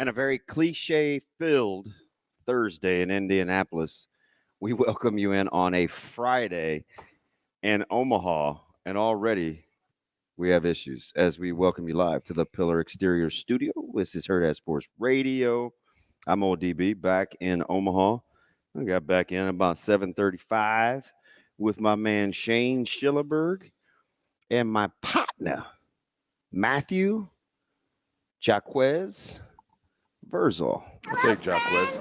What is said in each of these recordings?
and a very cliche-filled Thursday in Indianapolis. We welcome you in on a Friday in Omaha, and already we have issues as we welcome you live to the Pillar Exterior Studio. This is Hurrdat Sports Radio. I'm old DB back in Omaha. I got back in about 7:35 with my man Shane Schillerberg and my partner Matthew Jaquez Vrzal. I'll take Jaquez.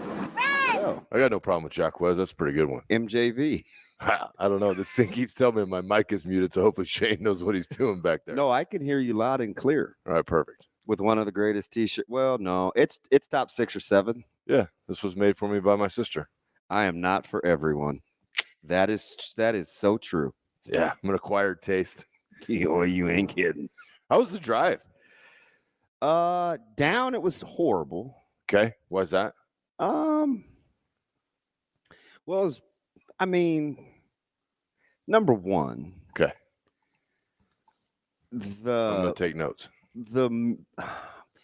Oh, I got no problem with Jaquez. That's a pretty good one. MJV. I don't know. This thing keeps telling me my mic is muted, so hopefully Shane knows what he's doing back there. No, I can hear you loud and clear. All right, perfect. With one of the greatest T-shirts. Well, no, it's top 6 or 7. Yeah, this was made for me by my sister. I am not for everyone. That is so true. Yeah, I'm an acquired taste. Oh, you ain't kidding. How was the drive? Down it was horrible. Okay, why is that? Well, number one. Okay. I'm The gonna take notes.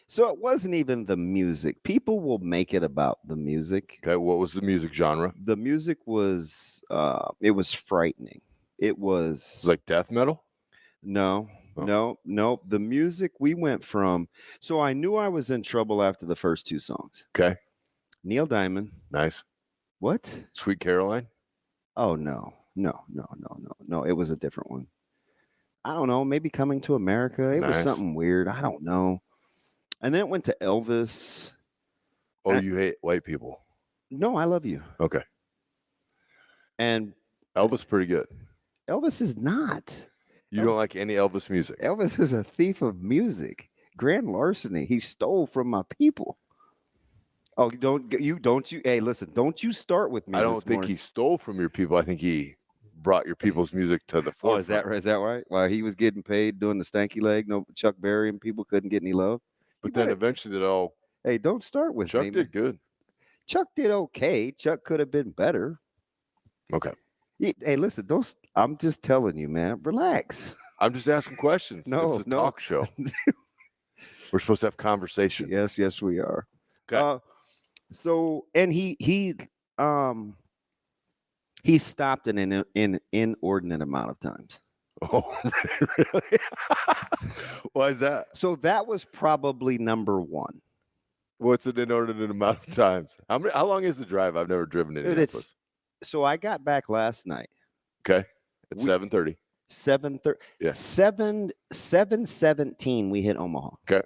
So it wasn't even the music. People will make it about the music. Okay, what was the music genre? The music was it was frightening. It was Like death metal? no. Oh. No. The music we went from. So I knew I was in trouble after the first 2 songs. Okay, Neil Diamond. nice. What? Sweet Caroline? Oh no. It was a different one. I don't know. Maybe Coming to America. It was Nice. something weird. I don't know. And then it went to Elvis. Oh, And- you hate white people. No, I Love You. Okay. And Elvis pretty good. Elvis is not. You don't like any Elvis music? Elvis is a thief of music. Grand larceny. He stole from my people. Oh, don't you? Hey, listen, don't you start with me. I don't this think morning. he stole from your people. I think he brought your people's music to the forefront. Oh, is that right? While he was getting paid doing the stanky leg, no Chuck Berry and people couldn't get any love. But then eventually that all Hey, don't start with Chuck me. did good. Chuck did okay. Chuck could have been better. Okay. Hey, listen, I'm just telling you, man. Relax. I'm just asking questions. No, it's a talk show. We're supposed to have conversation. Yes, we are. Okay. So, and he stopped an inordinate amount of times. Oh, really? Why is that? So that was probably number 1. What's an inordinate amount of times? How long is the drive? I've never driven to Dude, Indianapolis. So I got back last night. Okay. At 7:30. 7:30. Yeah. 7:17 we hit Omaha. Okay.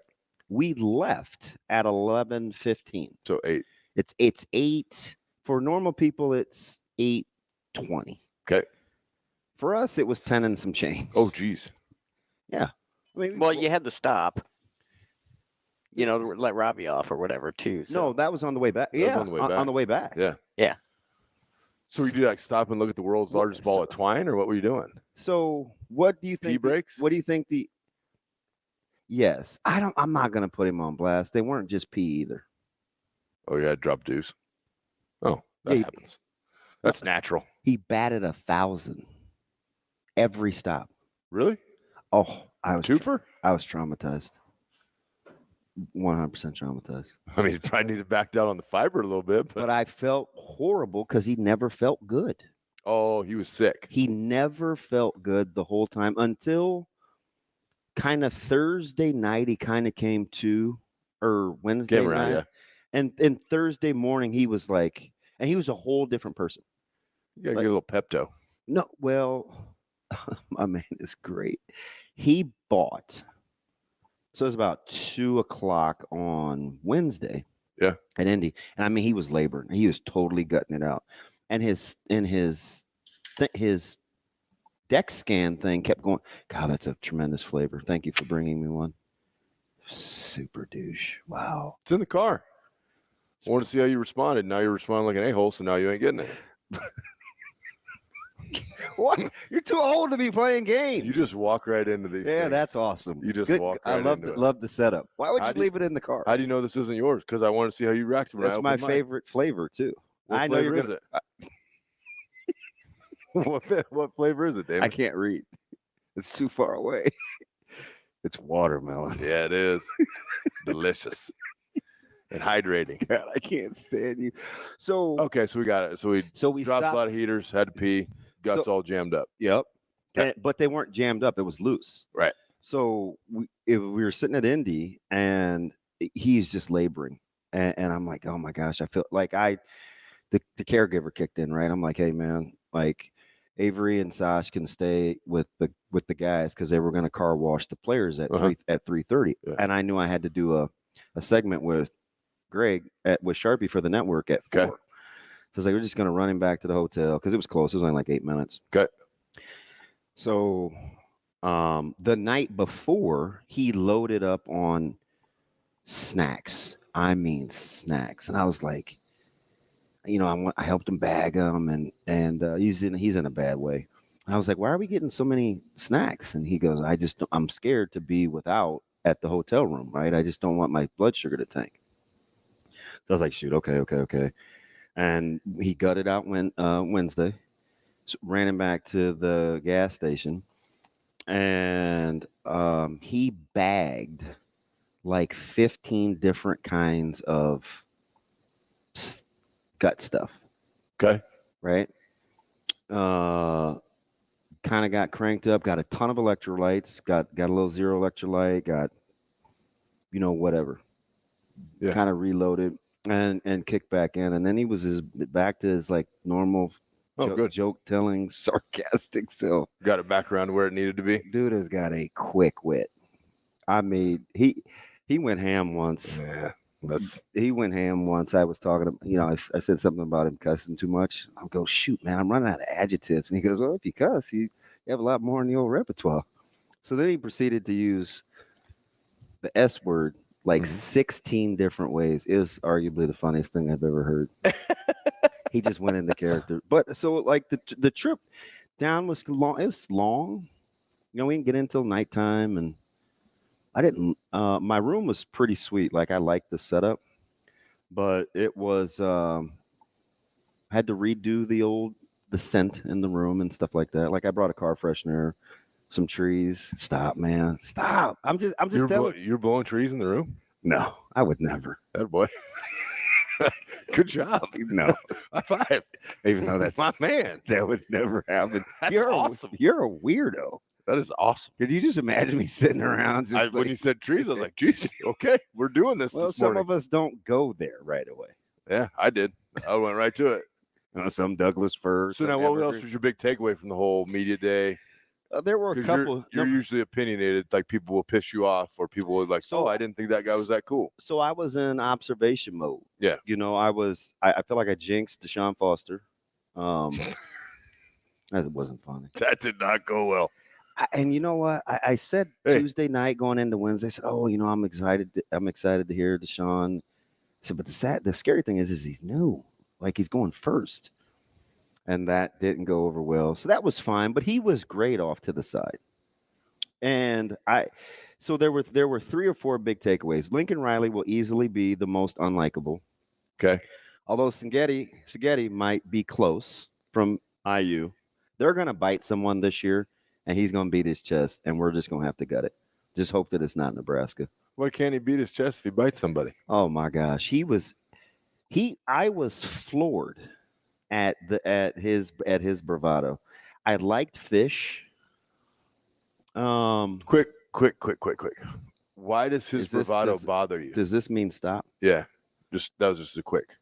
We left at 11:15. So 8. It's 8 for normal people. It's 8:20. Okay. For us, it was 10 and some change. Oh, geez. Yeah. I mean, Well, you had to stop, to let Ravi off or whatever too. So. no, that was on the way back. That was Yeah, on the way back. on the way back. Yeah. Yeah. So you do like stop and look at the world's largest ball at Twine, or what were you doing? So what do you think? Pee breaks? What do you think the? Yes, I'm not gonna put him on blast. They weren't just pee either. Oh, yeah, drop deuce. Oh, that Yeah, happens. That's natural. He batted 1,000 every stop. Really? Oh, I was Twofer? I was traumatized. 100% traumatized. I mean, you probably need to back down on the fiber a little bit, But I felt horrible because he never felt good. oh, he was sick. He never felt good the whole time until kind of Thursday night. He kind of came to, or Wednesday Came around, night. yeah. And Thursday morning, he was like, and he was a whole different person. You gotta get a little Pepto. No, well, my man is great. He bought, so it was about 2:00 on Wednesday. Yeah. At Indy. And I mean, he was laboring. He was totally gutting it out. And his deck scan thing kept going. God, that's a tremendous flavor. Thank you for bringing me one. Super douche. Wow. It's in the car. I want to see how you responded. Now you're responding like an a-hole, so now you ain't getting it. What? You're too old to be playing games. You just walk right into these Yeah, things. that's awesome. You just Good. walk I right love into it. love the setup. Why would How you do leave it in the car? How do you know this isn't yours? Because I want to see how you react when I That's open my mine. favorite flavor too. What I know flavor you're is gonna. it? What flavor is it, Damon? I can't read. It's too far away. It's watermelon. Yeah, it is. Delicious. and hydrating. God, I can't stand you. So Okay, so we got it. So we dropped a stopped. lot of heaters, had to pee, guts So- all jammed up. Yep. Okay. But they weren't jammed up. It was loose. Right. So we were sitting at Indy, and he's just laboring, and I'm like, oh my gosh, I feel like the caregiver kicked in, right? I'm like, hey man, like Avery and Sash can stay with the guys because they were going to car wash the players at 3:30, Yeah. and I knew I had to do a segment with Greg with Sharpie for the network at 4. Okay. So I was like, we're just going to run him back to the hotel because it was close. It was only like 8 minutes. Okay. So the night before, he loaded up on snacks. I mean snacks, and I was like, I helped him bag them, and he's in a bad way. And I was like, why are we getting so many snacks? And he goes, I'm scared to be without at the hotel room, right? I just don't want my blood sugar to tank. So I was like, shoot, okay. And he gutted out Wednesday, so ran him back to the gas station, and he bagged like 15 different kinds of gut stuff. Okay. Right. Kind of got cranked up, got a ton of electrolytes, got a little zero electrolyte, got, whatever. Yeah. Kind of reloaded and kicked back in. And then he was back to his like normal joke telling, sarcastic self. Got it back around to where it needed to be. Dude has got a quick wit. I mean, he went ham once. Yeah. He went ham once. I was talking to I said something about him cussing too much. I go, shoot, man, I'm running out of adjectives. And he goes, well, if you cuss, you have a lot more in the old repertoire. So then he proceeded to use the S word like 16 different ways. It was arguably the funniest thing I've ever heard. He just went into character. But so like the trip down was long. It was long. We didn't get in until nighttime, and I didn't. My room was pretty sweet. Like I liked the setup, but it was had to redo the scent in the room and stuff like that. Like I brought a car freshener, some trees. Stop, man, stop. I'm just telling. You're blowing trees in the room? No, I would never. That boy. Good job. No, High five. even though that's my man. That would never happen. That's You're awesome. You're a weirdo. That is awesome. Could you just imagine me sitting around? Just When you said trees, I was like, geez, okay, we're doing this. well, this some morning. of us don't go there right away. Yeah, I did. I went right to it. Some Douglas fir. So now, what else was your big takeaway from the whole media day? There were a 'Cause couple. You're usually opinionated. Like people will piss you off, or people will like, So- I didn't think that guy was that cool. So I was in observation mode. Yeah. I feel like I jinxed Deshaun Foster. That wasn't funny. That did not go well. And you know what? I said Tuesday night going into Wednesday, I said, I'm excited. I'm excited to hear Deshaun. I said, but the scary thing is he's new. Like he's going first. And that didn't go over well. So that was fine, but he was great off to the side. And so there were 3 or 4 big takeaways. Lincoln Riley will easily be the most unlikable. Okay. Although Segedi might be close from IU. They're going to bite someone this year, and he's going to beat his chest, and we're just going to have to gut it. Just hope that it's not Nebraska. Why can't he beat his chest if he bites somebody? Oh my gosh, I was floored at his bravado. I liked Fish. Quick. Why does his bravado bother you? Does this mean stop? Yeah, that was just a quick.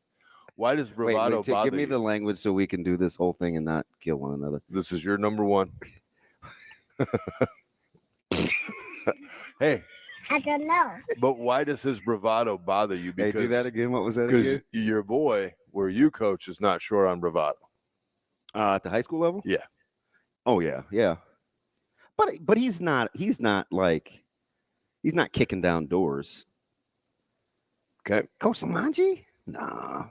Why does bravado bother you? Give me the language so we can do this whole thing and not kill one another. This is your number one. Hey. I don't know. But why does his bravado bother you? Because, hey, do that again. What was that again? Because your boy, where you coach, is not sure on bravado. At the high school level? Yeah. Oh yeah. But he's not kicking down doors. Okay. Coach Samanji? No.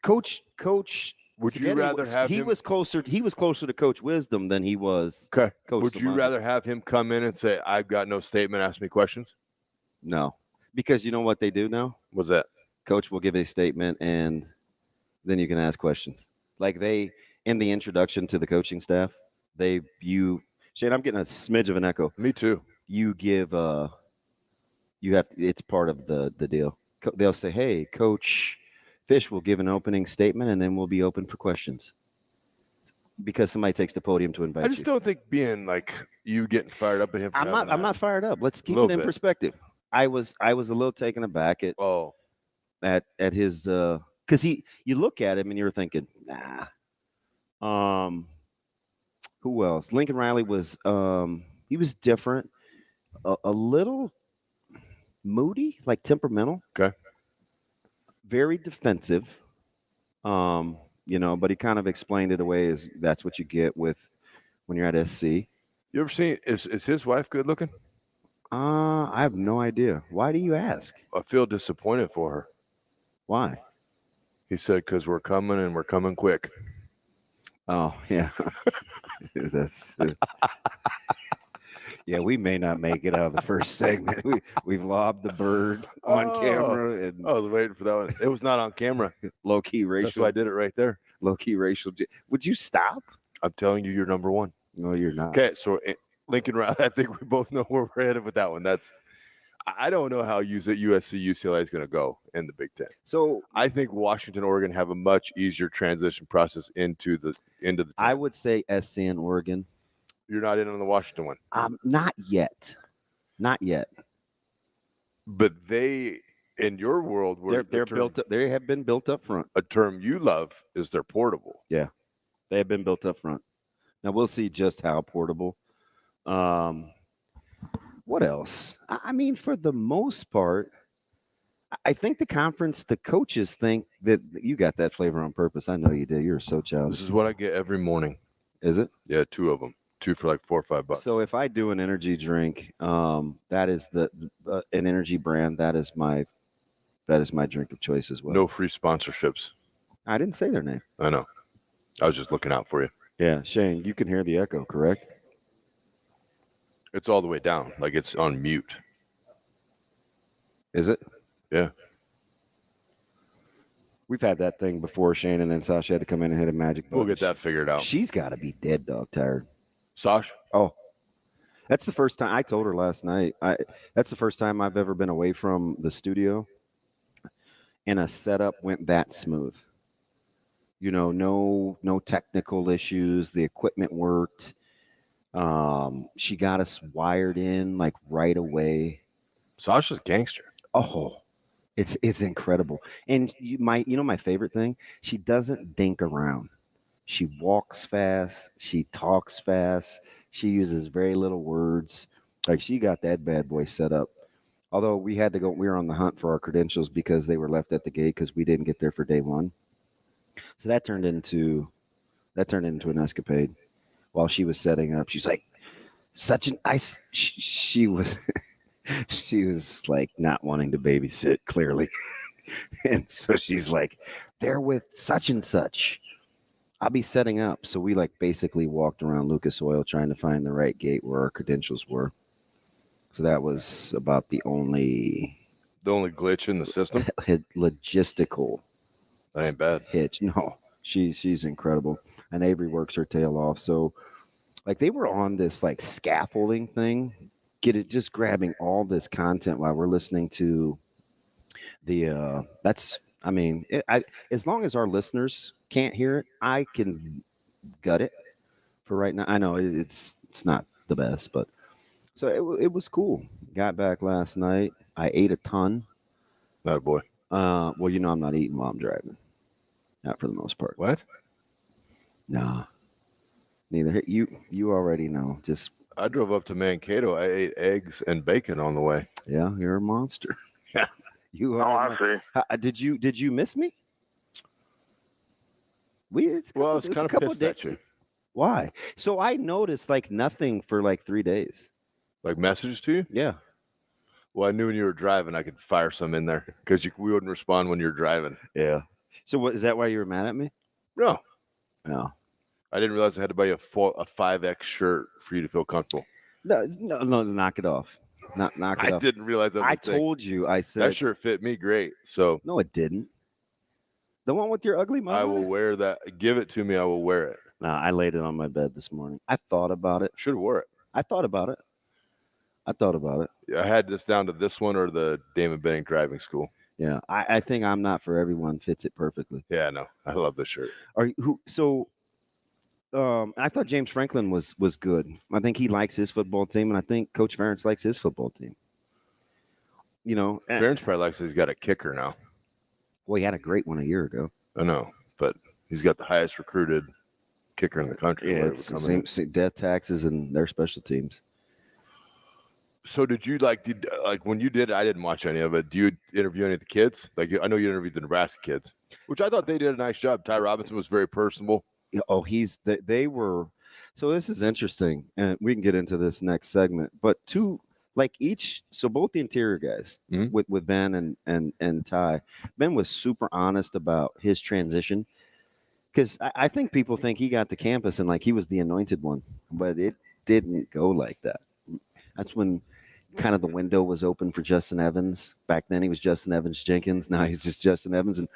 Coach Would you rather have him? He was closer to Coach Wisdom than he was. Okay. Coach Would you Samanji. rather have him come in and say, "I've got no statement, ask me questions"? No. Because you know what they do now? What's that? Coach will give a statement and then you can ask questions. Like in the introduction to the coaching staff, Shane, I'm getting a smidge of an echo. Me too. You give You have to, it's part of the deal. They'll say, "Hey, Coach Fish will give an opening statement, and then we'll be open for questions." Because somebody takes the podium to invite I just you. don't think being like you getting fired up at him. For I'm having not fired up. Let's keep little it in bit. perspective. I was a little taken aback Oh, at his because you look at him and you're thinking, nah. Who else? Lincoln Riley was he was different, a little moody, like temperamental. okay. Very defensive. But he kind of explained it away as that's what you get with when you're at SC. You ever seen? Is his wife good looking? I have no idea. Why do you ask? I feel disappointed for her. Why? He said, "Because we're coming and we're coming quick." Oh, yeah. That's yeah, we may not make it out of the first segment. We've lobbed the bird on camera and I was waiting for that one. It was not on camera. low key That's racial. why I did it right there. Low key racial. Would you stop? I'm telling you, you're number one. No, you're not. Okay, so Lincoln Riley, I think we both know where we're headed with that one. I don't know how USC UCLA is going to go in the Big Ten. So I think Washington, Oregon have a much easier transition process into the 10. I would say SC and Oregon. You're not in on the Washington one. Not yet. Not yet. But they, in your world, where They're built up. They have been built up front. a term you love is they're portable. Yeah, they have been built up front. Now we'll see just how portable. What else? I mean, for the most part, I think the conference, the coaches think that you got that flavor on purpose. I know you did. You're so childish. This is what I get every morning. Is it? Yeah, 2 of them. 2 for like $4 or $5. So if I do an energy drink, that is an energy brand. That is my drink of choice as well. No free sponsorships. I didn't say their name. I know. I was just looking out for you. Yeah, Shane, you can hear the echo, correct? It's all the way down. Like it's on mute. Is it? Yeah. We've had that thing before, Shane, and then Sasha had to come in and hit a magic button. We'll get that figured out. She's got to be dead dog tired. Sash? Oh, that's the first time I told her last night. That's the first time I've ever been away from the studio and a setup went that smooth. You know, no technical issues. The equipment worked. She got us wired in like right away. Sasha's a gangster. Oh, it's incredible. And my favorite thing, she doesn't dink around. She walks fast. She talks fast. She uses very little words. Like she got that bad boy set up. Although we were on the hunt for our credentials because they were left at the gate because we didn't get there for day one. So that turned into an escapade. While she was setting up, she's like, she was she was like not wanting to babysit clearly. And so she's like, they're with such and such. I'll be setting up. So we like basically walked around Lucas Oil trying to find the right gate where our credentials were. So that was about the only glitch in the system. Logistical. That ain't bad. Hitch. No, she's incredible. And Avery works her tail off. So like they were on this like scaffolding thing, just grabbing all this content while we're listening to the as long as our listeners can't hear it, I can gut it for right now. I know it's not the best, but so it was cool. Got back last night. I ate a ton. Not a boy. Well, I'm not eating while I'm driving. Not for the most part. What? Nah. Neither. You already know. Just I drove up to Mankato. I ate eggs and bacon on the way. yeah, you're a monster. Yeah. You Oh, are. I see. Did you miss me? I was kind of pissed at you. Why? So I noticed like nothing for like 3 days. Like messages to you? Yeah. Well, I knew when you were driving, I could fire some in there because we wouldn't respond when you're driving. Yeah. So what is that? Why you were mad at me? No, No. I didn't realize I had to buy you a 5X shirt for you to feel comfortable. No. Knock it off. Knock it I off. didn't realize that. I told you. I said that shirt fit me great. So no, it didn't. The one with your ugly mom. I will wear that. Give it to me. I will wear it. No, I laid it on my bed this morning. I thought about it. Should have wore it. I thought about it. I thought about it. I had this down to this one or the Damon Benning driving school. Yeah, I think I'm not for everyone fits it perfectly. Yeah, no, I love this shirt. I thought James Franklin was good. I think he likes his football team, and I think Coach Ferentz likes his football team. Ferentz probably likes that he's got a kicker now. Well, he had a great one a year ago. I know, but he's got the highest recruited kicker in the country. Yeah, it's the same death taxes and their special teams. So did when you did? I didn't watch any of it. Do you interview any of the kids? Like I know you interviewed the Nebraska kids, which I thought they did a nice job. Ty Robinson was very personable. Oh, they were. So this is interesting, and we can get into this next segment. But both the interior guys with Ben and Ty. Ben was super honest about his transition, because I think people think he got to campus and like he was the anointed one, but it didn't go like that. That's when kind of the window was open for Justin Evans. Back then he was Justin Evans Jenkins. Now he's just Justin Evans. And,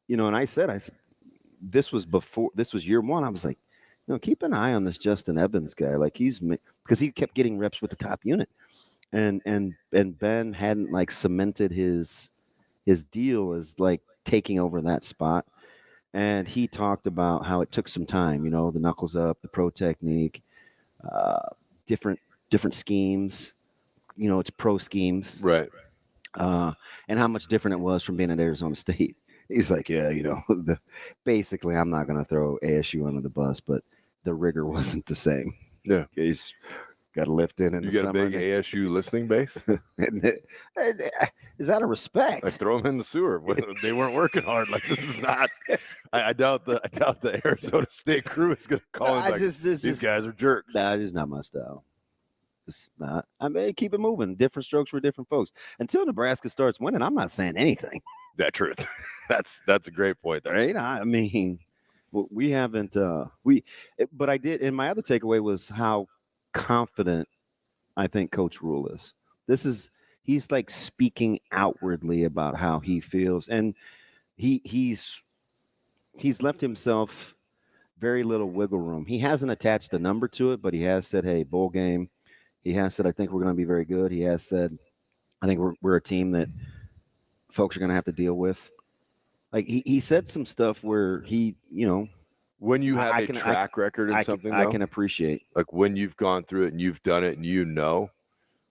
and I said, this was year one. I was like, keep an eye on this Justin Evans guy. Like because he kept getting reps with the top unit, and Ben hadn't like cemented his deal as like taking over that spot. And he talked about how it took some time, the knuckles up, the pro technique, different schemes, it's pro schemes. Right. And how much different it was from being at Arizona State. He's like, yeah, basically I'm not going to throw ASU under the bus, but the rigor wasn't the same. Yeah. He's got to lift in the You got summer. a big ASU listening base? Is that a respect? Like throw them in the sewer. They weren't working hard. Like this is not. I doubt the Arizona State crew is going to call him. These guys are jerks. That is not my style. It's not. I mean, keep it moving. Different strokes for different folks. Until Nebraska starts winning, I'm not saying anything. That truth. That's a great point there. Right? I mean, we haven't. But I did. And my other takeaway was how confident I think Coach Rule is. He's like speaking outwardly about how he feels, and he's left himself very little wiggle room. He hasn't attached a number to it, but he has said, "Hey, bowl game." He has said, "I think we're going to be very good." He has said, "I think we're a team that folks are going to have to deal with." Like he said some stuff where he, when you have a track record in something, I can appreciate. Like when you've gone through it and you've done it and you know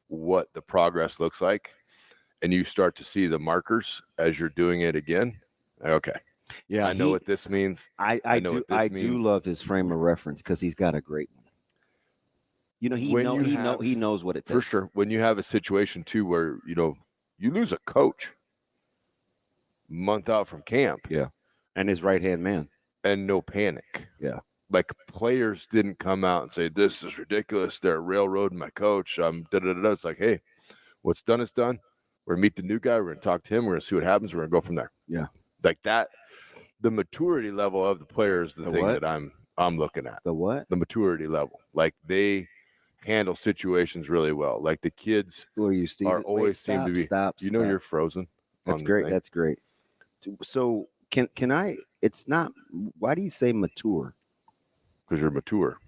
what the progress looks like, and you start to see the markers as you're doing it again. Okay. Yeah, I know what this means. I do love his frame of reference because he's got a great one. He knows what it takes. For sure. When you have a situation too where, you lose a coach a month out from camp. Yeah. And his right-hand man. And no panic. Yeah. Like players didn't come out and say, "This is ridiculous. They're railroading my coach." It's like, hey, what's done is done. We're gonna meet the new guy. We're gonna talk to him. We're gonna see what happens. We're gonna go from there. Yeah. Like that, the maturity level of the players is the thing that I'm looking at. The what? The maturity level. Like they handle situations really well. Like the kids seem to be. Stop. You're frozen. That's great. That's great. So can I? It's not. Why do you say mature? Because you're mature.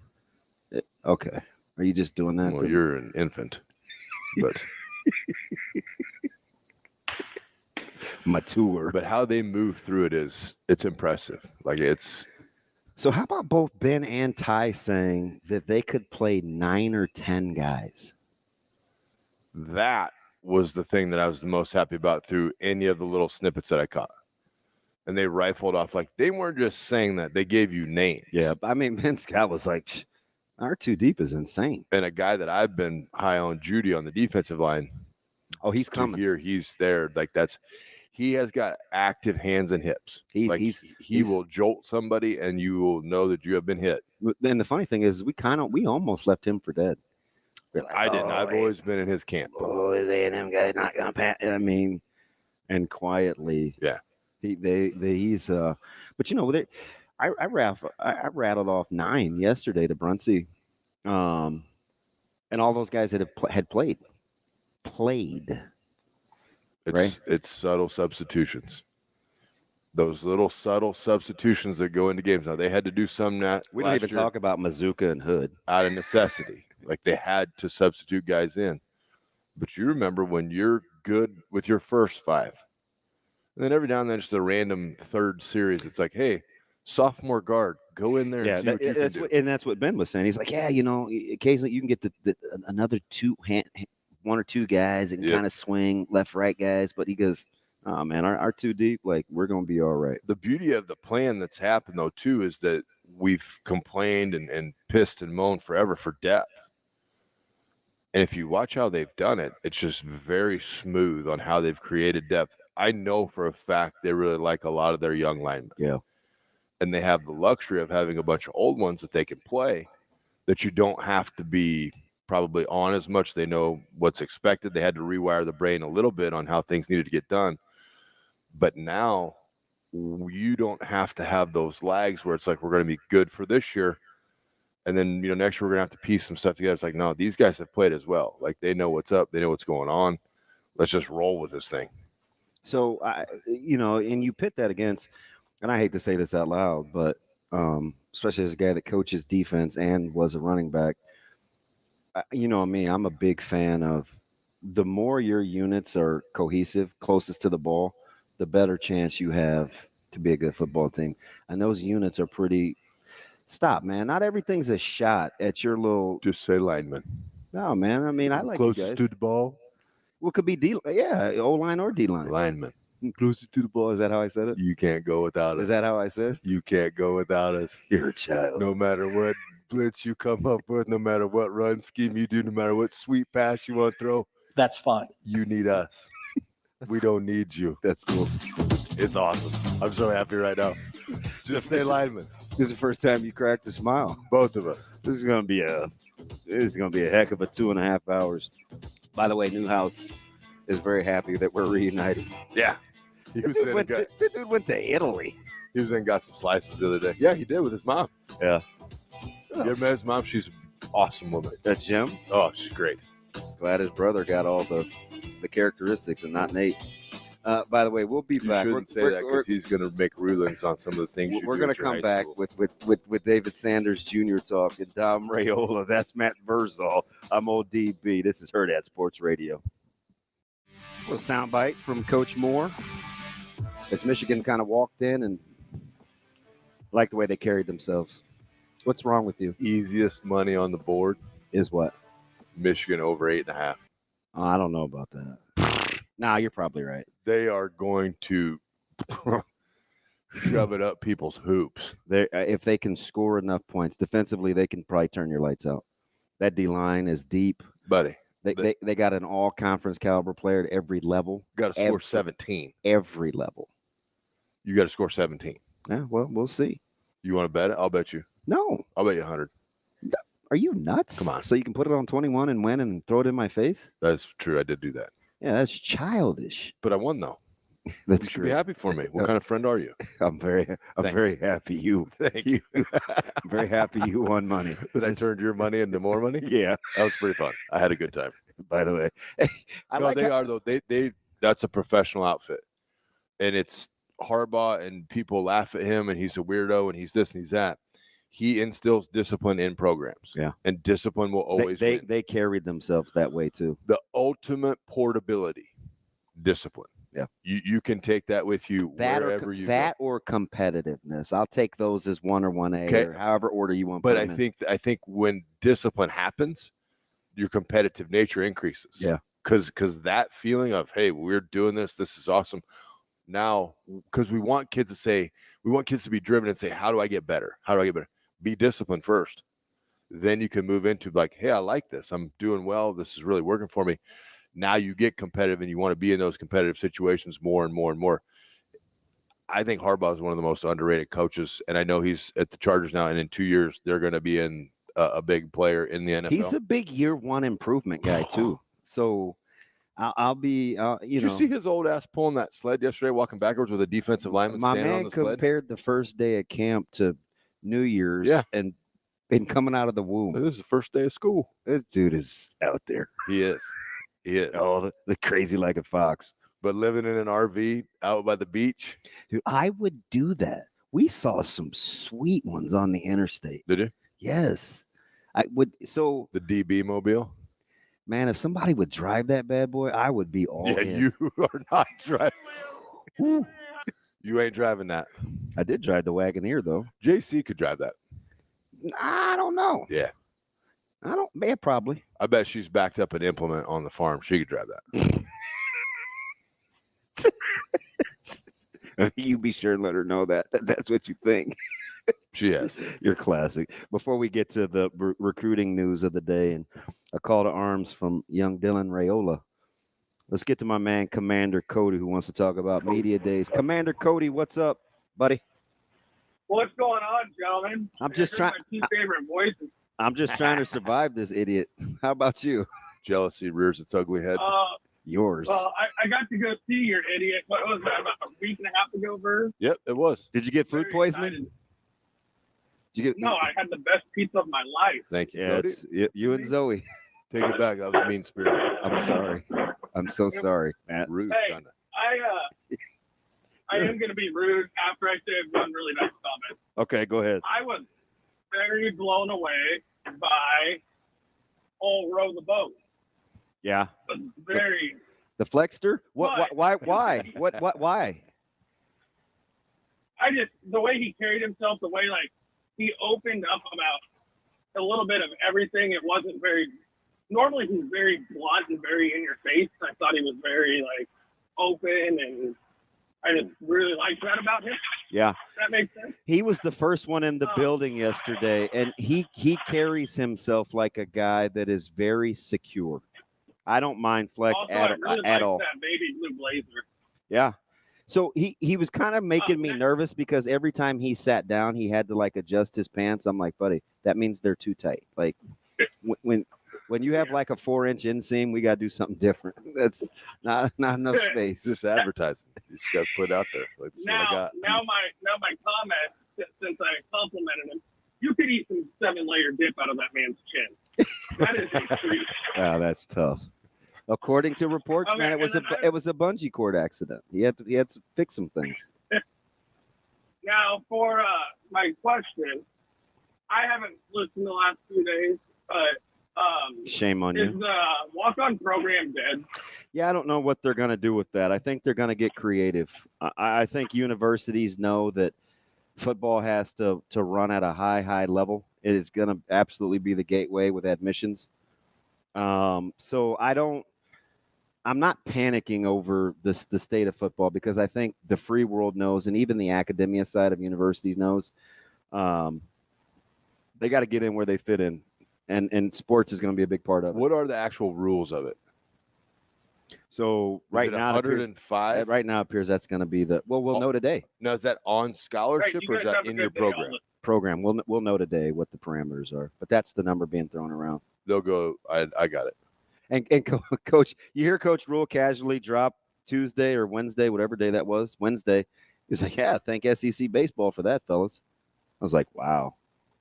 Okay. Are you just doing that? Well, you're an infant. But mature. But how they move through it's impressive. Like it's. So how about both Ben and Ty saying that they could play 9 or 10 guys? That was the thing that I was the most happy about through any of the little snippets that I caught. And they rifled off, like they weren't just saying that, they gave you names. Yeah, I mean, Ben Scott was like, our 2 deep is insane. And a guy that I've been high on, Judy, on the defensive line. Oh, he's coming. Here, he's there. Like he has got active hands and hips. He will jolt somebody, and you will know that you have been hit. And the funny thing is, we almost left him for dead. Like, I didn't. I've always been in his camp. Oh, is A&M guy not gonna pass? I mean, and quietly, yeah. He's but I rattled off 9 yesterday to Bruncy, and all those guys that had played. It's subtle substitutions. Those little subtle substitutions that go into games. Now they had to do some that we don't even talk about Mazuka and Hood out of necessity. Like they had to substitute guys in. But you remember when you're good with your first 5, and then every now and then just a random third series, it's like, hey, sophomore guard, go in there and see what you can do. And that's what Ben was saying. He's like, yeah, occasionally you can get another 1 or 2 guys and kind of swing left, right guys. But he goes, oh man, our 2 deep, like we're gonna be all right. The beauty of the plan that's happened though too is that we've complained and pissed and moaned forever for depth. And if you watch how they've done it, it's just very smooth on how they've created depth. I know for a fact they really like a lot of their young linemen. Yeah. And they have the luxury of having a bunch of old ones that they can play that you don't have to be probably on as much. They know what's expected. They had to rewire the brain a little bit on how things needed to get done. But now you don't have to have those lags where it's like, we're going to be good for this year. And then, next year we're going to have to piece some stuff together. It's like, no, these guys have played as well. Like they know what's up. They know what's going on. Let's just roll with this thing. So, and you pit that against, and I hate to say this out loud, but especially as a guy that coaches defense and was a running back, you know me, I'm a big fan of the more your units are cohesive, closest to the ball, the better chance you have to be a good football team. And those units are pretty. Stop, man. Not everything's a shot at your little. Just say lineman. No, man. I mean, I like closest you guys. to the ball. What could be D? Yeah, O-line or D-line. Lineman. Closest to the ball. Is that how I said it? You can't go without us. Is that how I said? You can't go without us. You're a child. No matter what blitz you come up with, no matter what run scheme you do, no matter what sweet pass you want to throw, that's fine. You need us. We don't need you. That's cool. It's awesome. I'm so happy right now. Just say lineman. This is the first time you cracked a smile. Both of us. This is gonna be a heck of a 2.5 hours. By the way, Newhouse is very happy that we're reunited. Yeah. The dude went to Italy. He was in and got some slices the other day. Yeah, he did with his mom. Yeah. You ever met his mom? She's an awesome woman. That Jim? Oh, she's great. Glad his brother got all the characteristics and not Nate. By the way, we'll be back. You shouldn't say that because he's going to make rulings on some of the things we're going to come back with David Sanders Jr. talk and Dom Raiola. That's Matt Vrzal. I'm old DB. This is Hurrdat Sports Radio. A little soundbite from Coach Moore as Michigan kind of walked in and liked the way they carried themselves. What's wrong with you? Easiest money on the board is what? Michigan over 8.5. Oh, I don't know about that. Nah, you're probably right. They are going to shove it up people's hoops. If they can score enough points defensively, they can probably turn your lights out. That D-line is deep. Buddy. They got an all-conference caliber player at every level. Got to score 17. Every level. You got to score 17. Yeah, well, we'll see. You want to bet it? I'll bet you. No. I'll bet you 100. Are you nuts? Come on. So you can put it on 21 and win and throw it in my face? That's true. I did do that. Yeah, that's childish. But I won, though. That's you should be happy for me. What kind of friend are you? I'm very happy you. Thank you. I'm very happy you won money. That I turned your money into more money? Yeah. That was pretty fun. I had a good time. By the way. They are, though. They that's a professional outfit. And it's Harbaugh, and people laugh at him, and he's a weirdo, and he's this and he's that. He instills discipline in programs. Yeah. And discipline will always win. They carried themselves that way, too. The ultimate portability, discipline. Yeah. You can take that with you wherever you go. Or competitiveness. I'll take those as 1 or 1A or however order you want. But I think when discipline happens, your competitive nature increases. Yeah. Because that feeling of, hey, we're doing this. This is awesome. Now, because we want kids to be driven and say, how do I get better? How do I get better? Be disciplined first. Then you can move into like, hey, I like this. I'm doing well. This is really working for me. Now you get competitive and you want to be in those competitive situations more and more and more. I think Harbaugh is one of the most underrated coaches, and I know he's at the Chargers now, and in 2 years they're going to be in a big player in the NFL. He's a big year 1 improvement guy too. So I'll be, Did you see his old ass pulling that sled yesterday, walking backwards with a defensive lineman standing on the sled? My man compared the first day of camp to New Year's and coming out of the womb. This is the first day of school. This dude is out there. He is. He is. Oh, the crazy like a fox. But living in an RV out by the beach. Dude, I would do that. We saw some sweet ones on the interstate. Did you? Yes. I would. So the DB mobile? Man, if somebody would drive that bad boy, I would be all Yeah, in. you are not driving. Woo. You ain't driving that. I did drive the Wagoneer, though. JC could drive that. I don't know. Yeah. Yeah, probably. I bet she's backed up an implement on the farm. She could drive that. You be sure and let her know that. That's what you think. She has. You're classic. Before we get to the recruiting news of the day and a call to arms from young Dylan Raiola, let's get to my man, Commander Cody, who wants to talk about media days. Commander Cody, what's up, buddy? What's going on, gentlemen? I'm just trying. My two favorite voices. I'm just trying to survive this idiot. How about you? Jealousy rears its ugly head. Yours. Well, I got to go see your idiot. What was that, about a week and a half ago, Verghese? Yep, it was. Did you get food Very poisoning? excited. Did you get? No, I had the best pizza of my life. Thank you. Yeah, Cody. it's you and Zoe. Take it back. That was mean spirit. I'm sorry. I'm so sorry, Matt. Rude, Hey. kinda. I am going to be rude after I say one really nice comment. Okay, go ahead. I was very blown away by old Row the Boat. Yeah. Very. The Flexter? Why? Why? Why? The way he carried himself, the way, like, he opened up about a little bit of everything. It wasn't very, normally he's very blunt and very in your face. I thought he was very, like, open, and I just really liked that about him. Yeah. That makes sense. He was the first one in the building yesterday, and he carries himself like a guy that is very secure. I don't mind Fleck Also, I really at liked all. that baby blue blazer. Yeah. So he was kind of making me nervous because every time he sat down, he had to like adjust his pants. I'm like, buddy, that means they're too tight. Like when you have like a 4-inch inseam, we got to do something different. That's not enough space. Just advertising. You just got to put it out there. That's what I got. Now my comment, since I complimented him, you could eat some 7-layer dip out of that man's chin. That is a treat. Wow, that's tough. According to reports, Okay, man, it was a bungee cord accident. He had to fix some things. Now, for my question, I haven't listened the last few days, but Shame on is you. the walk-on program dead? Yeah, I don't know what they're going to do with that. I think they're going to get creative. I think universities know that football has to run at a high level. It is going to absolutely be the gateway with admissions. So I'm not panicking over the state of football because I think the free world knows, and even the academia side of universities knows, they got to get in where they fit in, and sports is going to be a big part of it. What are the actual rules of it? So Right now, 105. right now it appears that's going to be we'll know today. Now, is that on scholarship Right, or is guys that have a in your good day. I'll program? Program. We'll know today what the parameters are, but that's the number being thrown around. They'll go. I got it. And Coach, you hear Coach Rule casually drop Tuesday or Wednesday, whatever day that was, Wednesday. He's like, yeah, thank SEC baseball for that, fellas. I was like, wow,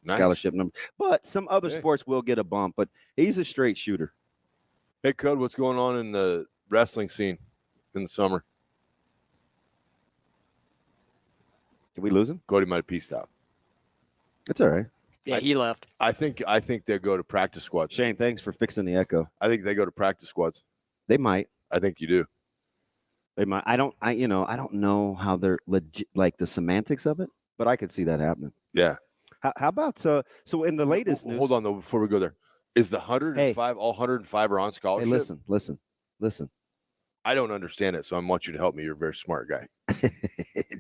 Nice. scholarship number. But some other Hey. sports will get a bump, but he's a straight shooter. Hey, Code, what's going on in the wrestling scene in the summer? Did we lose him? Cody might have pieced out. That's all right. Yeah, he left. I think they'll go to practice squads. Shane, thanks for fixing the echo. I think they go to practice squads. They might. I think you do. They might. I don't know how they're legit, like the semantics of it, but I could see that happening. Yeah. How about so in the latest news? Hold on though, before we go there, is the 105 all 105 are on Hey, scholarship? listen. I don't understand it, so I want you to help me. You're a very smart guy.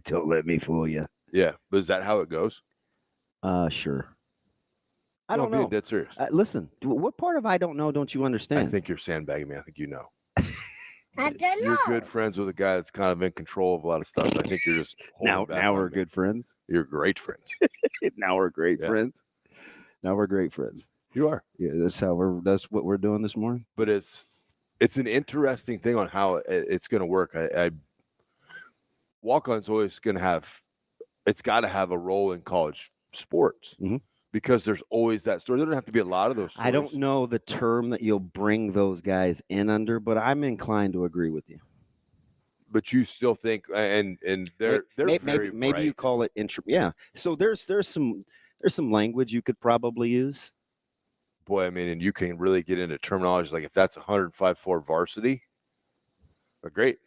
Don't let me fool you. Yeah, but is that how it goes? Sure. I No, don't I'm being know. dead serious. Listen, what part of I don't know don't you understand? I think you're sandbagging me. I think you know. I don't know. You're good friends with a guy that's kind of in control of a lot of stuff. I think you're just holding back now on we're me. good friends. You're great friends. Now we're great Yeah. friends. Now we're great friends. You are. Yeah, that's what we're doing this morning. But it's an interesting thing on how it's going to work. I walk-on's always going to have. It's got to have a role in college sports because there's always that story. There don't have to be a lot of those stories. I don't know the term that you'll bring those guys in under, but I'm inclined to agree with you. But you still think, and they're very maybe you bright. call it yeah. So there's some language you could probably use, boy, I mean, and you can really get into terminology like if that's 105-4 varsity, great.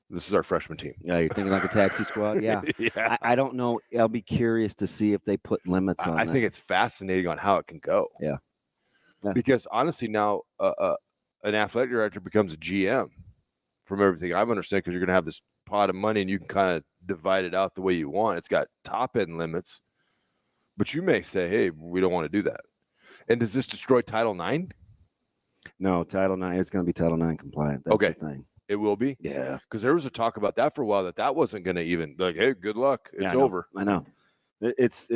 This is our freshman team. Yeah, you're thinking like a taxi squad. Yeah, Yeah. I don't know. I'll be curious to see if they put limits on I that. think it's fascinating on how it can go. Yeah. Because honestly, now an athletic director becomes a GM from everything I've understood, because you're going to have this pot of money and you can kind of divide it out the way you want. It's got top end limits, but you may say, hey, we don't want to do that. And does this destroy Title IX? No, Title IX. It's going to be Title IX compliant. That's Okay. the thing. It will be? Yeah. Because there was a talk about that for a while, that wasn't going to even, like, hey, good luck. It's over. I know. It's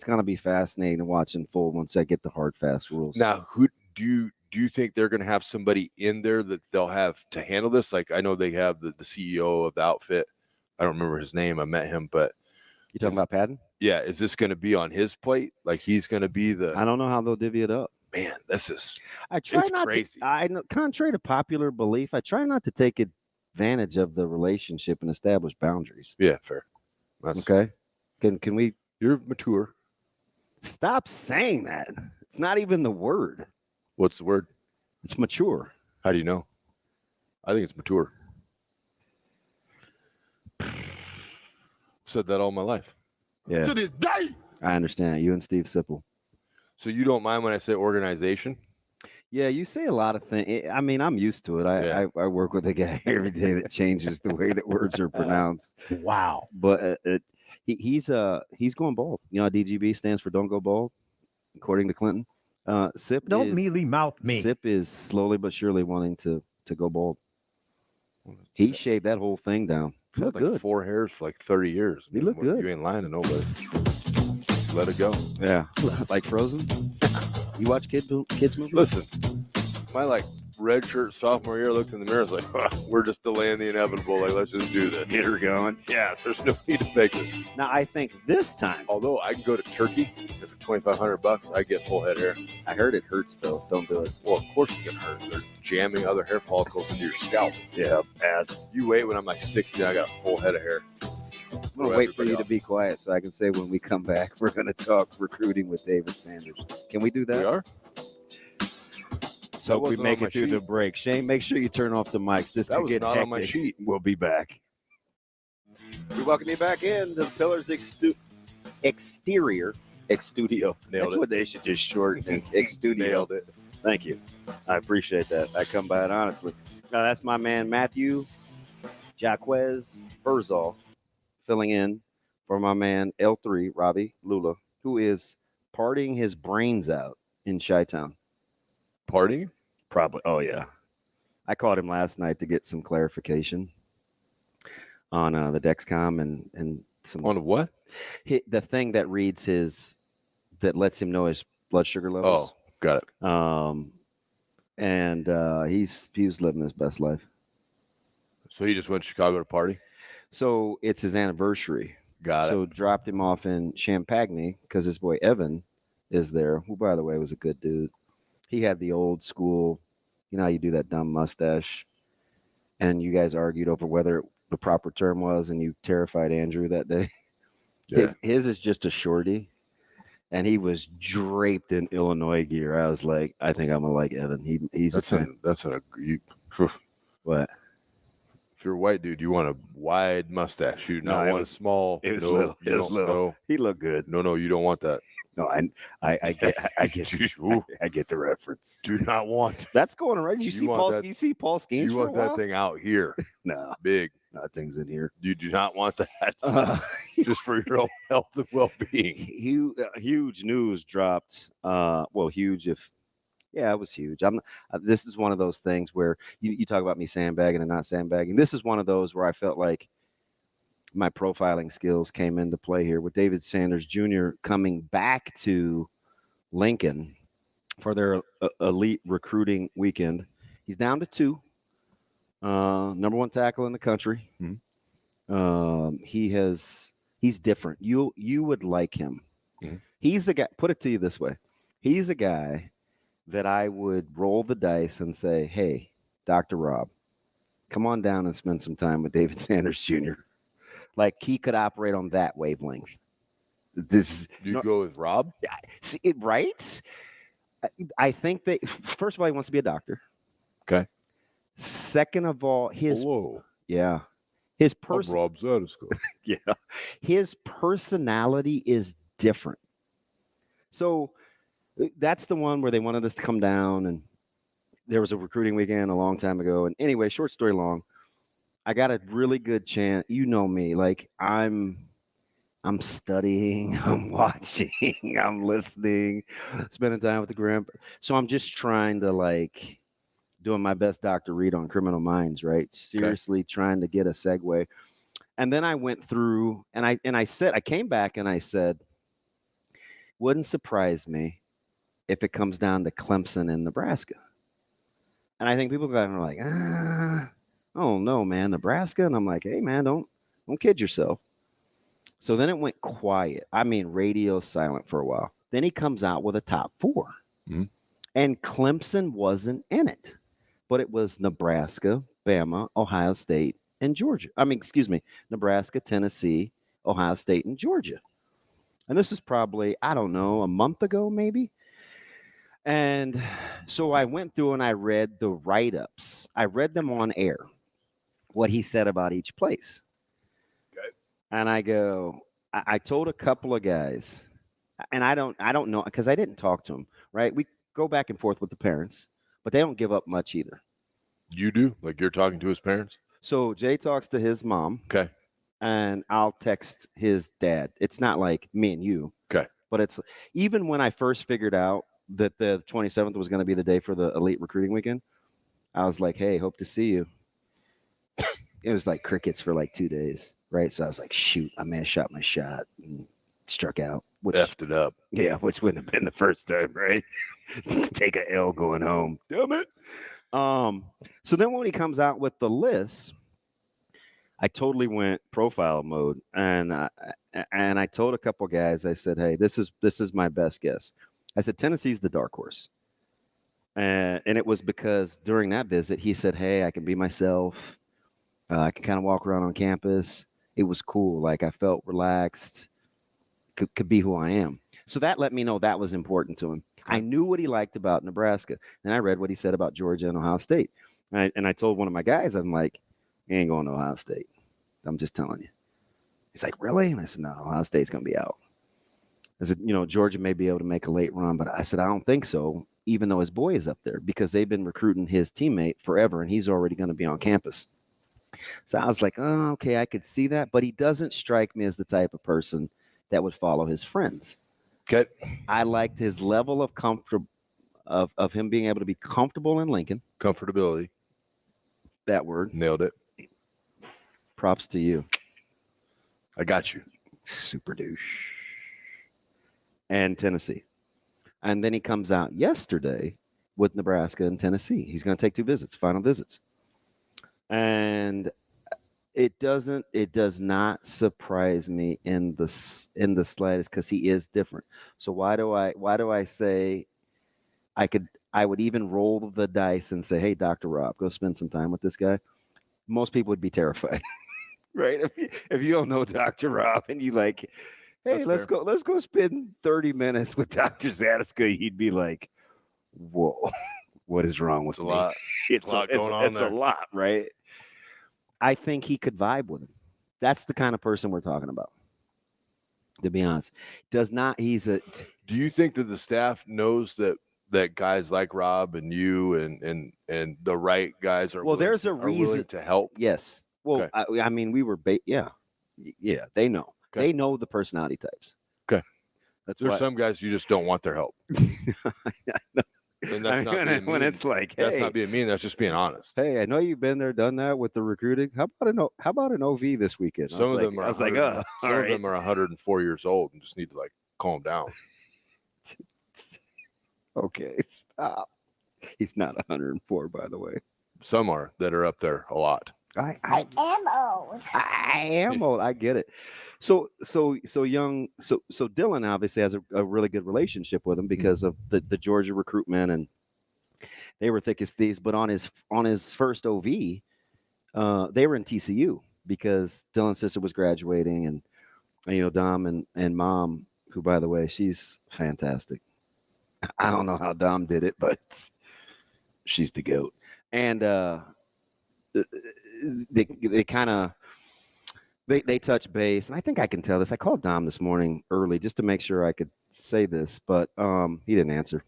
going to be fascinating to watch unfold once I get the hard, fast rules. Now, who do you think they're going to have somebody in there that they'll have to handle this? Like, I know they have the CEO of the outfit. I don't remember his name. I met him, but You talking about Patton? yeah, is this going to be on his plate? Like, he's going to be the I don't know how they'll divvy it up. man? This is I try It's not crazy. to. I know, contrary to popular belief, I try not to take advantage of the relationship and establish boundaries. yeah, fair. That's, Okay. Can we You're mature. stop saying that? It's not even the word. What's the word? It's mature. How do you know? I think it's mature. Said that all my life. Yeah. To this day. I understand. You and Steve Sipple. So you don't mind when I say organization? Yeah, you say a lot of things. I mean, I'm used to it. Yeah. I work with a guy every day that changes the way that words are pronounced. Wow. But he's going bald. You know, how DGB stands for Don't Go Bald, according to Clinton. Sip Don't is, mealy mouth me. Sip is slowly but surely wanting to go bald. He shaved that whole thing down. He's Look had like good. 4 hairs for like 30 years. He looked good. You ain't lying to nobody. Let it go. Yeah, like Frozen. You watch kids movies? Listen, my like red shirt sophomore year, looked in the mirror, was like, we're just delaying the inevitable. Like, let's just do this. Get her going. Yeah, there's no need to fake this. Now I think this time, Although I can go to Turkey, and for $2,500, I get full head hair. I heard it hurts though. Don't do it. Well, of course it's gonna hurt. They're jamming other hair follicles into your scalp. Yeah, ass. You wait when I'm like 60, I got a full head of hair. I'm gonna wait for you to be quiet so I can say when we come back we're gonna talk recruiting with David Sanders. Can we do that? We are. So That we wasn't make on my it through the sheet. break. Shane, make sure you turn off the mics. This That could was get not on my hectic. sheet. We'll be back. We welcome you back in the Pillars Exterior Studio. Nailed That's it. what they should just shorten it. Studio. Nailed it. Thank you. I appreciate that. I come by it honestly. That's my man Matthew Jaquez Vrzal filling in for my man L3 Ravi Lulla, who is partying his brains out in Chi-Town. Partying? Probably. Oh yeah. I called him last night to get some clarification on the Dexcom and some On what? the thing that reads that lets him know his blood sugar levels. Oh, got it. And he was living his best life. So he just went to Chicago to party? So it's his anniversary. Got it. So dropped him off in Champaign because his boy Evan is there, who by the way was a good dude. He had the old school, you know how you do that dumb mustache, and you guys argued over whether the proper term was, and you terrified Andrew that day. Yeah. His is just a shorty, and he was draped in Illinois gear. I was like, I think I'm gonna like Evan. He's That's a fan. What? If you're a white dude, you want a wide mustache. You do No, not it want was- a small. it was no, little. you It was don't- little. He looked good. No, you don't want that. No, I get Ooh. I get the reference. Do not want. That's going right. You You see want Paul? that- You see Paul Skeens You for a want that while? thing out here, No, big. that thing's in here. You do not want that. Uh, Just for your own health and well-being. huge news dropped. Well, huge if. Yeah, it was huge. This is one of those things where you talk about me sandbagging and not sandbagging. This is one of those where I felt like my profiling skills came into play here with David Sanders Jr. coming back to Lincoln for their elite recruiting weekend. He's down to 2. Number 1 tackle in the country. He's different. You would like him. Mm-hmm. He's a guy. Put it to you this way: he's a guy that I would roll the dice and say, "Hey, Dr. Rob, come on down and spend some time with David Sanders Jr." Like he could operate on that wavelength. You go with Rob? See it right? I think that first of all, he wants to be a doctor. Okay. Second of all, his Hello. yeah, his I'm person Rob Zattersko. yeah, his personality is different. So that's the one where they wanted us to come down, and there was a recruiting weekend a long time ago. And anyway, short story long, I got a really good chance. You know me, like I'm studying, I'm watching, I'm listening, spending time with the grandpa. So I'm just trying to like doing my best Dr. Reed on Criminal Minds, right? Seriously trying to get a segue. And then I went through and I said, I came back and I said, wouldn't surprise me if it comes down to Clemson and Nebraska. And I think people are like, oh no, man, Nebraska. And I'm like, hey man, don't kid yourself. So then it went quiet. I mean, radio silent for a while. Then he comes out with a top 4. Mhm. And Clemson wasn't in it, but it was Nebraska, Bama, Ohio State, and Georgia. I mean, excuse me, Nebraska, Tennessee, Ohio State, and Georgia. And this is probably, I don't know, a month ago, maybe. And so I went through and I read the write-ups. I read them on air, what he said about each place. And I go, I told a couple of guys, and I don't know, because I didn't talk to them, right? We go back and forth with the parents, but they don't give up much either. You do? Like you're talking to his parents? So Jay talks to his mom. Okay. And I'll text his dad. It's not like me and you. Okay. But it's even when I first figured out that the 27th was going to be the day for the elite recruiting weekend, I was like, hey, hope to see you. It was like crickets for like 2 days, right? So I was like, shoot, I may have shot my shot and struck out. Which, Effed it up. yeah, which wouldn't have been the first time, right? Take a L going home. Damn it. So then when he comes out with the list, I totally went profile mode, and I told a couple guys, I said, hey, this is my best guess. I said, Tennessee's the dark horse. And it was because during that visit, he said, hey, I can be myself. I can kind of walk around on campus. It was cool. Like I felt relaxed, could be who I am. So that let me know that was important to him. I knew what he liked about Nebraska. Then I read what he said about Georgia and Ohio State. And I told one of my guys, I'm like, you ain't going to Ohio State. I'm just telling you. He's like, really? And I said, no, Ohio State's going to be out. I said, Georgia may be able to make a late run, but I said, I don't think so, even though his boy is up there, because they've been recruiting his teammate forever, and he's already going to be on campus. So I was like, oh, okay, I could see that, but he doesn't strike me as the type of person that would follow his friends. Okay. I liked his level of comfort of him being able to be comfortable in Lincoln. Comfortability. That word. Nailed it. Props to you. I got you. Super douche. And Tennessee. And then he comes out yesterday with Nebraska and Tennessee. He's going to take 2 visits, final visits. And it does not surprise me in the slightest, because he is different. So why do I say I would even roll the dice and say, hey, Dr. Rob, go spend some time with this guy? Most people would be terrified. Right? If you don't know Dr. Rob and you like, hey, let's go spend 30 minutes with Dr. Zattersko, he'd be like, whoa, what is wrong with It's a me? lot. It's a lot going on it's there. a lot, right? I think he could vibe with him. That's the kind of person we're talking about. To be honest, do you think that the staff knows that guys like Rob and you and the right guys are there's a willing reason to help? Yes. Well, Okay. I mean, we were yeah, they know. Okay. They know the personality types. Okay. There's some guys you just don't want their help. And that's not being when mean. it's like, That's hey, not being mean. That's just being honest. hey, I know you've been there, done that with the recruiting. How about an OV this weekend? Some of them are. Some of them are 104 years old and just need to like calm down. Okay, stop. He's not 104, by the way. Some are that are up there a lot. I am old. I am old. I get it. So Dylan obviously has a really good relationship with him because of the Georgia recruitment, and they were thick as thieves. But on his first OV, they were in TCU because Dylan's sister was graduating, and Dom and mom, who by the way, she's fantastic. I don't know how Dom did it, but she's the GOAT. And they kind of they touch base, and I think I can tell this. I called Dom this morning early just to make sure I could say this, but he didn't answer.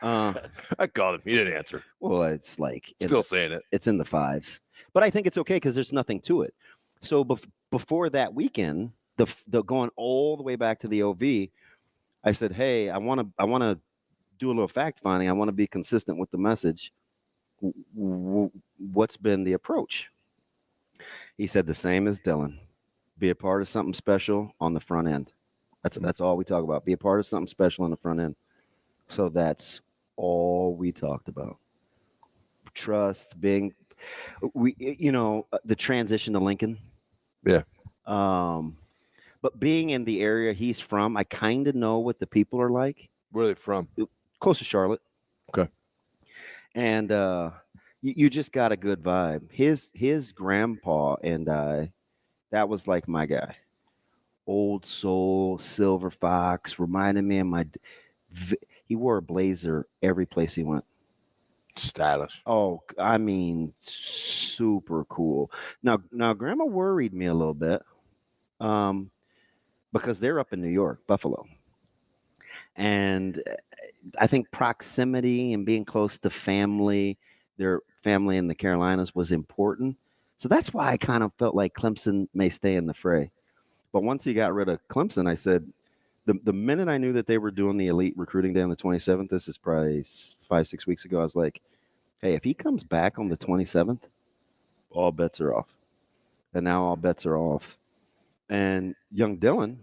I called him. He didn't answer. Well, it's like Still saying it. It's in the fives, but I think it's okay because there's nothing to it. So before that weekend, the going all the way back to the OV, I said, "Hey, I want to do a little fact finding. I want to be consistent with the message. What's been the approach?" He said the same as Dylan. Be a part of something special on the front end. That's all we talk about. Be a part of something special on the front end. So that's all we talked about. Trust, the transition to Lincoln. Yeah. But being in the area he's from, I kind of know what the people are like. Where are they from? Close to Charlotte. Okay. And you just got a good vibe. His grandpa and I, that was like my guy. Old soul, silver fox, reminded me of my. He wore a blazer every place he went. Stylish. Oh, I mean, super cool. Now, Grandma worried me a little bit, because they're up in New York, Buffalo, and I think proximity and being close to family, their family in the Carolinas, was important. So that's why I kind of felt like Clemson may stay in the fray. But once he got rid of Clemson, I said, the minute I knew that they were doing the elite recruiting day on the 27th, this is probably 5-6 weeks ago, I was like, hey, if he comes back on the 27th, all bets are off. And now all bets are off. And young Dylan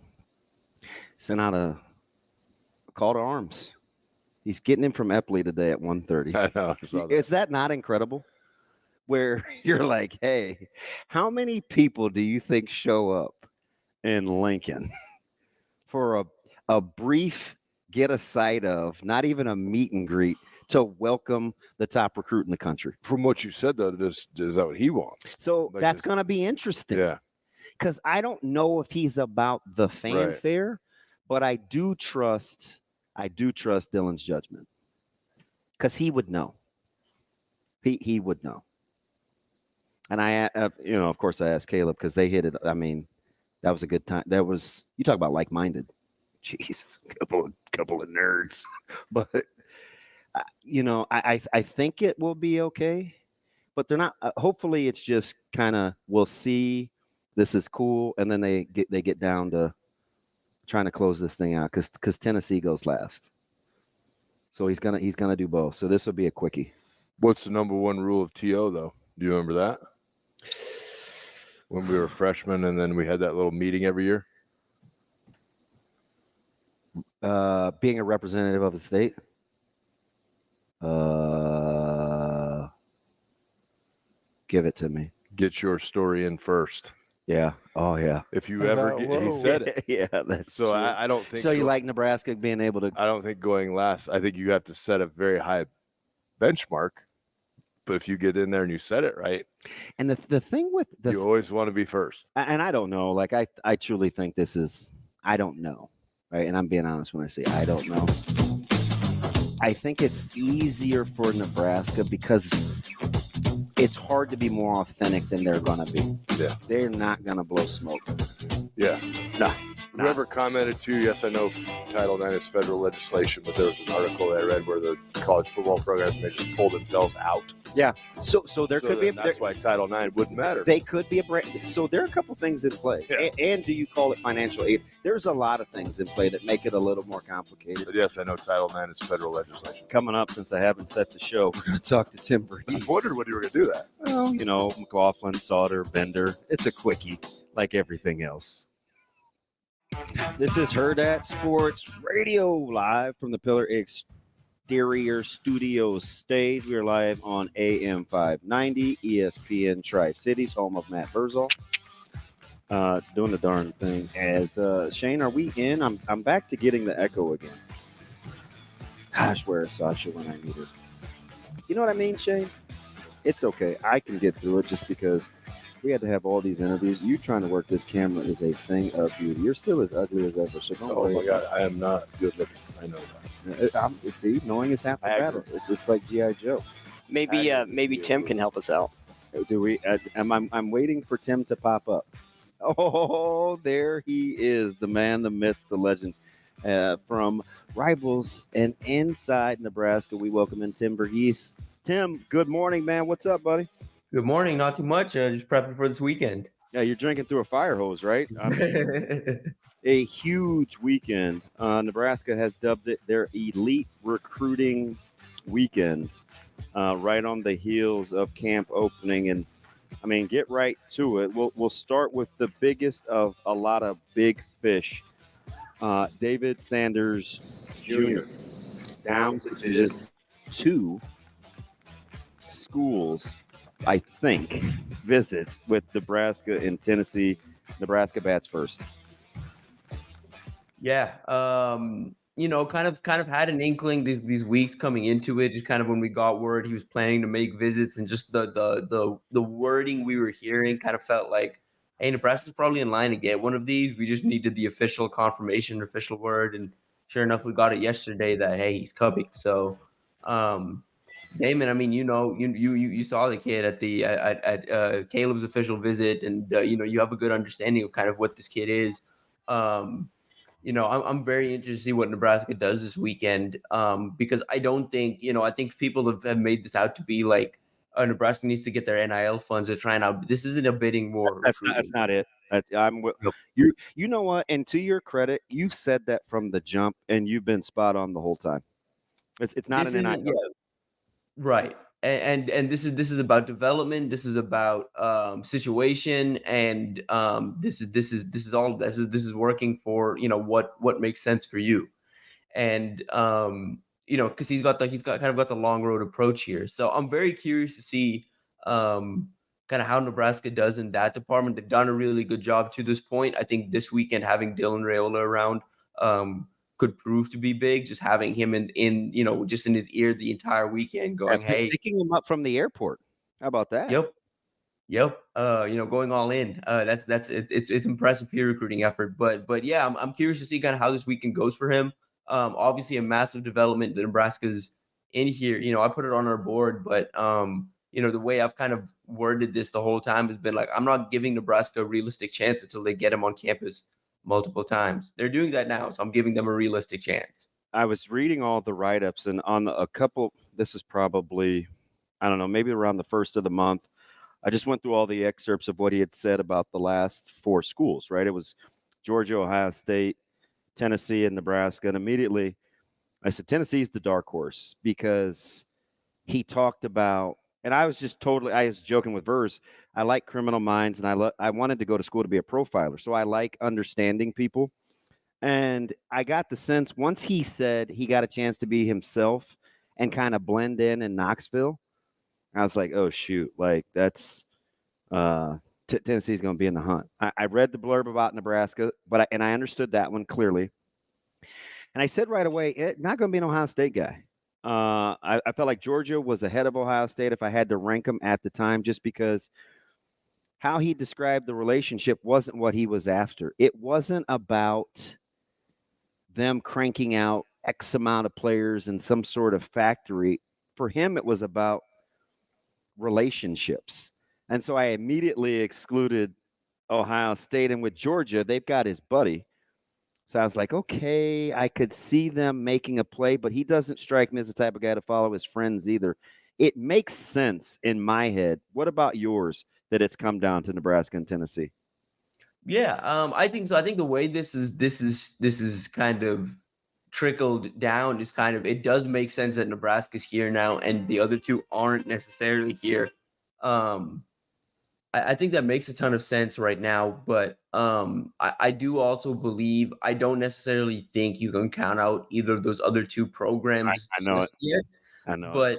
sent out a call to arms. He's getting him from Epley today at 1:30. I know. I saw that. Is that not incredible? Where you're like, hey, how many people do you think show up in Lincoln for a brief get a sight of, not even a meet and greet, to welcome the top recruit in the country? From what you said, though, is that what he wants? So Like that's this- going to be interesting. Yeah. Because I don't know if he's about the fanfare, but I do trust Dylan's judgment. Because he would know. He would know. And I, of course, I asked Caleb because they hit it. I mean, that was a good time. You talk about like-minded. Jeez, couple of nerds. But I think it will be okay. But they're not. Hopefully, it's just kind of we'll see. This is cool, and then they get down to trying to close this thing out because Tennessee goes last. So he's gonna do both. So this will be a quickie. What's the number one rule of TO, though? Do you remember that? When we were freshmen, and then we had that little meeting every year. Being a representative of the state. Give it to me. Get your story in first. Yeah. Oh, yeah. If you ever get, he said it. Yeah, that's So true. I don't think. So you like Nebraska being able to? I don't think going last. I think you have to set a very high benchmark. But if you get in there and you set it right, And the thing with you always want to be first. and I don't know. Like I truly think this is. I don't know, right? And I'm being honest when I say I don't know. I think it's easier for Nebraska because it's hard to be more authentic than they're going to be. Yeah. They're not going to blow smoke. Yeah. No. Whoever commented too, yes, I know Title IX is federal legislation, but there was an article that I read where the college football programs may just pull themselves out. Yeah. So there could be. That's why Title IX wouldn't matter. They could be a brand. So there are a couple things in play. Yeah. And do you call it financial aid? There's a lot of things in play that make it a little more complicated. But yes, I know Title IX is federal legislation. Coming up, since I haven't set the show, we're going to talk to Tim I Verghese. wondered when you were going to do that. Well, McLaughlin, Sautter, Bender. It's a quickie, like everything else. This is Hurrdat Sports Radio, live from the Pillar Exterior Studios stage. We are live on AM 590, ESPN Tri-Cities, home of Matt Vrzal. Doing the darn thing. As Shane, are we in? I'm back to getting the echo again. Gosh, where is Sasha when I need her? You know what I mean, Shane? it's okay. I can get through it just because we had to have all these interviews. You trying to work this camera is a thing of beauty. You're still as ugly as ever, so don't Oh worry. my God, I am not good looking. I know that. See, knowing is half the I battle. It's like G.I. Joe. Maybe Aggravating maybe you. Tim can help us out. Do we? I'm waiting for Tim to pop up. Oh, there he is, the man, the myth, the legend. From Rivals and Inside Nebraska, we welcome in Tim Verghese. Tim, good morning, man. What's up, buddy? Good morning. Not too much. Just prepping for this weekend. Yeah, you're drinking through a fire hose, right? A huge weekend. Nebraska has dubbed it their elite recruiting weekend, right on the heels of camp opening. And I mean, get right to it. We'll start with the biggest of a lot of big fish. David Sanders Jr. down to just 2 schools, I think, visits with Nebraska and Tennessee. Nebraska bats first. Yeah. Kind of had an inkling these weeks coming into it. Just kind of when we got word he was planning to make visits, and just the wording we were hearing kind of felt like, hey, Nebraska's probably in line to get one of these. We just needed the official confirmation, official word, and sure enough, we got it yesterday that hey, he's coming. So, Damon, I mean, you saw the kid at Caleb's official visit, and you have a good understanding of kind of what this kid is. I'm very interested to see what Nebraska does this weekend, because I don't think, I think people have made this out to be like, Nebraska needs to get their NIL funds. They're trying out. This isn't a bidding war. That's not it. I'm Nope. You know what? And to your credit, you've said that from the jump, and you've been spot on the whole time. It's not This an isn't- NIL. yeah, right. And this is about development. This is about situation, and this is working for what makes sense for you, and because he's got kind of got the long road approach here. So I'm very curious to see kind of how Nebraska does in that department. They've done a really good job to this point. I think this weekend having Dylan Raiola around could prove to be big. Just having him in just in his ear the entire weekend, going, hey, Picking him up from the airport. How about that? Yep. Going all in. That's it. It's impressive peer recruiting effort. But yeah, I'm curious to see kind of how this weekend goes for him. Obviously a massive development that Nebraska's in here. I put it on our board, but the way I've kind of worded this the whole time has been like, I'm not giving Nebraska a realistic chance until they get him on campus multiple times. They're doing that now, so I'm giving them a realistic chance. I was reading all the write-ups, and on a couple, this is probably, I don't know, maybe around the first of the month, I just went through all the excerpts of what he had said about the last 4 schools, right? It was Georgia, Ohio State, Tennessee, and Nebraska. And immediately I said, Tennessee's the dark horse, because he talked about, and I was joking with Verghese. I like Criminal Minds, and I wanted to go to school to be a profiler. So I like understanding people. And I got the sense once he said he got a chance to be himself and kind of blend in Knoxville, I was like, oh, shoot, like that's Tennessee's going to be in the hunt. I read the blurb about Nebraska, but I understood that one clearly. And I said right away, not going to be an Ohio State guy. I felt like Georgia was ahead of Ohio State if I had to rank them at the time, just because how he described the relationship wasn't what he was after. It wasn't about them cranking out X amount of players in some sort of factory. For him, it was about relationships. And so I immediately excluded Ohio State. And with Georgia, they've got his buddy. So I was like, okay, I could see them making a play, but he doesn't strike me as the type of guy to follow his friends either. It makes sense in my head. What about yours, that it's come down to Nebraska and Tennessee? Yeah, I think so. I think the way this is kind of trickled down is kind of, it does make sense that Nebraska's here now and the other two aren't necessarily here. I think that makes a ton of sense right now, but I do also believe, I don't necessarily think you can count out either of those other two programs I know just yet. I know.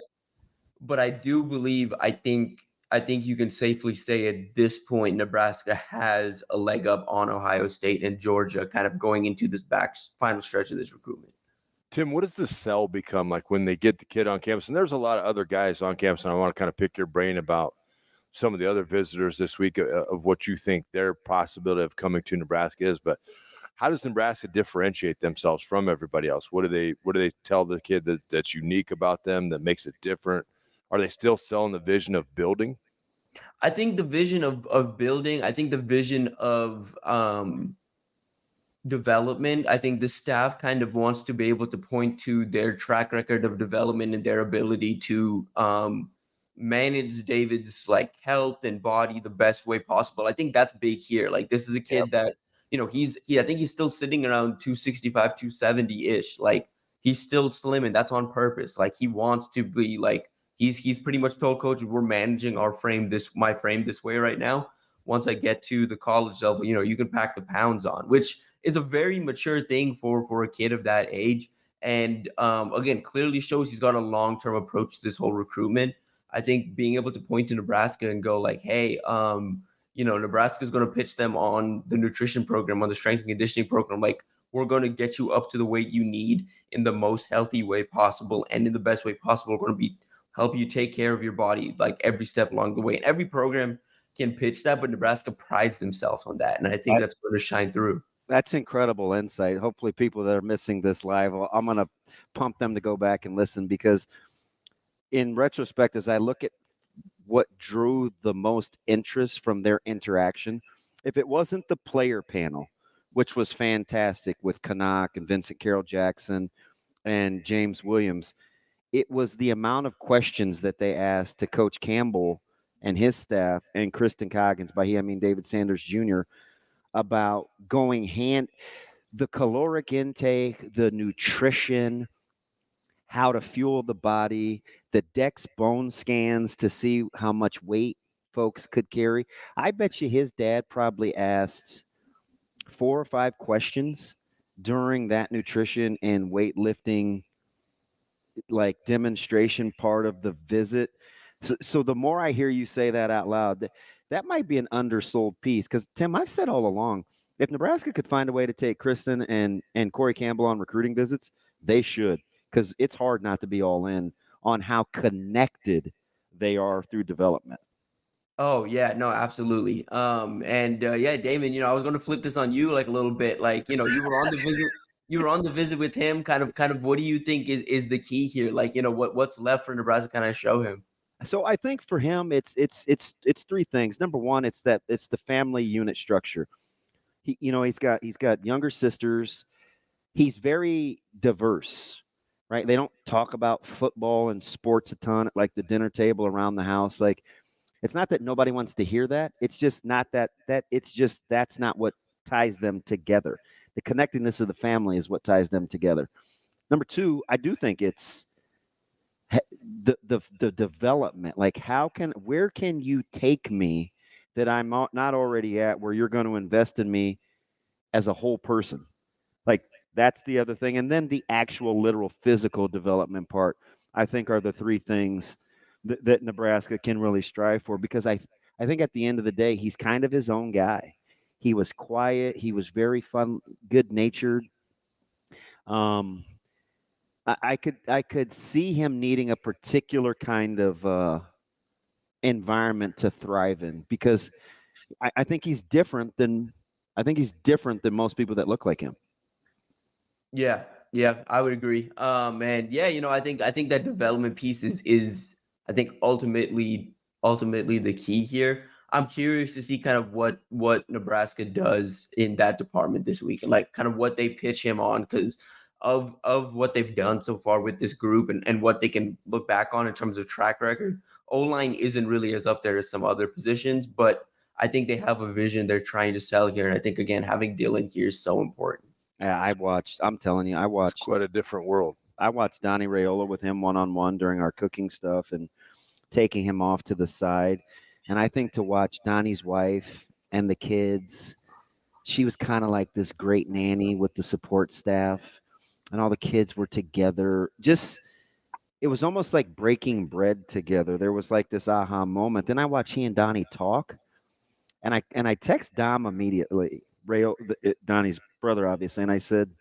But I do believe, I think you can safely say at this point Nebraska has a leg up on Ohio State and Georgia kind of going into this final stretch of this recruitment. Tim, what does the sell become like when they get the kid on campus? And there's a lot of other guys on campus, and I want to kind of pick your brain about some of the other visitors this week of what you think their possibility of coming to Nebraska is. But how does Nebraska differentiate themselves from everybody else? What do they tell the kid that's unique about them that makes it different? Are they still selling the vision of building? I think the vision of building, I think the vision of development, I think the staff kind of wants to be able to point to their track record of development and their ability to manage David's like health and body the best way possible. I think that's big here. Like this is a kid that, I think he's still sitting around 265, 270 ish. Like he's still slim, and that's on purpose. Like he wants to be like, he's pretty much told coach, we're managing my frame this way right now. Once I get to the college level, you can pack the pounds on, which is a very mature thing for a kid of that age. And again, clearly shows he's got a long-term approach to this whole recruitment. I think being able to point to Nebraska and go like, hey, Nebraska is going to pitch them on the nutrition program, on the strength and conditioning program. Like, we're going to get you up to the weight you need in the most healthy way possible and in the best way possible. We're going to help you take care of your body like every step along the way. And every program can pitch that, but Nebraska prides themselves on that. And I think that's going to shine through. That's incredible insight. Hopefully people that are missing this live, I'm going to pump them to go back and listen, because in retrospect, as I look at what drew the most interest from their interaction, if it wasn't the player panel, which was fantastic with Canuck and Vincent Carroll Jackson and James Williams, it was the amount of questions that they asked to Coach Campbell and his staff, and Kristen Coggins, by he I mean David Sanders Jr., about the caloric intake, the nutrition, how to fuel the body, the Dex bone scans to see how much weight folks could carry. I bet you his dad probably asked 4 or 5 questions during that nutrition and weightlifting like demonstration part of the visit. So the more I hear you say that out loud, that might be an undersold piece. Because, Tim, I've said all along, if Nebraska could find a way to take Kristen and Corey Campbell on recruiting visits, they should. Because it's hard not to be all in on how connected they are through development. Oh yeah, no, absolutely. Damon, I was going to flip this on you like a little bit. Like, you were on the visit. You were on the visit with him. Kind of. What do you think is the key here? Like, what's left for Nebraska to kind of show him? So I think for him, it's 3 things. Number one, it's the family unit structure. He's got younger sisters. He's very diverse, right? They don't talk about football and sports a ton at like the dinner table around the house. Like, it's not that nobody wants to hear that. It's just not that's not what ties them together. The connectedness of the family is what ties them together. Number 2, I do think it's the development. Like, where can you take me that I'm not already at, where you're going to invest in me as a whole person? Like, that's the other thing. And then the actual literal physical development part, I think, are the 3 things that Nebraska can really strive for, because I think at the end of the day, he's kind of his own guy. He was quiet. He was very fun, good-natured. I could see him needing a particular kind of environment to thrive in, because I think he's different than most people that look like him. Yeah, I would agree. I think that development piece is I think ultimately the key here. I'm curious to see kind of what Nebraska does in that department this week, and like kind of what they pitch him on, because of what they've done so far with this group and what they can look back on in terms of track record. O-line isn't really as up there as some other positions, but I think they have a vision they're trying to sell here. And I think, again, having Dylan here is so important. Yeah, I'm telling you, it's quite a different world. I watched Donnie Raiola with him one-on-one during our cooking stuff and taking him off to the side. And I think to watch Donnie's wife and the kids, she was kind of like this great nanny with the support staff, and all the kids were together. It was almost like breaking bread together. There was like this aha moment. Then I watched he and Donnie talk, and I text Dom immediately, Donnie's brother, obviously, and I said,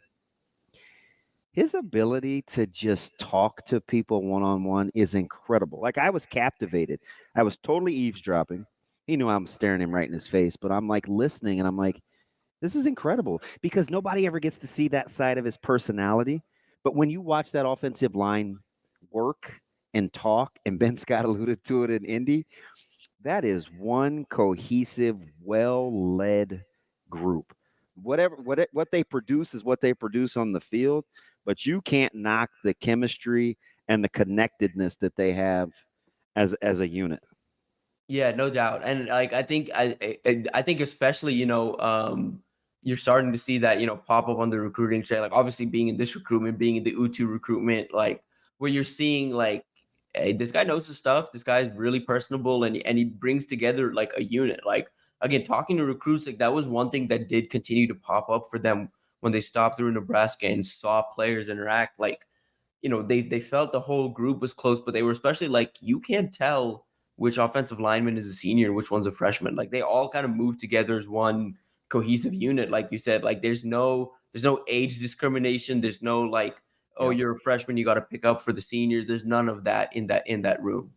his ability to just talk to people one-on-one is incredible. Like, I was captivated. I was totally eavesdropping. He knew I'm staring him right in his face, but I'm like listening and I'm like, this is incredible because nobody ever gets to see that side of his personality. But when you watch that offensive line work and talk, and Ben Scott alluded to it in Indy, that is one cohesive, well-led group. What they produce is what they produce on the field, but you can't knock the chemistry and the connectedness that they have as a unit. Yeah, no doubt. And like I think especially, you're starting to see that, pop up on the recruiting trail. Like obviously being in this recruitment, being in the U2 recruitment, like where you're seeing like, hey, this guy knows his stuff. This guy's really personable and he brings together like a unit. Like again, talking to recruits, like that was one thing that did continue to pop up for them when they stopped through Nebraska and saw players interact. Like, they felt the whole group was close, but they were especially like, you can't tell which offensive lineman is a senior and which one's a freshman. Like they all kind of move together as one cohesive unit. Like you said, like there's no age discrimination. There's no like, oh, you're a freshman, you got to pick up for the seniors. There's none of that in that room.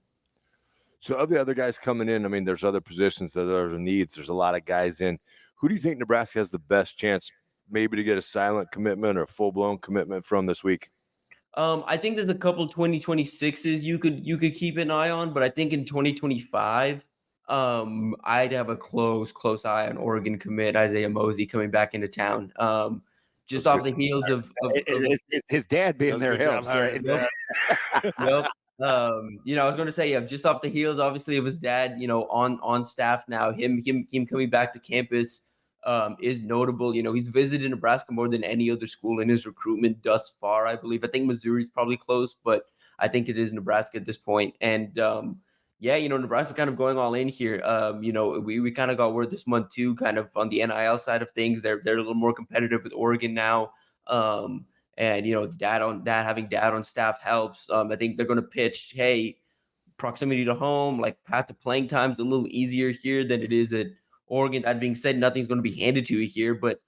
So of the other guys coming in, I mean, there's other positions that are needs. There's a lot of guys in. Who do you think Nebraska has the best chance maybe to get a silent commitment or a full-blown commitment from this week? I think there's a couple 2026s you could keep an eye on, but I think in 2025, I'd have a close eye on Oregon commit Isaiah Mosey coming back into town. Just off the heels of his dad being there helps, right? Yep. Yep. I was going to say, just off the heels, obviously, of his dad, on staff now, him coming back to campus is notable. He's visited Nebraska more than any other school in his recruitment thus far, I believe. I think Missouri's probably close, but I think it is Nebraska at this point. And Nebraska kind of going all in here. We kind of got word this month too, kind of on the NIL side of things. They're a little more competitive with Oregon now. And having dad on staff helps. I think they're going to pitch, hey, proximity to home, like path to playing time is a little easier here than it is at Oregon. That being said, nothing's going to be handed to you here, but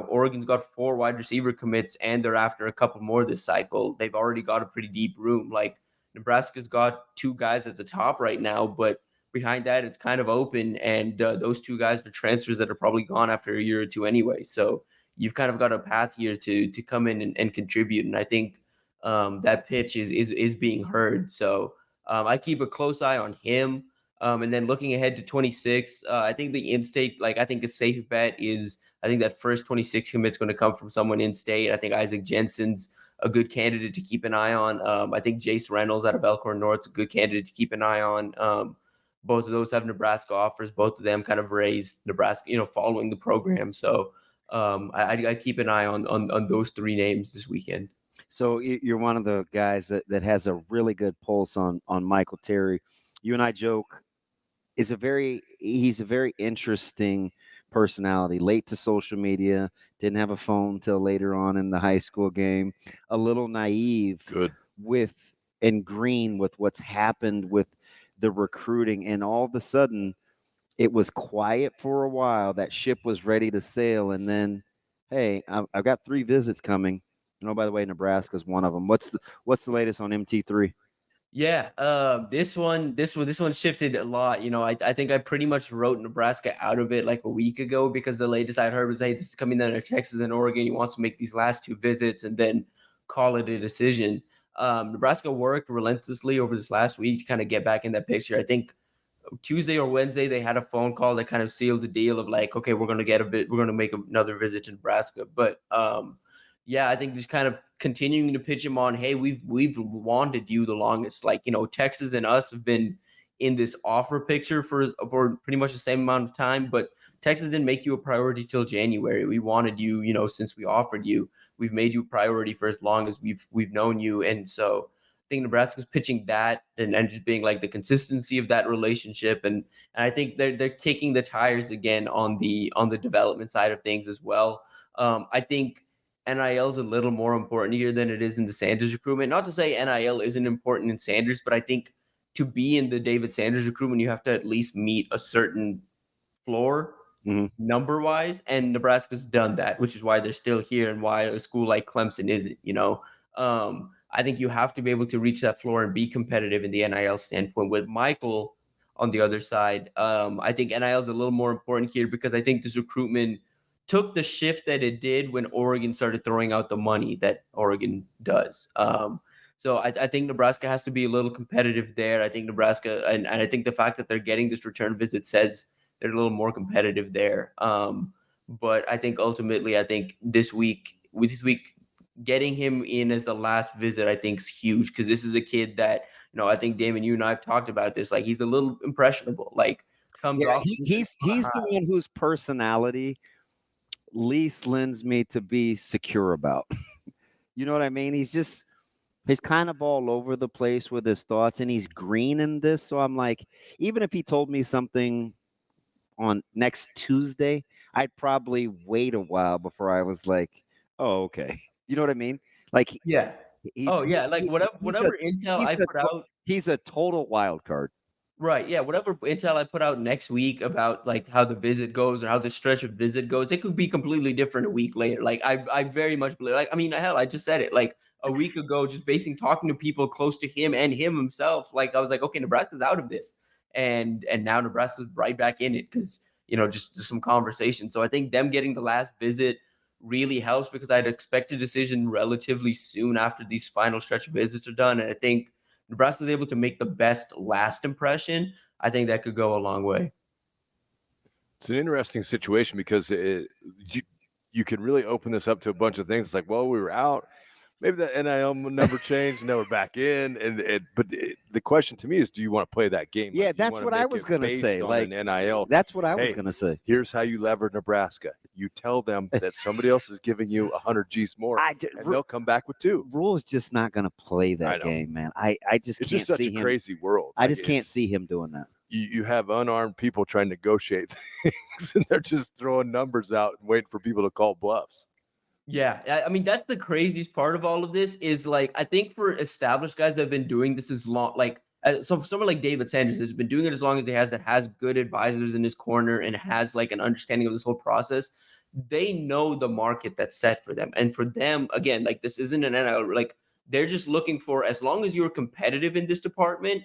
Oregon's got 4 wide receiver commits and they're after a couple more this cycle. They've already got a pretty deep room. Like Nebraska's got 2 guys at the top right now, but behind that it's kind of open. And those 2 guys are transfers that are probably gone after a year or 2 anyway. So you've kind of got a path here to come in and contribute. And I think that pitch is being heard. So I keep a close eye on him. And then looking ahead to 26, I think the in-state, I think a safe bet is, I think that first 26 commit's going to come from someone in-state. I think Isaac Jensen's a good candidate to keep an eye on. I think Jace Reynolds out of Elkhorn North's a good candidate to keep an eye on. Both of those have Nebraska offers. Both of them kind of raised Nebraska, following the program. So I'd keep an eye on those 3 names this weekend. So you're one of the guys that has a really good pulse on Michael Terry. You and I joke, he's a very interesting personality. Late to social media, didn't have a phone till later on in the high school game. A little naive, and green with what's happened with the recruiting, and all of a sudden, it was quiet for a while. That ship was ready to sail, and then, hey, I've got 3 visits coming. By the way, Nebraska's one of them. What's the latest on MT3? Yeah, this one shifted a lot. I think I pretty much wrote Nebraska out of it like a week ago because the latest I heard was, hey, this is coming down to Texas and Oregon. He wants to make these last 2 visits and then call it a decision. Nebraska worked relentlessly over this last week to kind of get back in that picture. I think Tuesday or Wednesday they had a phone call that kind of sealed the deal of like, okay, we're going to make another visit to Nebraska. But I think just kind of continuing to pitch him on, hey, we've wanted you the longest. Texas and us have been in this offer picture for pretty much the same amount of time, but Texas didn't make you a priority till January. We wanted you, since we offered you. We've made you a priority for as long as we've known you. And so I think Nebraska's pitching that and just being like the consistency of that relationship. And I think they're kicking the tires again on the development side of things as well. I think NIL is a little more important here than it is in the Sanders recruitment. Not to say NIL isn't important in Sanders, but I think to be in the David Sanders recruitment, you have to at least meet a certain floor number-wise, and Nebraska's done that, which is why they're still here and why a school like Clemson isn't, I think you have to be able to reach that floor and be competitive in the NIL standpoint. With Michael on the other side, I think NIL is a little more important here because I think this recruitment took the shift that it did when Oregon started throwing out the money that Oregon does. So I think Nebraska has to be a little competitive there. I think Nebraska, and I think the fact that they're getting this return visit says they're a little more competitive there. But I think ultimately, I think this week, getting him in as the last visit, I think is huge because this is a kid that, I think Damon, you and I have talked about this. Like he's a little impressionable. Like comes off. He's the one whose personality least lends me to be secure about. You know what I mean? He's kind of all over the place with his thoughts, and he's green in this. So I'm like, even if he told me something on next Tuesday, I'd probably wait a while before I was like, oh, okay. You know what I mean? Like, yeah. Like whatever intel I put out. He's a total wild card. Right. Yeah. Whatever intel I put out next week about like how the visit goes or how the stretch of visit goes, it could be completely different a week later. Like I very much believe, like, I mean, hell, I just said it like a week ago, just basing talking to people close to him and him himself. Like I was like, okay, Nebraska's out of this. And now Nebraska's right back in it because, just some conversation. So I think them getting the last visit really helps because I'd expect a decision relatively soon after these final stretch of visits are done. And I think Nebraska's able to make the best last impression. I think that could go a long way. It's an interesting situation because you can really open this up to a bunch of things. It's like, well, we were out. Maybe that NIL number changed, and now we're back in. But the question to me is, do you want to play that game? Yeah, like, that's what I was going to say. Like NIL. That's what I was going to say. Here's how you lever Nebraska. You tell them that somebody else is giving you 100 G's more, and they'll come back with 2. Rule is just not going to play that game, man. I just it's can't just such see a him. Crazy world. I just can't see him doing that. You have unarmed people trying to negotiate things, and they're just throwing numbers out and waiting for people to call bluffs. Yeah, I mean, that's the craziest part of all of this is like, I think for established guys that have been doing this as long, like someone like David Sanders has been doing it as long as he has, that has good advisors in his corner and has like an understanding of this whole process. They know the market that's set for them. And for them, again, like this isn't an NIL, like they're just looking for, as long as you're competitive in this department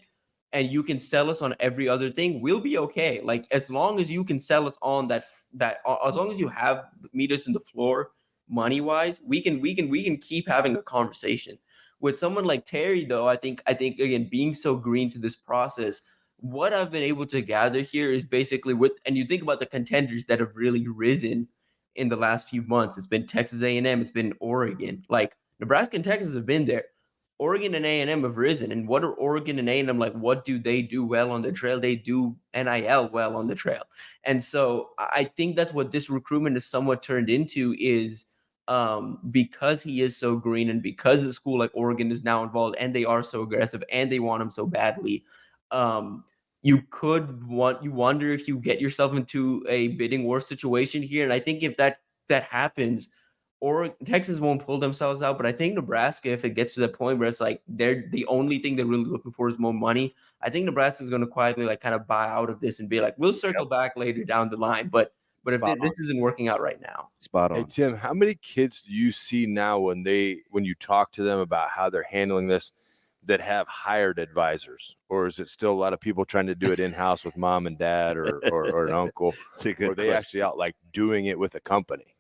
and you can sell us on every other thing, we'll be okay. Like as long as you can sell us on that, as long as you have meet us in the floor, money wise, we can keep having a conversation. With someone like Terry, though, I think again, being so green to this process, what I've been able to gather here is basically and you think about the contenders that have really risen in the last few months. It's been Texas A&M, it's been Oregon. Like Nebraska and Texas have been there. Oregon and A&M have risen. And what are Oregon and A&M like? What do they do well on the trail? They do NIL well on the trail. And so I think that's what this recruitment is somewhat turned into is because he is so green and because a school like Oregon is now involved and they are so aggressive and they want him so badly, you wonder if you get yourself into a bidding war situation here. And I think if that happens, or Texas won't pull themselves out, but I think Nebraska, if it gets to the point where it's like they're the only thing they're really looking for is more money, I think Nebraska is going to quietly like kind of buy out of this and be like, we'll circle back later down the line. But if this isn't working out right now. Spot on. Hey, Tim, how many kids do you see now when you talk to them about how they're handling this that have hired advisors? Or is it still a lot of people trying to do it in-house with mom and dad or an uncle? Or are they actually out like doing it with a company?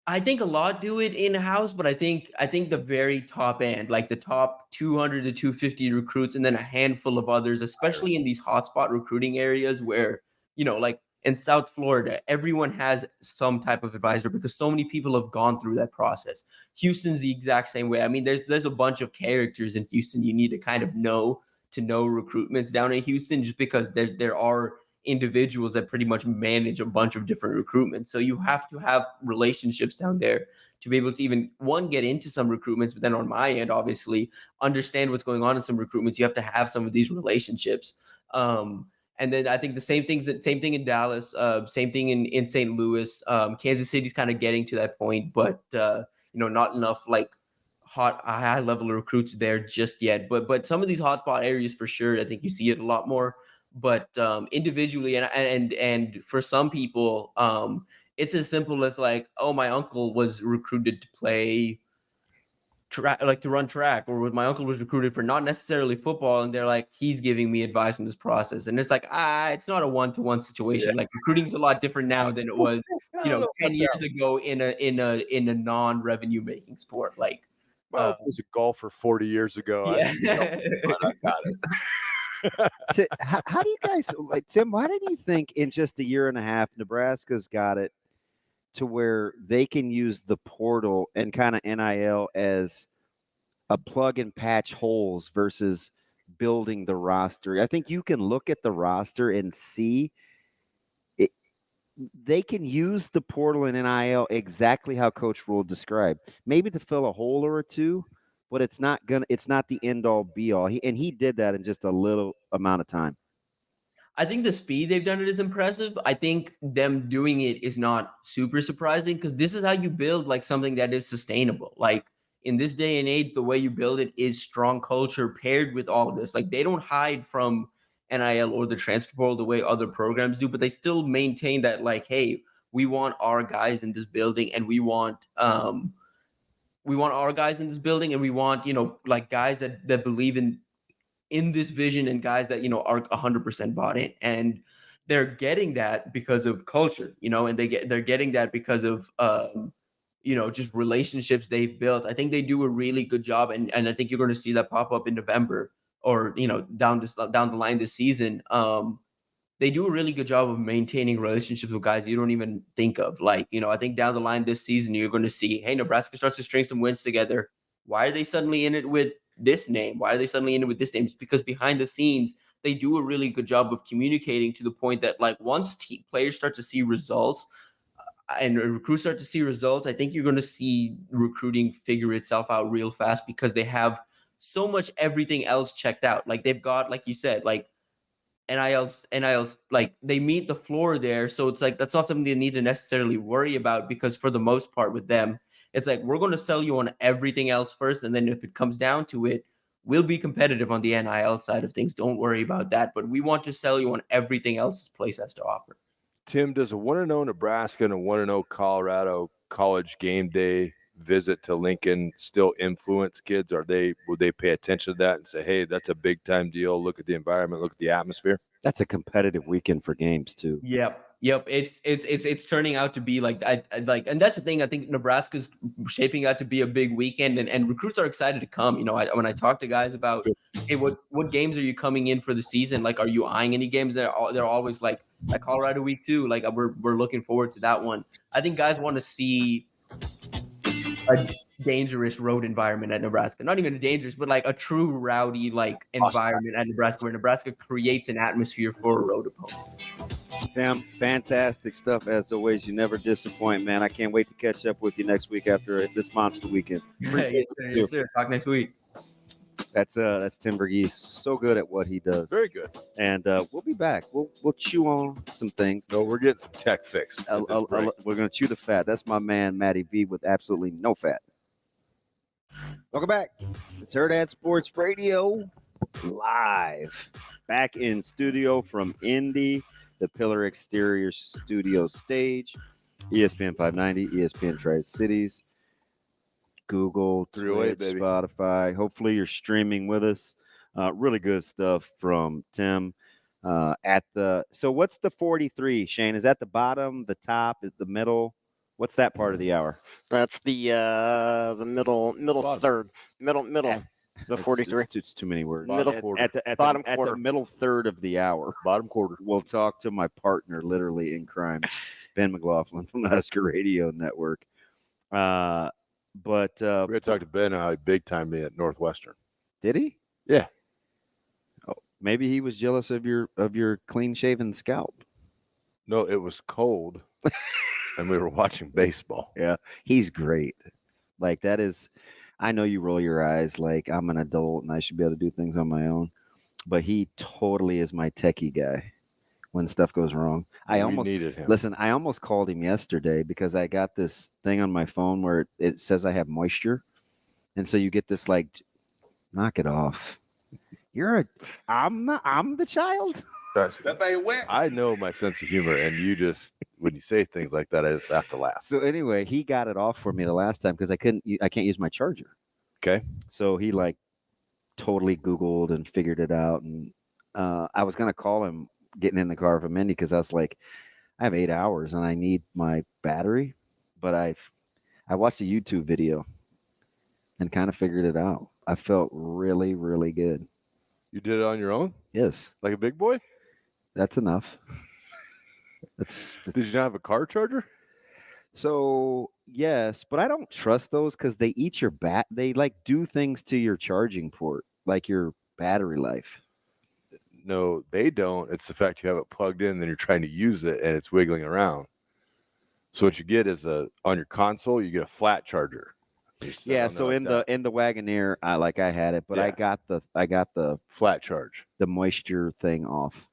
I think a lot do it in-house, but I think the very top end, like the top 200 to 250 recruits, and then a handful of others, especially in these hotspot recruiting areas where, like in South Florida, everyone has some type of advisor because so many people have gone through that process. Houston's the exact same way. I mean, there's a bunch of characters in Houston you need to kind of know to know recruitments down in Houston, just because there are individuals that pretty much manage a bunch of different recruitments. So you have to have relationships down there to be able to even get into some recruitments, but then on my end, obviously understand what's going on in some recruitments. You have to have some of these relationships. And then I think the same thing in Dallas, same thing in St. Louis. Kansas City's kind of getting to that point, but not enough like high level recruits there just yet. But some of these hotspot areas for sure, I think you see it a lot more. But individually and for some people, it's as simple as like, oh, my uncle was recruited to play to run track, or my uncle was recruited for not necessarily football, and they're like, he's giving me advice in this process, and it's like, it's not a one-to-one situation. Like recruiting is a lot different now than it was, 10 years ago in a non-revenue making sport. Like, I was a golfer 40 years ago. Yeah. I got it. How do you guys like, Tim? Why didn't you think in just a year and a half Nebraska's got it to where they can use the portal and kind of NIL as a plug and patch holes versus building the roster? I think you can look at the roster and see it. They can use the portal and NIL exactly how Coach Rule described, maybe to fill a hole or two, but it's not the end all be all. He did that in just a little amount of time. I think the speed they've done it is impressive. I think them doing it is not super surprising, because this is how you build like something that is sustainable. Like in this day and age, the way you build it is strong culture paired with all of this. Like they don't hide from NIL or the transfer portal the way other programs do, but they still maintain that, like, hey, we want our guys in this building, and we want our guys in this building, and we want, like guys that believe in this vision, and guys that, are 100% bought in, and they're getting that because of culture, and they're getting that because of, just relationships they've built. I think they do a really good job. And I think you're going to see that pop up in November, or, down the line this season. They do a really good job of maintaining relationships with guys you don't even think of. Like, I think down the line this season, you're going to see, hey, Nebraska starts to string some wins together. Why are they suddenly in it with this name? Why are they suddenly in it with this name? It's because behind the scenes, they do a really good job of communicating to the point that, like, once players start to see results and recruits start to see results, I think you're going to see recruiting figure itself out real fast, because they have so much everything else checked out. Like they've got, like you said, like NILs, like they meet the floor there. So it's like, that's not something they need to necessarily worry about, because for the most part with them, it's like, we're going to sell you on everything else first. And then if it comes down to it, we'll be competitive on the NIL side of things. Don't worry about that. But we want to sell you on everything else this place has to offer. Tim, does a 1-0 Nebraska and a 1-0 Colorado college game day visit to Lincoln still influence kids? Would they pay attention to that and say, hey, that's a big time deal. Look at the environment. Look at the atmosphere. That's a competitive weekend for games too. Yep. It's turning out to be like, and that's the thing. I think Nebraska's shaping out to be a big weekend, and recruits are excited to come. When I talk to guys about, hey, what games are you coming in for the season? Like, are you eyeing any games? They're always like Colorado week 2. Like we're looking forward to that one. I think guys want to see a dangerous road environment at Nebraska. Not even a dangerous, but like a true rowdy environment at Nebraska, where Nebraska creates an atmosphere for a road opponent. Sam, fantastic stuff as always. You never disappoint, man. I can't wait to catch up with you next week after this monster weekend. Yes, sir. Talk next week. That's Tim Verghese. So good at what he does. Very good. And we'll be back. We'll chew on some things. No, we're getting some tech fixed. We're gonna chew the fat. That's my man Matty V with absolutely no fat. Welcome back. It's Hurrdat Sports Radio live. Back in studio from Indy, the Pillar Exterior Studio stage. ESPN 590, ESPN Tri-Cities, Google, Twitch, Spotify. Hopefully you're streaming with us. Really good stuff from Tim. So what's the 43, Shane? Is that the bottom, the top, is the middle? What's that part of the hour? That's the middle third. Middle. The 43. It's too many words. Middle quarter. At the middle third of the hour. Bottom quarter. We'll talk to my partner, literally in crime, Ben McLaughlin from the Husker Radio Network. But we're gonna talk to Ben how big time at Northwestern. Did he? Yeah. Oh, maybe he was jealous of your clean shaven scalp. No, it was cold. And we were watching baseball. Yeah, he's great. Like, that is, I know you roll your eyes like I'm an adult and I should be able to do things on my own, but he totally is my techie guy when stuff goes wrong. I almost needed him. Listen, I almost called him yesterday because I got this thing on my phone where it says I have moisture. And so you get this like, knock it off. I'm the child. That thing wet. I know my sense of humor, and you just, when you say things like that, I just have to laugh. So anyway, he got it off for me the last time because I can't use my charger. Okay. So he like totally Googled and figured it out. And I was gonna call him getting in the car from Indy because I was like, I have 8 hours and I need my battery, but I watched a YouTube video and kind of figured it out. I felt really, really good. You did it on your own, Yes, like a big boy. that's enough. Did you not have a car charger? So yes, but I don't trust those because they eat your They like do things to your charging port, like your battery life. No, they don't. It's the fact you have it plugged in, then you're trying to use it, and it's wiggling around. So what you get is on your console, you get a flat charger. Yeah. So in the Wagoneer, I had it, but I got the flat charge, the moisture thing off.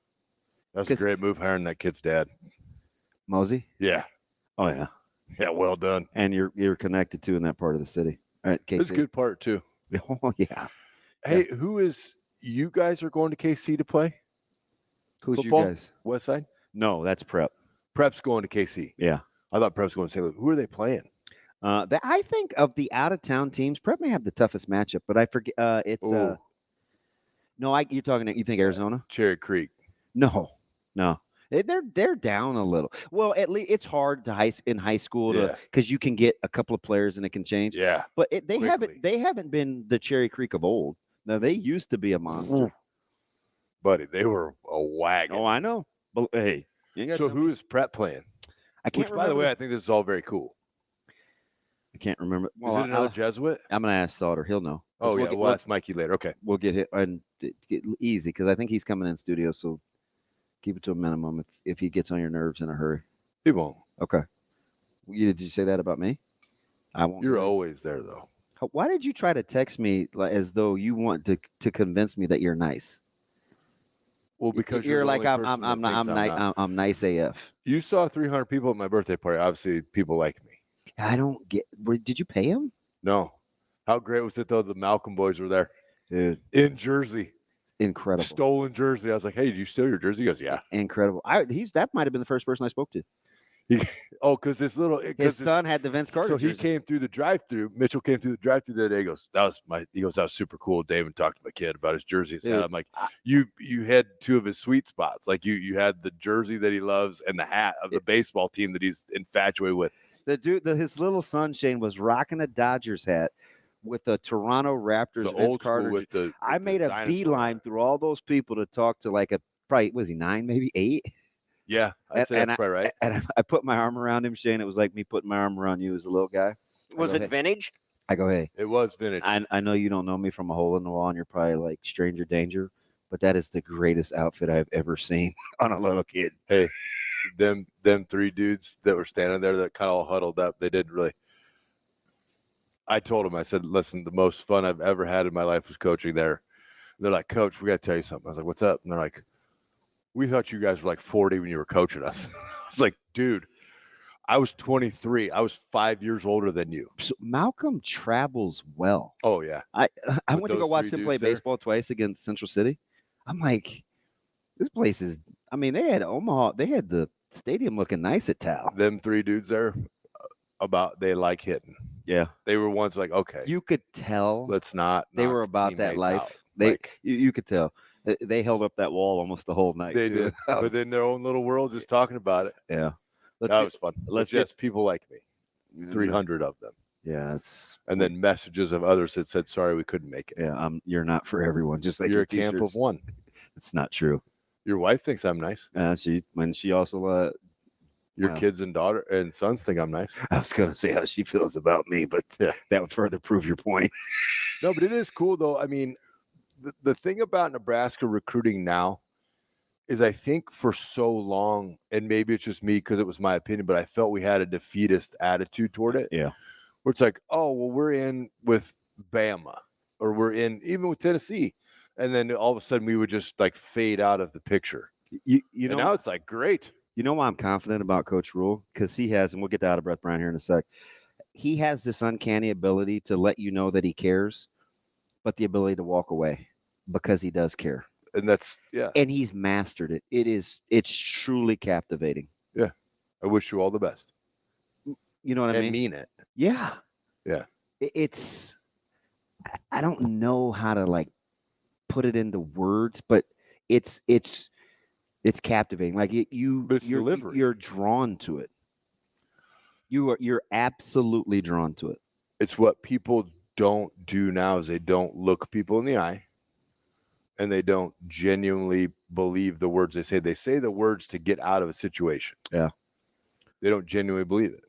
That's a great move hiring that kid's dad. Mosey? Yeah. Oh yeah. Yeah, well done. And you're connected to in that part of the city. All right, KC. It's a good part too. Oh yeah. Hey, who is you guys are going to KC to play? Who's Football? you guys? West Side? No, that's Prep. Prep's going to KC. Yeah. I thought Prep's going to St. Louis. Who are they playing? I think of the out of town teams, Prep may have the toughest matchup, but I forget. It's Ooh. No, you're talking. You think Arizona? Cherry Creek. No. They're down a little. Well, at least it's hard to in high school because you can get a couple of players and it can change. Yeah. But they haven't been the Cherry Creek of old. Now they used to be a monster. Ooh. Buddy, they were a wagon. Oh, I know. But hey, so who is Prep playing? I can't. Which, by the way, I think this is all very cool. I can't remember. Is it another Jesuit? I'm gonna ask Sautter. He'll know. Oh yeah, we'll ask Mikey later. Okay, we'll get hit and get easy because I think he's coming in studio. So keep it to a minimum if he gets on your nerves in a hurry. He won't. Okay. Did you say that about me? I won't. You're always there though. Why did you try to text me as though you want to convince me that you're nice? Well, because you're like I'm nice AF. You saw 300 people at my birthday party. Obviously, people like me. I don't get. Did you pay him? No. How great was it though? The Malcolm boys were there, dude, in Jersey. Incredible. Stolen jersey. I was like, "Hey, did you steal your jersey?" He goes, "Yeah." Incredible. That might have been the first person I spoke to. Because his son had the Vince Carter. So jersey. He came through the drive-through. Mitchell came through the drive-through the other day. He goes, that was super cool. Damon talked to my kid about his jersey. I'm like, you had two of his sweet spots. Like you had the jersey that he loves and the hat of the baseball team that he's infatuated with. The dude, his little son Shane was rocking a Dodgers hat with the Toronto Raptors. The Vince old Carter. With the I made a beeline through all those people to talk to probably was he 9, maybe 8. Yeah, I'd say that's probably right. And I put my arm around him, Shane. It was like me putting my arm around you as a little guy. Was it vintage? I go, hey. It was vintage. I know you don't know me from a hole in the wall, and you're probably like stranger danger, but that is the greatest outfit I've ever seen on a little kid. Hey, them 3 dudes that were standing there that kind of all huddled up, they didn't really. I told them, I said, listen, the most fun I've ever had in my life was coaching there. They're like, Coach, we got to tell you something. I was like, what's up? And they're like, we thought you guys were like 40 when you were coaching us. I was like, dude, I was 23. I was 5 years older than you. So Malcolm travels well. Oh, yeah. I went to go watch him play baseball twice against Central City. I'm like, this place is, they had Omaha. They had the stadium looking nice at Tal. Them 3 dudes there, they like hitting. Yeah. They were once like, okay. You could tell. Let's not. They were about that life. Out. You could tell. They held up that wall almost the whole night. They did, but in their own little world, just talking about it. Yeah, that was fun. People like me, 300 of them. Yeah, and then messages of others that said, "Sorry, we couldn't make it." Yeah, you're not for everyone. Just like you're a camp of one. It's not true. Your wife thinks I'm nice. She also your kids and daughter and sons think I'm nice. I was gonna say how she feels about me, but that would further prove your point. No, but it is cool though. The thing about Nebraska recruiting now is I think for so long, and maybe it's just me because it was my opinion, but I felt we had a defeatist attitude toward it. Yeah. Where it's like, oh, well, we're in with Bama or we're in even with Tennessee. And then all of a sudden we would just like fade out of the picture. You know, now it's like, great. You know why I'm confident about Coach Rule? Because he has, and we'll get to out of breath Brian here in a sec. He has this uncanny ability to let you know that he cares, but the ability to walk away because he does care. And that's, yeah. And he's mastered it. It's truly captivating. Yeah. I wish you all the best. You know what I mean? And mean it. Yeah. Yeah. It's I don't know how to like put it into words, but it's captivating. Like you're drawn to it. You're absolutely drawn to it. It's what people don't do now is they don't look people in the eye, and they don't genuinely believe the words they say. They say the words to get out of a situation. Yeah. They don't genuinely believe it.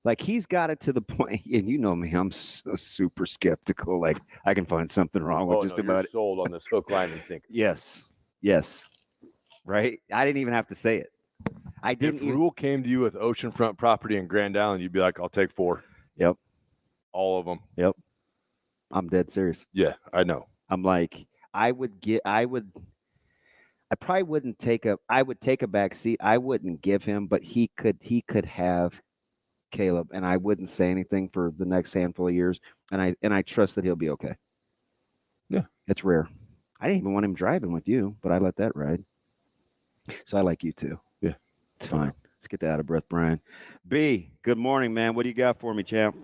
Like he's got it to the point, and you know me, I'm so super skeptical. Like I can find something wrong with just about it. Sold on this hook, line, and sinker. Yes. Right. I didn't even have to say it. I didn't. If Rule came to you with oceanfront property in Grand Island, you'd be like, "I'll take 4." Yep. All of them. Yep. I'm dead serious. Yeah, I know. I'm like, I probably wouldn't take I would take a back seat. I wouldn't give him, but he could have Caleb, and I wouldn't say anything for the next handful of years. And I trust that he'll be okay. Yeah. It's rare. I didn't even want him driving with you, but I let that ride. So I like you too. Yeah. It's fine. Let's get that out of breath, Brian. B, good morning, man. What do you got for me, champ?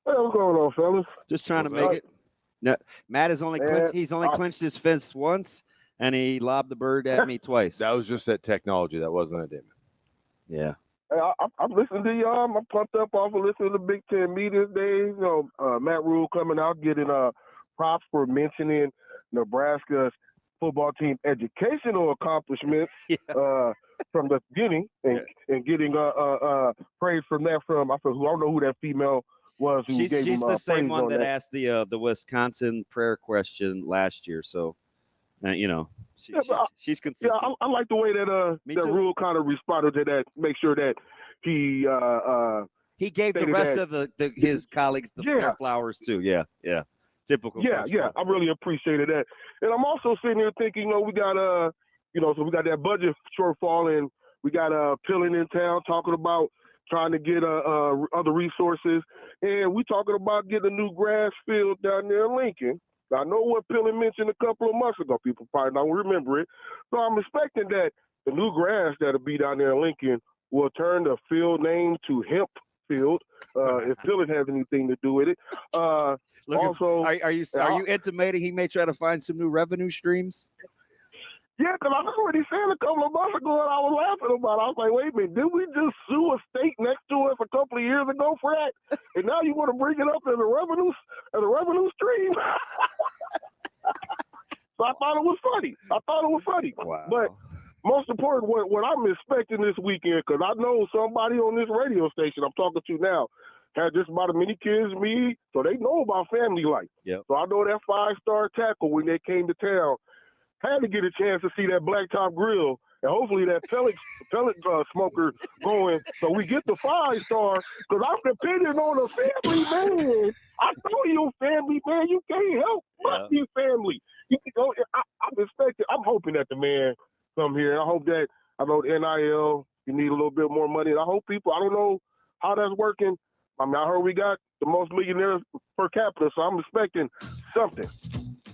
Hey, what's going on, fellas? Just trying to make it. No, Matt has only clinched his fist once, and he lobbed the bird at me twice. That was just that technology. That wasn't it, Damon. Yeah. Hey, I'm listening to y'all. I'm pumped up off of listening to the Big Ten media days. You know, Matt Rule coming out, getting props for mentioning Nebraska's football team educational accomplishments from the beginning, and getting praise from that I don't know who that female was. She's the same one that asked the Wisconsin prayer question last year. So, she's consistent. Yeah, I like the way that Rule kind of responded to that. Make sure that he gave the rest of his colleagues their flowers too. Yeah. Typical. Yeah, I really appreciated that. And I'm also sitting here thinking, we got so we got that budget shortfall, and we got Pillen in town talking about trying to get other resources, and we talking about getting a new grass field down there in Lincoln. I know what Pillen mentioned a couple of months ago. People probably don't remember it. So I'm expecting that the new grass that'll be down there in Lincoln will turn the field name to Hemp Field, if Pillen has anything to do with it. Also, are you intimating he may try to find some new revenue streams? Yeah, because I heard what he said a couple of months ago, and I was laughing about it. I was like, wait a minute, did we just sue a state next to us a couple of years ago for that? And now you want to bring it up as a revenue stream? So I thought it was funny. Wow. But most important, what I'm expecting this weekend, because I know somebody on this radio station I'm talking to now had just about as many kids as me, so they know about family life. Yep. So I know that 5-star tackle, when they came to town, had to get a chance to see that blacktop grill, and hopefully that pellet smoker going, so we get the 5-star, because I'm depending on a family man. I know you family man. You can't help but be family. You can go. I'm hoping that the man come here. I hope that, I know the NIL, you need a little bit more money. And I hope people, I don't know how that's working. I mean, I heard we got the most millionaires per capita, so I'm expecting something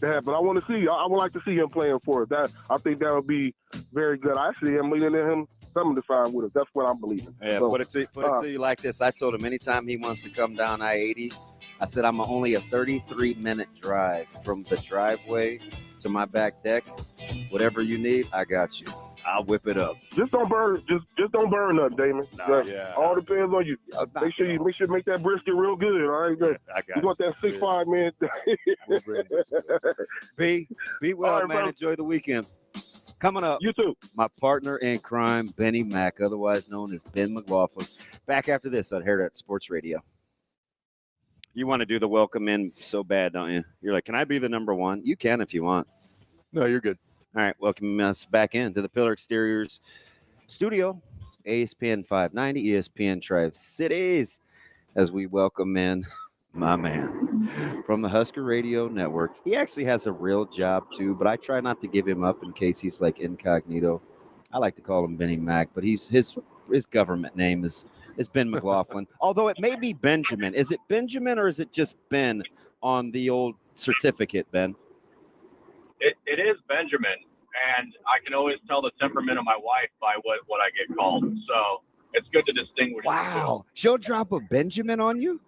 to happen. I want to see. I would like to see him playing for us. That, I think that would be very good. I actually am leaning in him coming to sign with us. That's what I'm believing. Yeah, so, put it to you like this. I told him anytime he wants to come down I-80, I said I'm only a 33-minute drive from the driveway to my back deck. Whatever you need, I got you. I'll whip it up. Just don't burn. Just don't burn nothing, Damon. All depends on you. Make sure you make that brisket real good. All right, good. I got you. Want that 6'5", man? Be well, right, man. Bro. Enjoy the weekend. Coming up, you too. My partner in crime, Benny Mac, otherwise known as Ben McLaughlin. Back after this on Hurrdat Sports Radio. You want to do the welcome in so bad, don't you? You're like, can I be the number one? You can if you want. No, you're good. All right, welcome us back into the Pillar Exteriors studio, ESPN 590, ESPN Tri-Cities, as we welcome in my man from the Husker Radio Network. He actually has a real job, too, but I try not to give him up in case he's like incognito. I like to call him Benny Mac, but his government name is Ben McLaughlin, although it may be Benjamin. Is it Benjamin or is it just Ben on the old certificate, Ben? It is Benjamin, and I can always tell the temperament of my wife by what I get called. So it's good to distinguish. Wow. She'll drop a Benjamin on you?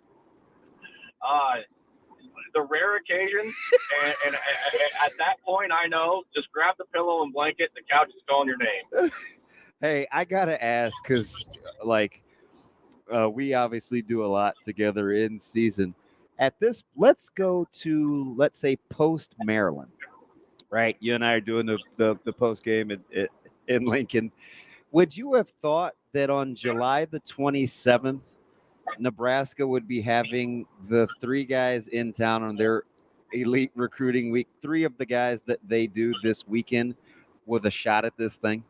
the rare occasion, and at that point, I know, just grab the pillow and blanket. The couch is calling your name. Hey, I gotta ask because, we obviously do a lot together in season. Let's go to, let's say, post Maryland, right? You and I are doing the post game in Lincoln. Would you have thought that on July the 27th, Nebraska would be having the three guys in town on their elite recruiting week, three of the guys that they do this weekend with a shot at this thing?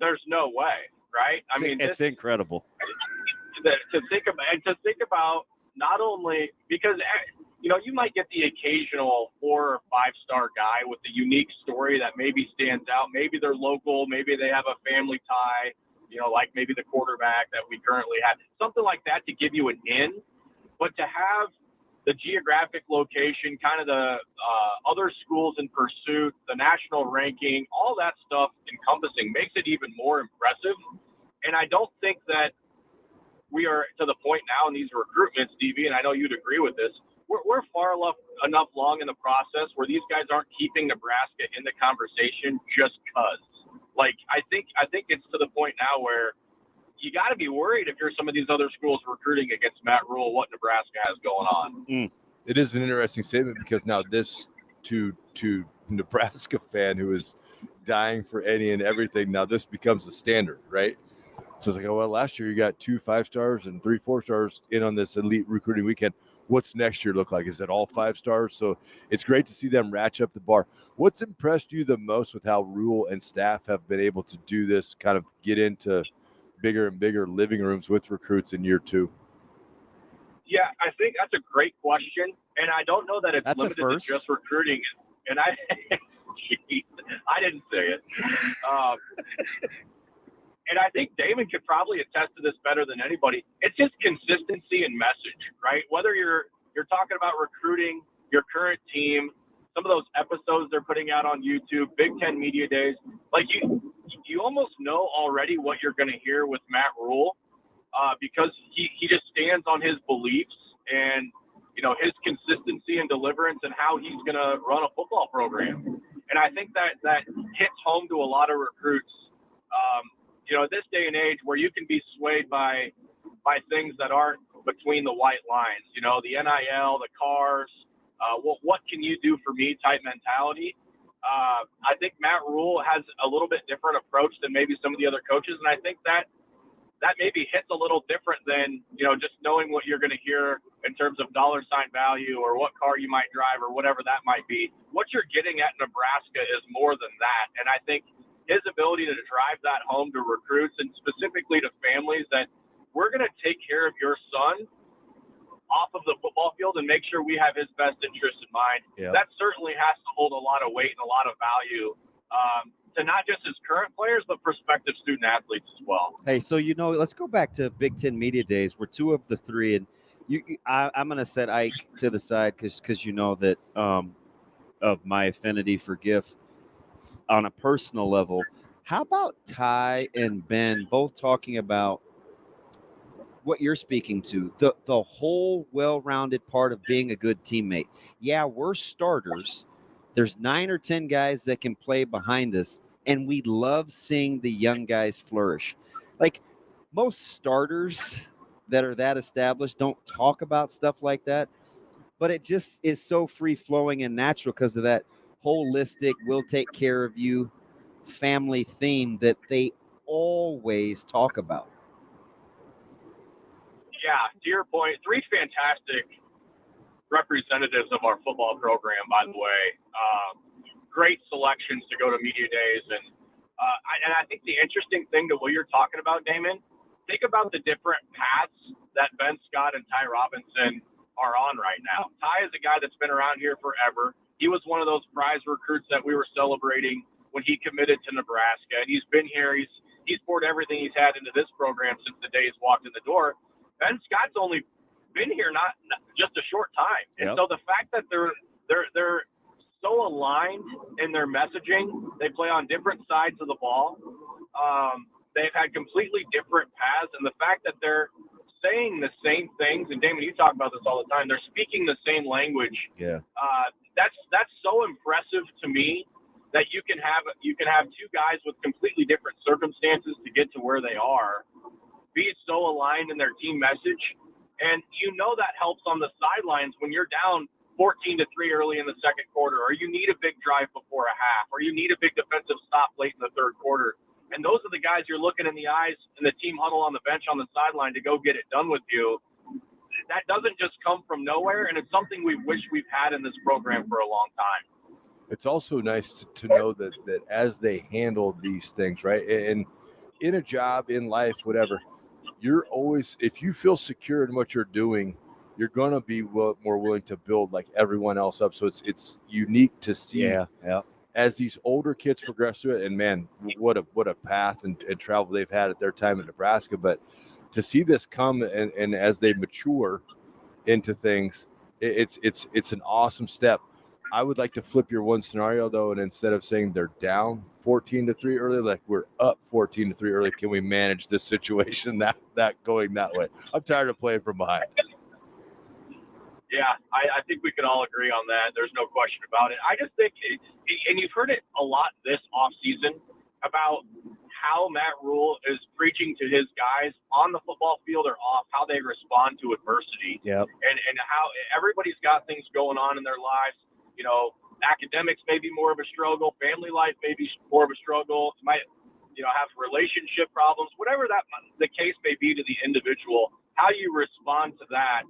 There's no way, right? I mean, it's incredible. To think about not only because you might get the occasional 4 or 5-star guy with a unique story that maybe stands out. Maybe they're local, maybe they have a family tie, like maybe the quarterback that we currently have, something like that to give you an in. But to have the geographic location, kind of the other schools in pursuit, the national ranking, all that stuff encompassing makes it even more impressive. And I don't think that we are to the point now in these recruitments, DV, and I know you'd agree with this, we're far enough long in the process where these guys aren't keeping Nebraska in the conversation just because. Like, I think it's to the point now where you got to be worried if you're some of these other schools recruiting against Matt Rhule, what Nebraska has going on. It is an interesting statement because now this to Nebraska fan who is dying for any and everything, now this becomes the standard, right? So it's like, oh, well, last year you got 2 5-stars and 3 4-stars in on this elite recruiting weekend. What's next year look like? Is it all 5-stars? So it's great to see them ratchet up the bar. What's impressed you the most with how Rhule and staff have been able to do this, kind of get into bigger and bigger living rooms with recruits in year 2? Yeah, I think that's a great question. And I don't know that it's limited to just recruiting. And I didn't say it. And I think Damon could probably attest to this better than anybody. It's just consistency and message, right? Whether you're talking about recruiting your current team, some of those episodes they're putting out on YouTube, Big Ten Media Days, like you almost know already what you're going to hear with Matt Rhule because he just stands on his beliefs and, his consistency and deliverance and how he's going to run a football program. And I think that hits home to a lot of recruits. This day and age where you can be swayed by things that aren't between the white lines, the NIL, the cars, what can you do for me type mentality. I think Matt Rhule has a little bit different approach than maybe some of the other coaches. And I think that maybe hits a little different than, just knowing what you're going to hear in terms of dollar sign value or what car you might drive or whatever that might be. What you're getting at Nebraska is more than that. And I think his ability to drive that home to recruits and specifically to families that we're going to take care of your son off of the football field and make sure we have his best interest in mind. Yep. That certainly has to hold a lot of weight and a lot of value to not just his current players, but prospective student athletes as well. Hey, so, let's go back to Big Ten Media Days where 2 of the 3, and I'm going to set Ike to the side because you know that of my affinity for GIF. On a personal level, how about Ty and Ben both talking about what you're speaking to, the whole well-rounded part of being a good teammate? Yeah, we're starters. There's 9 or 10 guys that can play behind us, and we love seeing the young guys flourish. Like, most starters that are that established don't talk about stuff like that, but it just is so free-flowing and natural because of that holistic, we'll take care of you family theme that they always talk about. Yeah, to your point, 3 fantastic representatives of our football program, by the way. Great selections to go to media days. And I think the interesting thing to what you're talking about, Damon, think about the different paths that Ben Scott and Ty Robinson are on right now. Ty is a guy that's been around here forever. He was one of those prize recruits that we were celebrating when he committed to Nebraska. And he's been here. He's poured everything he's had into this program since the day he's walked in the door. Ben Scott's only been here not just a short time. Yep. And so the fact that they're so aligned in their messaging, they play on different sides of the ball. They've had completely different paths. And the fact that they're saying the same things, and Damon, you talk about this all the time. They're speaking the same language. Yeah. That's so impressive to me that you can have two guys with completely different circumstances to get to where they are, be so aligned in their team message, and that helps on the sidelines when you're down 14-3 early in the second quarter, or you need a big drive before a half, or you need a big defensive stop late in the third quarter. And those are the guys you're looking in the eyes in the team huddle on the bench on the sideline to go get it done with you. That doesn't just come from nowhere, and it's something we wish we've had in this program for a long time. It's also nice to know that as they handle these things, right, and in a job, in life, whatever, you're always, if you feel secure in what you're doing, you're going to be more willing to build like everyone else up. So it's unique to see. Yeah. As these older kids progress through it, and man, what a path and travel they've had at their time in Nebraska. But to see this come and as they mature into things, it's an awesome step. I would like to flip your one scenario though, and instead of saying they're down 14-3 early, like we're up 14-3 early. Can we manage this situation that going that way? I'm tired of playing from behind. Yeah, I think we can all agree on that. There's no question about it. I just think, and you've heard it a lot this offseason about how Matt Rule is preaching to his guys on the football field or off, how they respond to adversity. Yep. And how everybody's got things going on in their lives. Academics may be more of a struggle. Family life may be more of a struggle. You might, have relationship problems, whatever the case may be to the individual. How you respond to that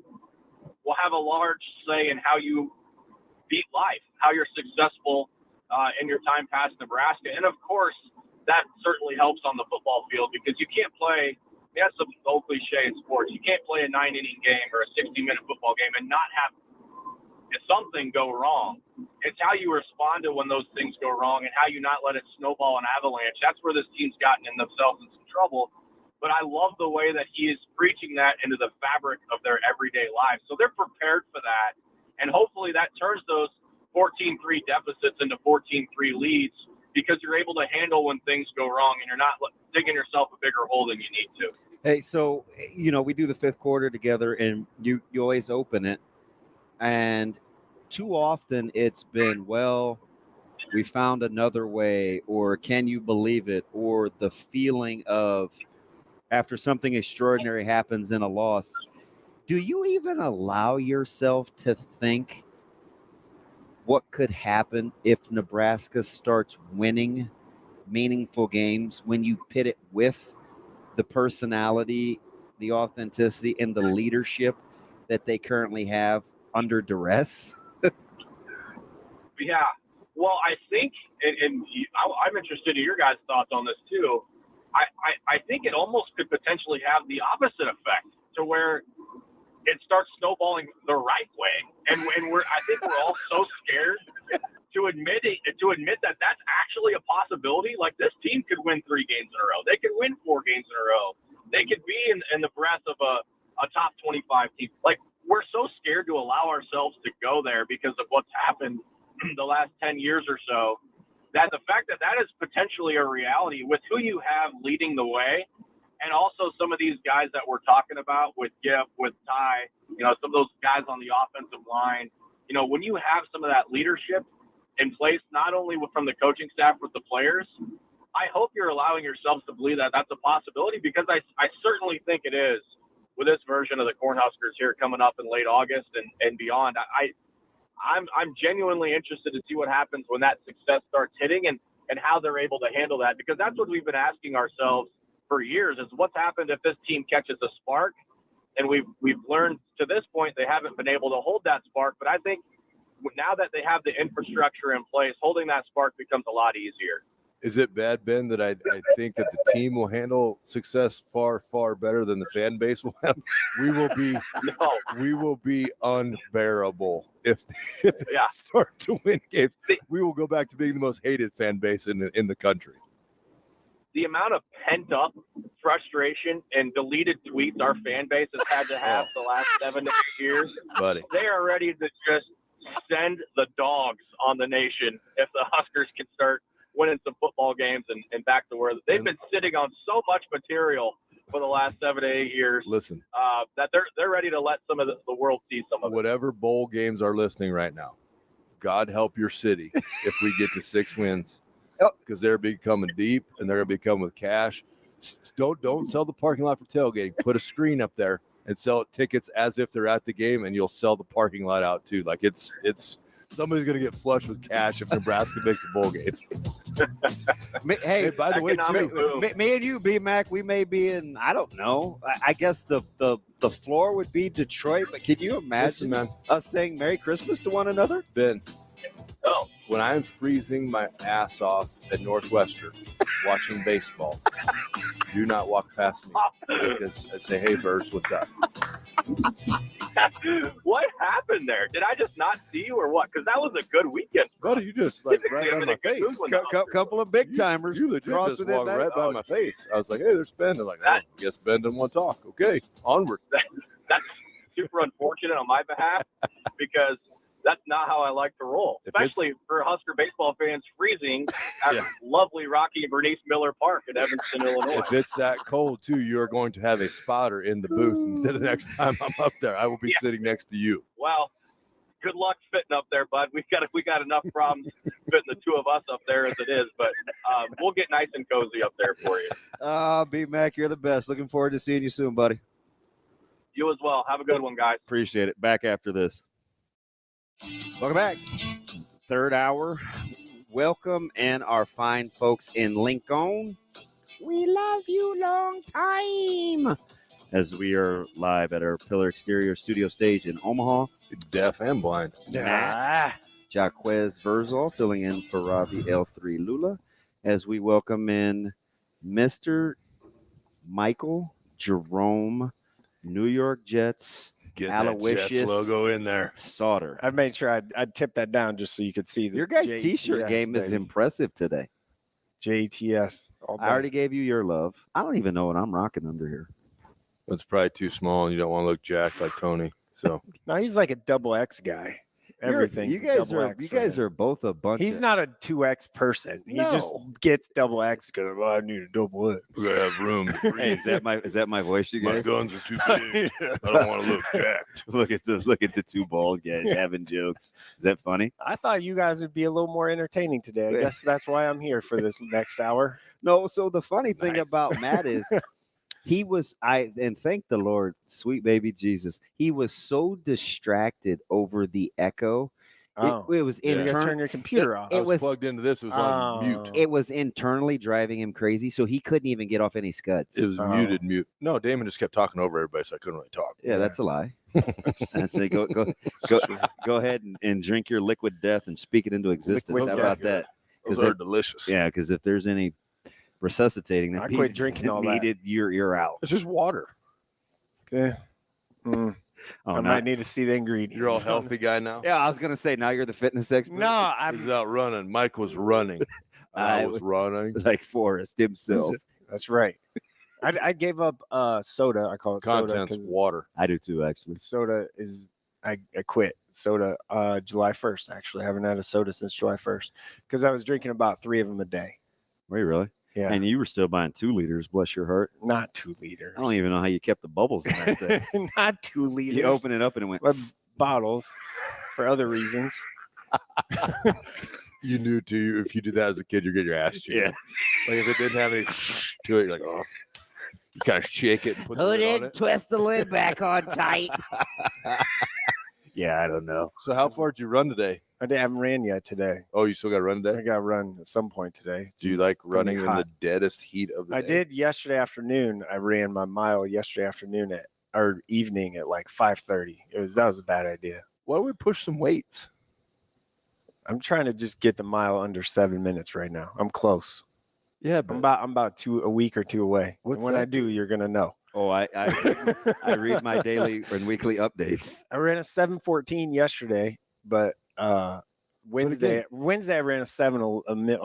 will have a large say in how you beat life, how you're successful in your time past Nebraska. And, of course, that certainly helps on the football field because you can't play – that's the old cliche in sports. You can't play a 9-inning game or a 60-minute football game and not have something go wrong. It's how you respond to when those things go wrong and how you not let it snowball and avalanche. That's where this team's gotten themselves in some trouble. But I love the way that he is preaching that into the fabric of their everyday lives. So they're prepared for that. And hopefully that turns those 14-3 deficits into 14-3 leads because you're able to handle when things go wrong and you're not digging yourself a bigger hole than you need to. Hey, so, we do the fifth quarter together and you always open it. And too often it's been, well, we found another way, or can you believe it? Or the feeling of, after something extraordinary happens in a loss, do you even allow yourself to think what could happen if Nebraska starts winning meaningful games when you pit it with the personality, the authenticity, and the leadership that they currently have under duress? Yeah. Well, I think, and I'm interested in your guys' thoughts on this too. I think it almost could potentially have the opposite effect to where it starts snowballing the right way. And I think we're all so scared to admit that that's actually a possibility. Like this team could win 3 games in a row. They could win 4 games in a row. They could be in the breath of a top 25 team. Like we're so scared to allow ourselves to go there because of what's happened the last 10 years or so, that the fact that is potentially a reality with who you have leading the way, and also some of these guys that we're talking about with Giff, with Ty, some of those guys on the offensive line, when you have some of that leadership in place, not only from the coaching staff, with the players, I hope you're allowing yourselves to believe that that's a possibility because I certainly think it is with this version of the Cornhuskers here coming up in late August and beyond. I'm genuinely interested to see what happens when that success starts hitting and how they're able to handle that, because that's what we've been asking ourselves for years is what's happened if this team catches a spark. And we've learned to this point they haven't been able to hold that spark. But I think now that they have the infrastructure in place, holding that spark becomes a lot easier. Is it bad, Ben, that I think that the team will handle success far, far better than the fan base will have? We will be unbearable if they start to win games. We will go back to being the most hated fan base in the country. The amount of pent-up frustration and deleted tweets our fan base has had to have the last 7 to 8 years, buddy, they are ready to just send the dogs on the nation if the Huskers can start winning some football games and back to where they've been sitting on so much material for the last 7 to 8 years. Listen, that they're ready to let some of the world see some of it. Whatever bowl games are listening right now, God help your city if we get to 6 wins, because they're becoming deep and they're going to become with cash. Don't sell the parking lot for tailgating. Put a screen up there and sell tickets as if they're at the game, and you'll sell the parking lot out too. Like it's somebody's going to get flush with cash if Nebraska makes a bowl game. Hey, by the way, too, me and you, B-Mac, we may be in, I don't know. I guess the floor would be Detroit, but can you imagine man, us saying Merry Christmas to one another? Ben, Oh, when I'm freezing my ass off at Northwestern watching baseball, do not walk past me because I say, "Hey, Verghese, what's up?" what happened there? Did I just not see you or what? Because that was a good weekend. Buddy, you just like Typically, right I'm on in my a good face. mood when the Huskers Couple of big timers. You legit just crossing walked it. right by my face. I was like, "Hey, there's Ben." They're like, "Oh, guess Ben doesn't want to talk." Okay, onward. That's super unfortunate on my behalf because that's not how I like to roll, especially for Husker baseball fans freezing at lovely Rocky Verghese Miller Park in Evanston, Illinois. If it's that cold too, you are going to have a spotter in the booth. Instead of the next time I'm up there, I will be sitting next to you. Well, good luck fitting up there, bud. We got enough problems fitting the two of us up there as it is, but we'll get nice and cozy up there for you. B-Mac, you're the best. Looking forward to seeing you soon, buddy. You as well. Have a good one, guys. Appreciate it. Back after this. Welcome back. Third hour. Welcome, and our fine folks in Lincoln. We love you long time. As we are live at our Pillar Exterior studio stage in Omaha. Deaf and blind. Matt Jaquez Vrzal filling in for Ravi L3 Lulla as we welcome in Mr. Michael Jerome, New York Jets. Get that Jets logo in there. Sautter. I made sure I'd tip that down just so you could see. Your guys' T-shirt game is impressive today. JTS. I already gave you your love. I don't even know what I'm rocking under here. It's probably too small, and you don't want to look jacked like Tony. So no, he's like a double X guy. Everything. You guys are both a bunch. He's not a 2X person. He just gets double X because I need a double X. We gotta have room. Hey, is that my voice, you guys? My guns are too big. I don't want to look jacked. Look at the two bald guys having jokes. Is that funny? I thought you guys would be a little more entertaining today. I guess that's why I'm here for this next hour. No, so the funny thing about Matt is and thank the Lord, sweet baby Jesus, he was so distracted over the echo. It was you gotta turn your computer off. It was plugged into this. It was on mute. It was internally driving him crazy, so he couldn't even get off any scuds. It was mute. No, Damon just kept talking over everybody, so I couldn't really talk. Yeah, that's a lie. I'd say go ahead and drink your liquid death and speak it into existence. How about that? Because they're delicious. Yeah, because if there's any resuscitating, that I quit drinking all that. You're out. It's just water. Okay. I might need to see the ingredients. You're all healthy guy now? Yeah, I was going to say, now you're the fitness expert. No, He's out running. Mike was running. I was running. Like Forrest himself. That's right. I gave up soda. I call it Contents soda. water. I do too, actually. Soda is, I quit soda July 1st, actually. I haven't had a soda since July 1st because I was drinking about 3 of them a day. Were you really? Yeah. And you were still buying 2 liters, bless your heart. Not 2 liters. I don't even know how you kept the bubbles in that thing. Not 2 liters. You open it up and it went. Bottles for other reasons. You knew too. If you did that as a kid, you're getting your ass chewed. Yeah. Like if it didn't have any to it, you're like, oh. You kind of shake it and put the lid on it. Twist the lid back on tight. Yeah, I don't know. So how far did you run today? I haven't ran yet today. Oh, you still got to run today? I got to run at some point today. Do you like running in the deadest heat of the day? I did yesterday afternoon. I ran my mile yesterday afternoon or evening at like 5:30. That was a bad idea. Why don't we push some weights? I'm trying to just get the mile under 7 minutes right now. I'm close. Yeah, but I'm about a week or 2 away. When I do, you're gonna know. Oh, I read my daily and weekly updates. I ran a 7:14 yesterday, but Wednesday I ran a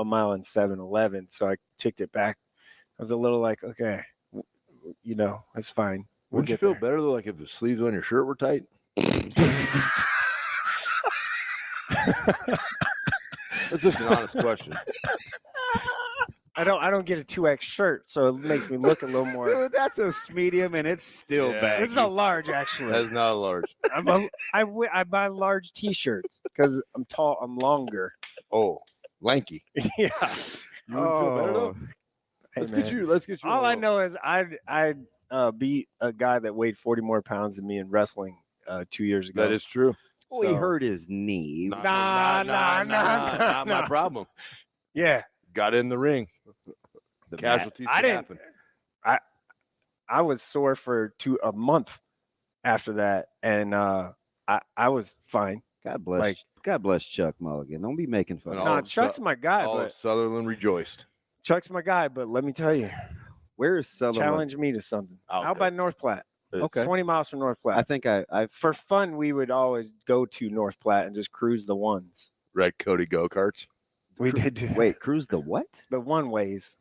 mile in 7:11, so I ticked it back. I was a little like, okay, that's fine. Wouldn't you feel better though, like if the sleeves on your shirt were tight? That's just an honest question. I don't get a 2X shirt, so it makes me look a little more. Dude, that's a medium, and it's still Yeah. bad. This is a large, actually. That's not a large. I buy large T-shirts because I'm tall. I'm longer. Oh, lanky. Yeah. You wouldn't feel better though. Hey, Let's man. get you. Let's get you. All I know is I beat a guy that weighed 40 more pounds than me in wrestling 2 years ago. That is true. Well, he hurt his knee. Nah, Not my problem. Yeah. Got in the ring. The Casualties I can didn't- happen. I was sore for a month after that, and I was fine. God bless. Like- God bless Chuck Mulligan. Don't be making fun. And of all him. No, of Chuck's Su- my guy, All but of Sutherland rejoiced. Chuck's my guy. But let me tell you, Where is Sutherland? challenge me to something. Out Out there. by North Platte. It's- Okay. 20 miles from North Platte. I think I've For fun, we would always go to North Platte and just cruise the ones. Red Cody go-karts. We did do that. wait. Cruise the what? The one ways.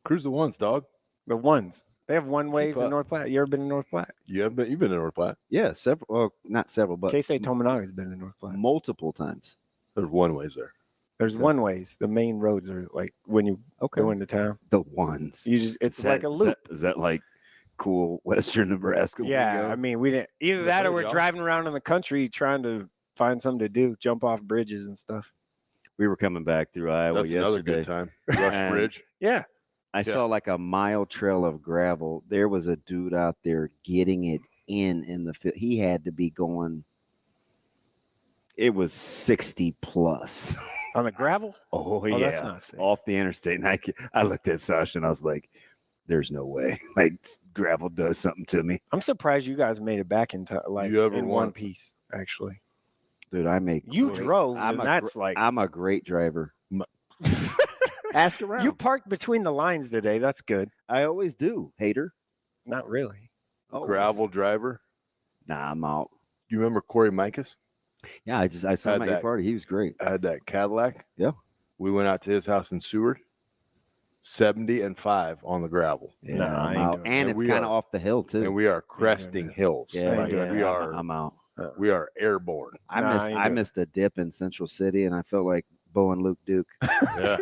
Cruise the ones, dog. The ones. They have one ways in up. North Platte. You ever been to North Platte? You've been in North Platte. Yeah, several. Well, not several, but Casey Tominaga's been to North Platte. multiple times. There's one ways there. There's Okay. one ways. The main roads are like when you go into town. The ones. You just it's Is like that- a is that- loop. Is that like cool Western Nebraska? Yeah, lingo? I mean we didn't either The that or hood, we're y'all. driving around in the country trying to find something to do, jump off bridges and stuff. we were coming back through Iowa That's another yesterday. good time. Rush And- Bridge. Yeah. I Yeah. saw like a mile trail of gravel. There was a dude out there getting it in the field. He had to be going. It was 60 plus. On the gravel? Oh, Oh, that's not safe. off the interstate. And I looked at Sasha and I was like, "There's no way. Like gravel does something to me, I'm surprised you guys made it back in time, like You ever in won? one piece, actually. dude." I make You great- drove, I'm and a that's like I'm a great driver. Ask around. you parked between the lines today. That's good. I always do, hater. Not really. Always. Gravel driver. Nah, I'm out. You remember Corey Mikas? Yeah, I saw Had him at your that- party. He was great. I had that Cadillac. Yeah. We went out to his house in Seward. 70 and 5 on the gravel. Yeah, Nah, I I'm ain't out. doing And that. it's We kind of are- off the hill too. And we are cresting that. hills. yeah, Like, yeah, we are I'm out. we are airborne. I Nah, missed I ain't I doing missed a dip in Central City, and I felt like Bo and Luke Duke. Yeah.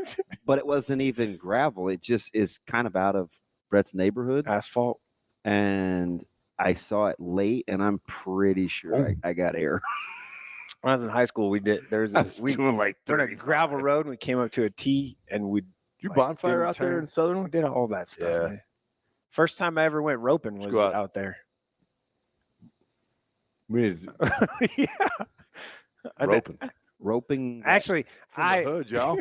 But it wasn't even gravel. It just is kind of out of Brett's neighborhood, Asphalt. and I saw it late, and I'm pretty sure I got air. When I was in high school, we did there's I a was we doing like we're on a 35. gravel road and we came up to a T and we Did you Like, bonfire didn't out there turn. in Southern? did all that stuff. Yeah. Man. First time I ever went roping was Let's go out there. We need to Yeah. I did- roping. Roping. Actually, From I the hood, y'all.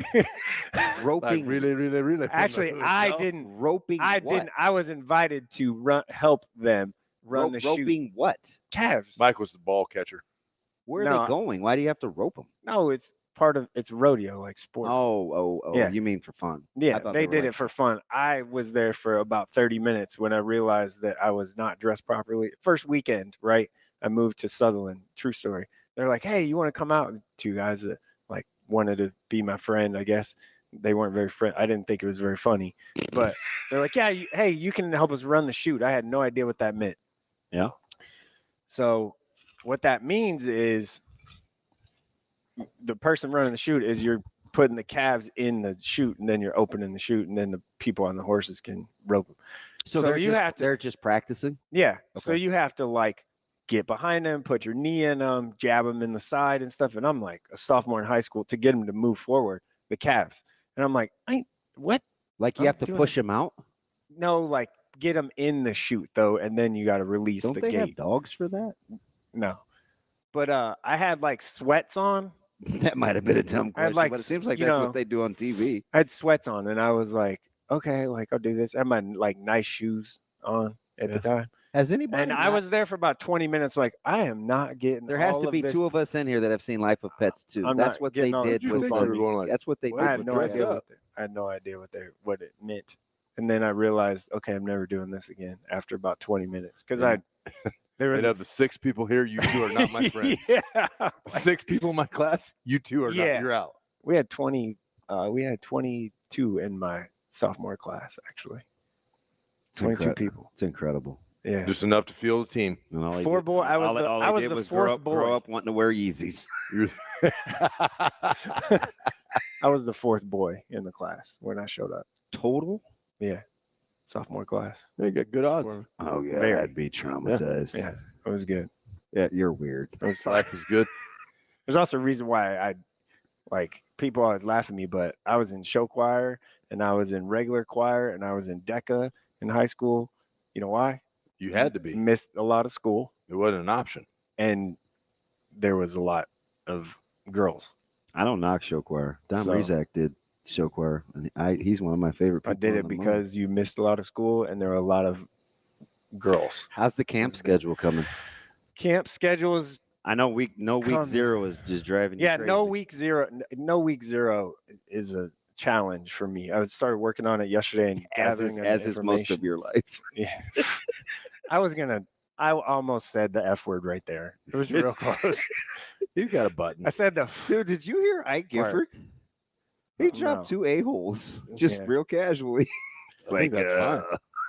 roping. Like really, really, really. from the actually hood, I y'all. didn't roping. I what? didn't I was invited to help them run the shoot. roping. What? Calves. Mike was the ball catcher. Where are No, they going? Why do you have to rope them? No, it's part of it's rodeo like sport. Oh. Yeah. You mean for fun? Yeah, I thought they were did like- it for fun. I was there for about 30 minutes when I realized that I was not dressed properly. First weekend, right? I moved to Sutherland. True story. They're like, "Hey, you want to come out?" And two guys that like wanted to be my friend, I guess. They weren't very friend. I didn't think it was very funny, but they're like, "Yeah, hey, you can help us run the shoot." I had no idea what that meant. Yeah. So, what that means is the person running the shoot is you're putting the calves in the chute, and then you're opening the chute, and then the people on the horses can rope them. So, So you have to- they're just practicing. Yeah. So Okay. you have to like get behind them, put your knee in them, jab them in the side and stuff. And I'm like a sophomore in high school to get them to move forward, the calves. And I'm like, what? Like you I'm have to doing push them out. No, like get them in the chute though, and then you got to release Don't the they gate. have dogs for that? No. But I had like sweats on. That might have been a dumb I had, question, like, but it seems like you that's know- what they do on TV. I had sweats on, and I was like, okay, like I'll do this. I had my like nice shoes on at the time. Has anybody? And I was there for about 20 minutes, like, I am not getting There has all to of be this. two of us in here that have seen Life of Pets too. I'm That's not what they getting all this did You with think poop they on were me. going like, That's what they Well, did. I had with no dress idea up. what I had no idea what it meant. And then I realized, okay, I'm never doing this again after about 20 minutes. Because Yeah. there was And of the 6 people here, you 2 are not my friends. Yeah. 6 people in my class, you 2 are Yeah. not. You're out. We had 22 in my sophomore class, actually. It's 22 incredible. people. It's incredible. Yeah. Just enough to field the team. And all he Four did- boy- I was all the- all I he was did the was fourth grow up boy. wanting to wear Yeezys. You're- I was the fourth boy in the class when I showed up. Total? Yeah, sophomore class. You got good odds. Oh yeah, Very. I'd be traumatized. Yeah, it was good. Yeah, you're weird. It was fun. Life was good. There's also a reason why I like people always laugh at me, but I was in show choir and I was in regular choir and I was in DECA in high school. You know why? You had to be. Missed a lot of school It wasn't an option. and there was a lot of girls. I don't knock show choir. Don So- Rizak did show choir, and he's one of my favorite people. I did in it the because you missed a lot of school and there were a lot of girls. How's the camp schedule coming? Camp schedules. I know week Coming. 0 is just driving you Yeah, crazy. no week zero is a challenge for me. I started working on it yesterday and gathering as is most of information. your life. Yeah. I almost said the F word right there. It was real close. You got a button. I said the Dude, did you hear Ike Gifford? He dropped No. 2 a-holes just Yeah. real casually. I think that's fine.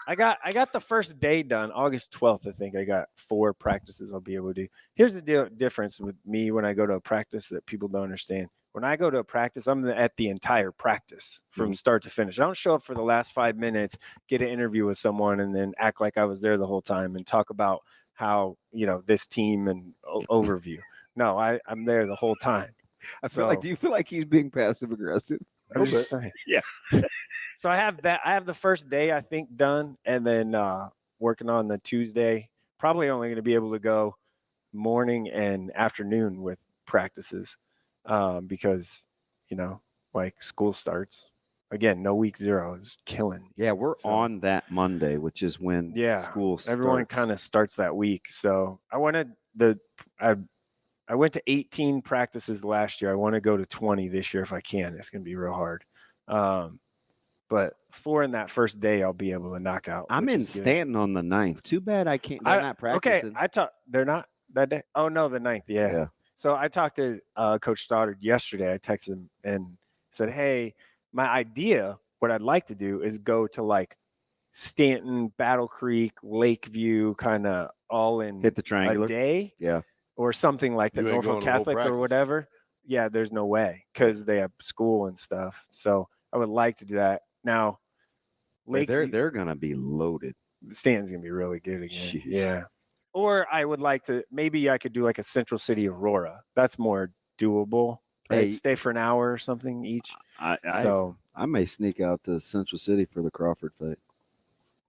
I got the first day done August 12th. I think I got 4 practices I'll be able to do. Here's the difference with me when I go to a practice that people don't understand. When I go to a practice, I'm at the entire practice from start to finish. I don't show up for the last 5 minutes, get an interview with someone, and then act like I was there the whole time and talk about how, this team and overview. No, I'm there the whole time. I feel like, do you feel like he's being passive aggressive? I'm just saying. Yeah. So I have that. I have the first day I think done, and then working on the Tuesday. Probably only going to be able to go morning and afternoon with practices because like school starts again. No week 0 is killing. Yeah, we're So- on that Monday, which is when school starts. Everyone kind of starts that week. So I wanted I went to 18 practices last year. I want to go to 20 this year if I can. It's going to be real hard. But 4 in that first day, I'll be able to knock out. I'm which in is good. Stanton on the 9th. Too bad I can't. They're not practicing. Okay, they're not that day. Oh no, the 9th. Yeah. Yeah. So I talked to Coach Sautter yesterday. I texted him and said, "Hey, my idea, what I'd like to do is go to like Stanton, Battle Creek, Lakeview, kind of all in Hit the a triangular. day, Yeah. or something like the You ain't Norfolk going to whole Catholic or practice. whatever." Yeah, there's no way because they have school and stuff. So I would like to do that now. Yeah, Lakeview, they're gonna be loaded. Stanton's gonna be really good again. Jeez. Yeah. Or I would like to maybe I could do like a Central City Aurora. That's more doable. Right? Hey. Stay for an hour or something each. I So I may sneak out to Central City for the Crawford fight.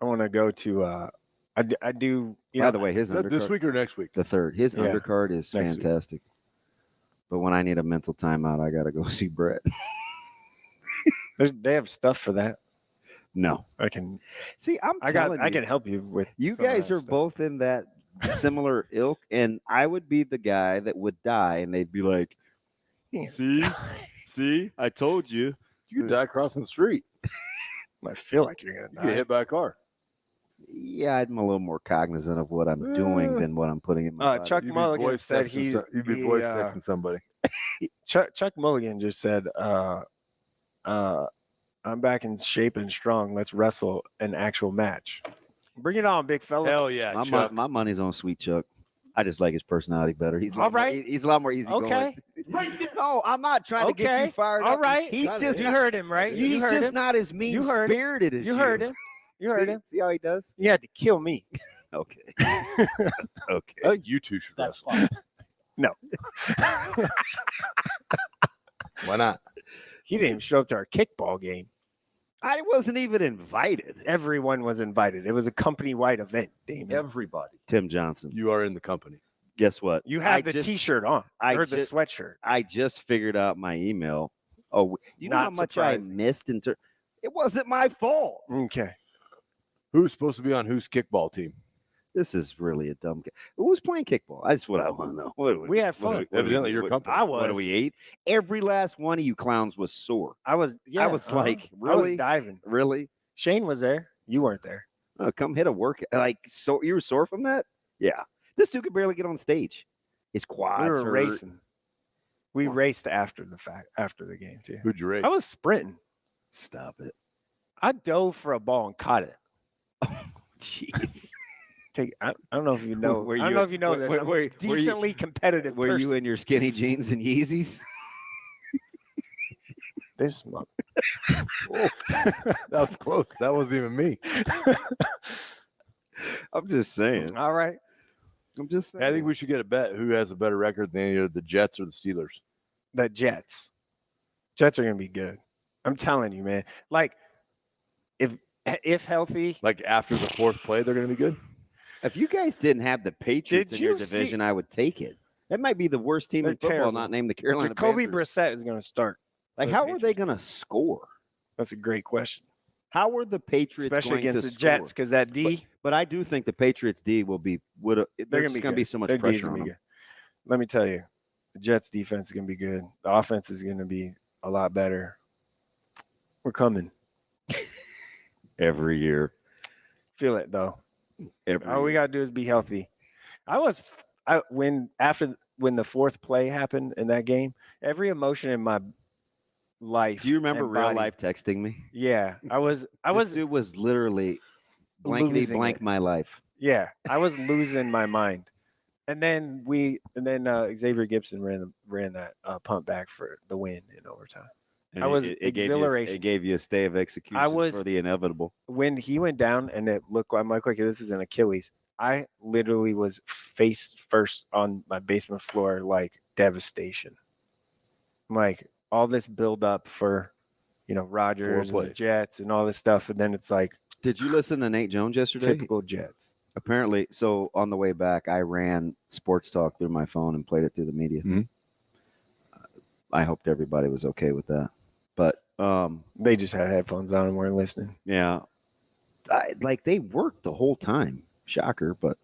I want to go to I do you By know the way, his Is that this undercard, week or next week? the 3rd, his Yeah, undercard is next week. fantastic. But when I need a mental timeout, I gotta go see Brett. they have stuff for that. No, I can see, I can help you with You some of guys that are stuff. both in that similar ilk, and I would be the guy that would die, and they'd be like, Yeah. see, I told you. You could die crossing the street. I feel like you're You gonna get die. hit by a car. Yeah, I'm a little more cognizant of what I'm doing than what I'm putting in my body. Chuck You'd be Mulligan voice said texting you'd be he, voice texting somebody. Chuck Mulligan just said, I'm back in shape and strong. Let's wrestle an actual match. Bring it on, big fella. Hell yeah, my, Chuck. my money's on Sweet Chuck. I just like his personality better. He's a lot All right. More, he's a lot more easy Okay. going. No, I'm not trying to get Okay. you fired All up. right. He's just You heard him, right? He's you heard just him. not as mean You heard him. spirited as you. You heard him. You heard him. See how he does? You had to kill me. Okay. I Okay. think you two should That's wrestle. fine. Why not? He didn't even show up to our kickball game. I wasn't even invited. Everyone was invited. It was a company-wide event, Damon. Everybody. Tim Johnson. You are in the company. Guess what? You have I the just- T-shirt on or the sweatshirt. I just figured out my email. Oh, you know how Not much surprising. I missed in It wasn't my fault. Okay. Who's supposed to be on whose kickball team? This is really a dumb. Who was playing kickball? That's what I want to know. We had fun. Evidently your company. I What do was. we eat? Every last one of you clowns was sore. I was. Yeah. I was like, I really? was diving. Really? Shane was there. You weren't there. Oh, come hit a work. Like, so you were sore from that? Yeah. This dude could barely get on stage. His quads We were hurt. racing. We raced after the game too. Who'd you race? I was sprinting. Stop it. I dove for a ball and caught it. Jeez. I don't know if you know. Were I don't you- know if you know were- this. were- I'm were a you- decently competitive. Were you person. in your skinny jeans and Yeezys? This month. Oh, that was close. That wasn't even me. I'm just saying. All right. I'm just saying. I think we should get a bet who has a better record than either the Jets or the Steelers. The Jets. Jets are gonna be good. I'm telling you, man. Like, if healthy, Like after the fourth play, they're going to be good. If you guys didn't have the Patriots Did in your you see- division, I would take it. That might be the worst team They're in football, terrible. not named the Carolina Jacoby Panthers. Brissett is gonna start. Like, for the how are they Patriots. going to score? That's a great question, How are the Patriots especially going against to the score? Jets, because that D, But I do think the Patriots D will be they're there's gonna going to be good. so much Their D's pressure gonna on be them. good. Let me tell you, the Jets defense is gonna be good. The offense is gonna be a lot better. We're coming. Every year. Feel it though. Every All we year. gotta do is be healthy. When the fourth play happened in that game, every emotion in my life. Do you remember and real body- life texting me? Yeah, I was This dude was literally blankety losing blank it. my life. Yeah, I was losing my mind. And then Xavier Gibson ran that punt back for the win in overtime. And I was It exhilaration. gave you a stay of execution was- for the inevitable. When he went down and it looked like, I'm like, okay, this is an Achilles. I literally was face first on my basement floor, like devastation. Like all this build up for, Rodgers and the plays. Jets and all this stuff. And then it's like Did you listen to Nate Jones yesterday? typical Jets. Apparently, so on the way back, I ran Sports Talk through my phone and played it through the media. Mhm. I hoped everybody was okay with that. But They just had headphones on and weren't listening. yeah, they worked the whole time. Shocker, but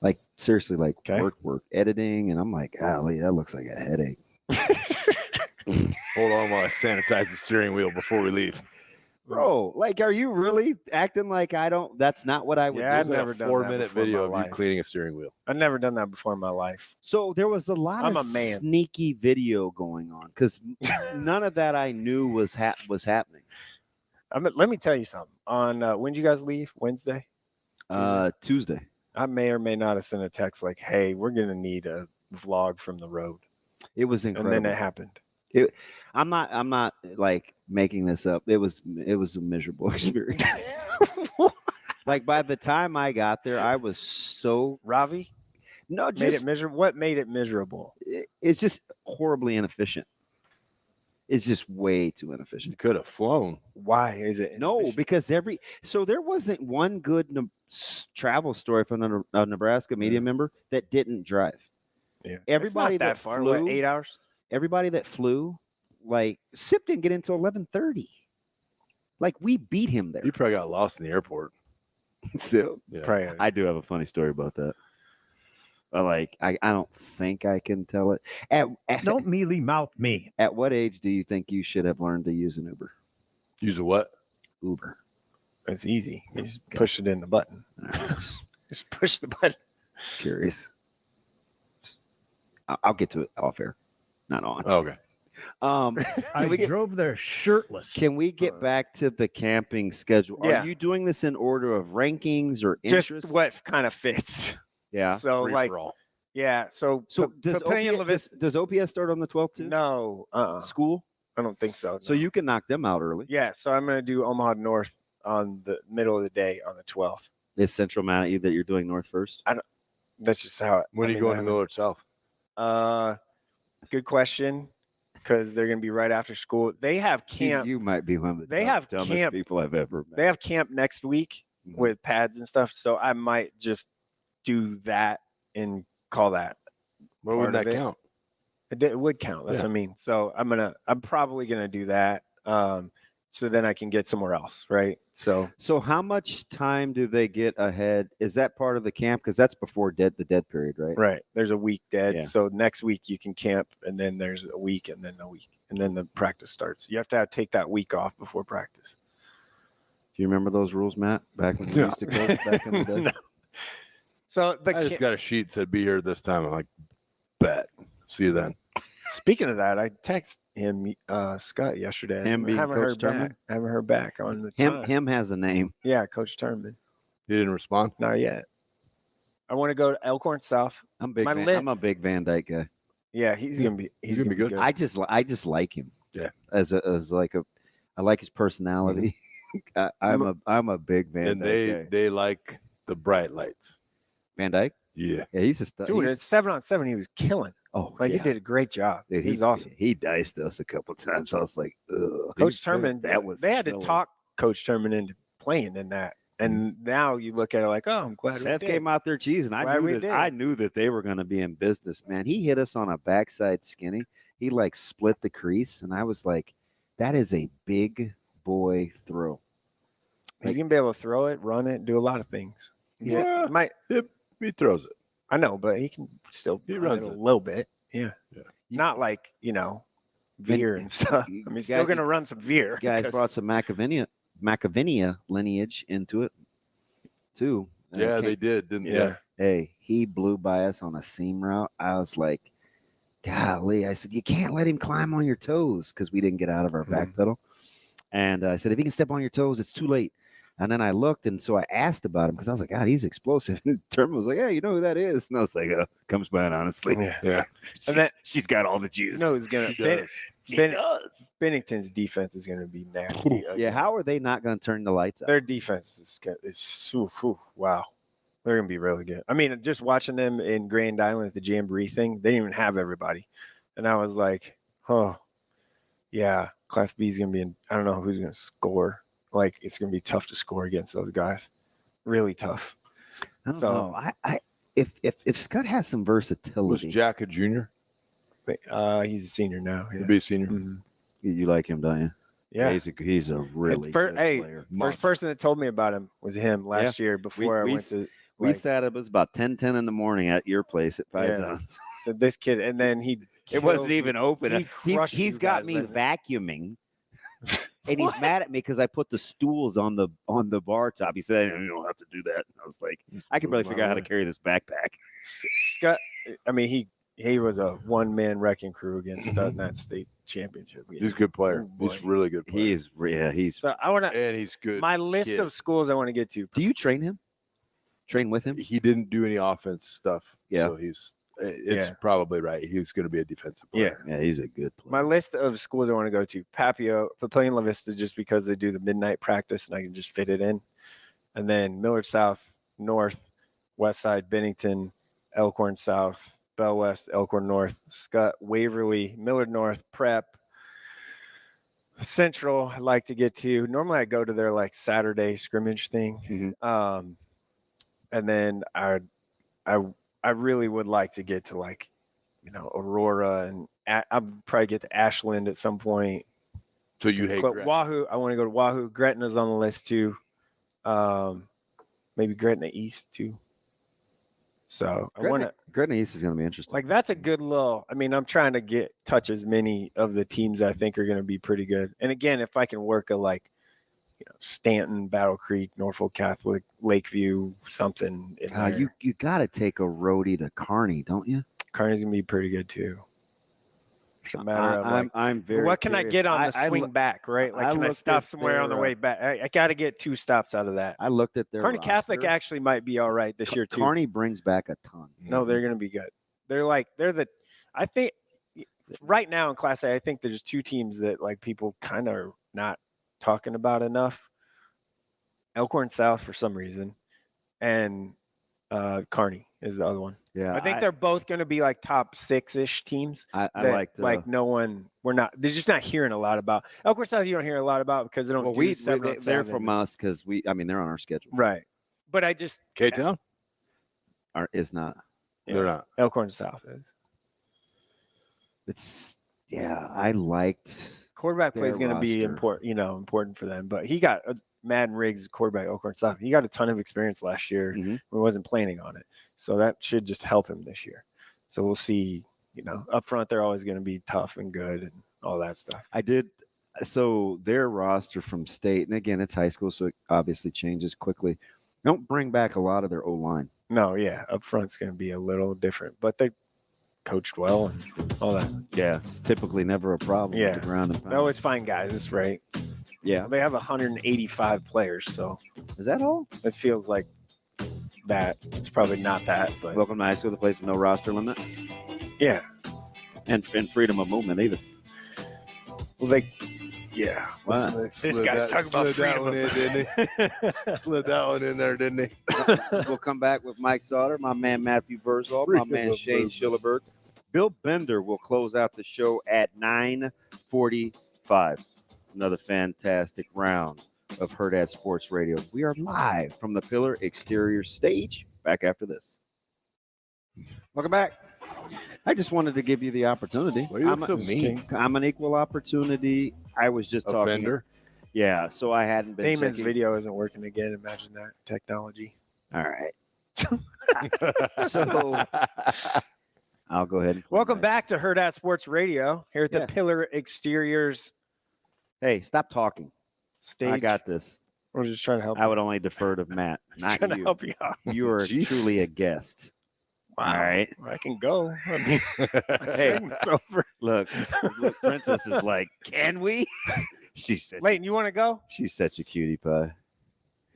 like seriously, like Okay. work editing, and I'm like, golly, that looks like a headache. Hold on while I sanitize the steering wheel before we leave. Bro, like, are you really acting like I don't? That's not what I would Yeah, do. I've never a done that 4-minute before in video my of life. you cleaning a steering wheel. I've never done that before in my life. So there was a lot I'm of a man. sneaky video going on because none of that I knew was happening. Let me tell you something. On when did you guys leave? Wednesday? Tuesday. I may or may not have sent a text like, "Hey, we're gonna need a vlog from the road," It was incredible. and then it happened. I'm not like making this up. It was a miserable experience. Like by the time I got there, I was so Ravi no made it just miserable. What made it miserable? it's just horribly inefficient. It's just way too You inefficient. could have flown. Why is it? No, inefficient? because there wasn't one good travel story from a Nebraska media member that didn't drive. Yeah. Everybody it's not that far. flew- What, 8 hours? Everybody that flew, like Sip didn't get until 11:30. Like we beat him there. You probably got lost in the airport. So Yeah. Probably. I do have a funny story about that. But like I don't think I can tell it. Don't mealy mouth me. At what age do you think you should have learned to use an Uber? Use a what? Uber. It's easy. You just push it in the button. Just push the button. Curious. I'll get to it off air, not on. Oh, okay. I drove there shirtless. Can we get back to the camping schedule? Yeah. Are you doing this in order of rankings or Just interest? what kind of fits. Yeah. So Free like, for all. yeah. So Does Papillion does OPS start on the 12th too? No. School? I don't think so. So no. you can knock them out early. Yeah. So I'm gonna do Omaha North on the middle of the day on the 12th. Is Central mad at you that you're doing North first? That's just how. When are you going to Millard South? Good question. Because they're gonna be right after school. They have camp. You might be one of the They have dumbest camp- people I've ever met. They have camp next week Mhm. with pads and stuff. So I might just do that and call that. Where would part that of it. count? It would count. That's Yeah. what I mean. So I'm probably gonna do that. So then I can get somewhere else, right? So So how much time do they get ahead? Is that part of the camp? Because that's before the dead period, right? right, there's a week dead. Yeah. So next week you can camp, and then there's a week, and then a week, and then the practice starts. You have to take that week off before practice. Do you remember those rules, Matt? Back when you used to coach back in the day? No. So the I just got a sheet said be here this time. I'm like, bet. See you then. speaking of that, I texted him Scott yesterday. Him I being haven't Coach heard back. Turman? I haven't heard back on the time. Him has a name. Yeah, Coach Turnman. You didn't respond? Not yet. I want to go to Elkhorn South. I'm a big My Van, lit- I'm a big Van Dyke guy. Yeah, he's gonna be good. I just like him. Yeah. I like his personality. I'm a big Van And Dyke guy. they like the bright lights. Van Dyke? Yeah. Yeah, he's a stud. Dude, at 7-on-7, he was killing. Oh, Like yeah. he did a great job. Dude, He's awesome. He diced us a couple times. I was like, ugh. Coach Turman, That was they had to silly. talk Coach Turman into playing in that. And now you look at it like, oh, I'm glad Seth we did. came out there cheesing. Glad we did. I knew that they were going to be in business, man. He hit us on a backside skinny. He like split the crease, and I was like, that is a big boy throw. He's gonna be able to throw it, run it, do a lot of things. He might. He throws it. I know, but he can still He run runs it a it. little bit. Yeah. Yeah. Not like, veer and stuff. I mean, he's still going to run some veer. Guys because- brought some Macavinia lineage into it, too. And Yeah, it they came- did, didn't Yeah. Hey, he blew by us on a seam route. I was like, golly. I said, you can't let him climb on your toes because we didn't get out of our back pedal. And I said, if he can step on your toes, it's too late. And then I looked, and so I asked about him because I was like, God, he's explosive. And Turman was like, yeah, you know who that is? And I was like, comes by it, honestly. Yeah. She's got all the juice. No, he's going She to. does. She does. Bennington's defense is going to be nasty. Yeah, how are they not going to turn the lights out? Their defense is wow. They're going to be really good. I mean, just watching them in Grand Island at the Jamboree thing, they didn't even have everybody. And I was like, oh, yeah, Class B is going to be I don't know who's going to score. Like, it's going to be tough to score against those guys. Really tough. I don't so- know. If Scott has some Was versatility, Jack a junior? He's a senior now. Yeah. He'd be a senior. Mhm. you like him, don't you? Yeah. He's a really good player. First person that told me about him was him last year before we I went to. We like, sat up. It was about 10 in the morning at your place at Pisons. So this kid, and then he. It wasn't even open. He crushed He's you got guys me then. vacuuming, and he's mad at me because I put the stools on the bar top. He said, "You don't have to do that." And I was like, "I can barely figure out how to carry this backpack." Scott. I mean, he was a one-man wrecking crew against Stud in that state championship. He's a good player. Oh, boy. He's a really good player. He is. Yeah, he's. So I want to. And he's good. My list kid. of schools I want to get to. Do you train him? Train with him? He didn't do any offense stuff. Yeah. So it's probably right. He's going to be a defensive player. Yeah, he's a good player. My list of schools I want to go to: Papio, Papillion La Vista, just because they do the midnight practice and I can just fit it in, and then Millard South, North, West Side, Bennington, Elkhorn South, Bell West, Elkhorn North, Scott, Waverly, Millard North, Prep, Central. I'd like to get to. Normally I go to their like Saturday scrimmage thing, and then I really would like to get to like, Aurora, and I'll probably get to Ashland at some point. So you hate Gretna. Wahoo. I want to go to Wahoo. Gretna's on the list too. Maybe Gretna East too. So I want to Gretna East is going to be interesting. like that's a good little. I mean, I'm trying to touch as many of the teams I think are going to be pretty good. And again, if I can work a Stanton, Battle Creek, Norfolk Catholic, Lakeview, something. In there. You got to take a roadie to Kearney, don't you? Kearney's gonna be pretty good too. It's a matter of I'm very. what can I curious. get on the I swing look- back, right? Like, I can I looked stop at somewhere on the their, way back? I got to get 2 stops out of that. I looked at their Kearney Catholic roster. actually might be all right this year too. Kearney brings back a ton. No, they're going to be good. I think right now in Class A, I think there's 2 teams that like people kind of are not talking about enough. Elkhorn South for some reason, and Kearney is the other one. Yeah, I think they're both going to be like top 6-ish teams. I that, liked no one. They're just not hearing a lot about. Elkhorn South you don't hear a lot about because they don't. Well, do 7 on they're 7. from us because they're on our schedule. Right, but I just K-Town? Is not. They're not. Elkhorn South is. It's I liked Quarterback play is their going to be roster. important for them. But he got Madden Riggs, quarterback Elkhorn South. He got a ton of experience last year. Mhm. We wasn't planning on it, so that should just help him this year. So we'll see. Up front they're always going to be tough and good and all that stuff. I did. So their roster from state, and again, it's high school, so it obviously changes quickly. Don't bring back a lot of their O line. No, yeah, up front's going to be a little different, but they coached well and all that. Yeah, it's typically never a problem. Yeah. with the ground and They always find guys, right? Yeah. They have 185 players, so Is that all? it feels like that. It's probably not that, but Welcome to high school, the place with no roster limit. yeah. and freedom of movement either. Well, yeah. Wow. This guy's talking about freedom. Slid that one in there, didn't he? We'll come back with Mike Sautter, my man Matthew Vrzal, my man Shane Schillerberg. Bill Bender will close out the show at 9:45. Another fantastic round of Hurrdat Sports Radio. We are live from the Pillar Exterior stage. Back after this. Welcome back. I just wanted to give you the opportunity. Why you look so mean? I'm an equal opportunity. I was just talking. Offender? Yeah, so I hadn't been Damon's checking. video isn't working again. Imagine that technology. All right. So I'll go ahead. Welcome back to Hurrdat Sports Radio here at the Yeah. Pillar Exteriors Hey, stop talking. stage. I got this. We're just trying to help. I would only defer to Matt, Just not trying to you. help you out. You are Jeez. truly a guest. Wow. All right. I can go. I mean, my Hey. segment's over. Look, Princess is like, can we? She's such, Leighton, you want to go? she's such a cutie pie.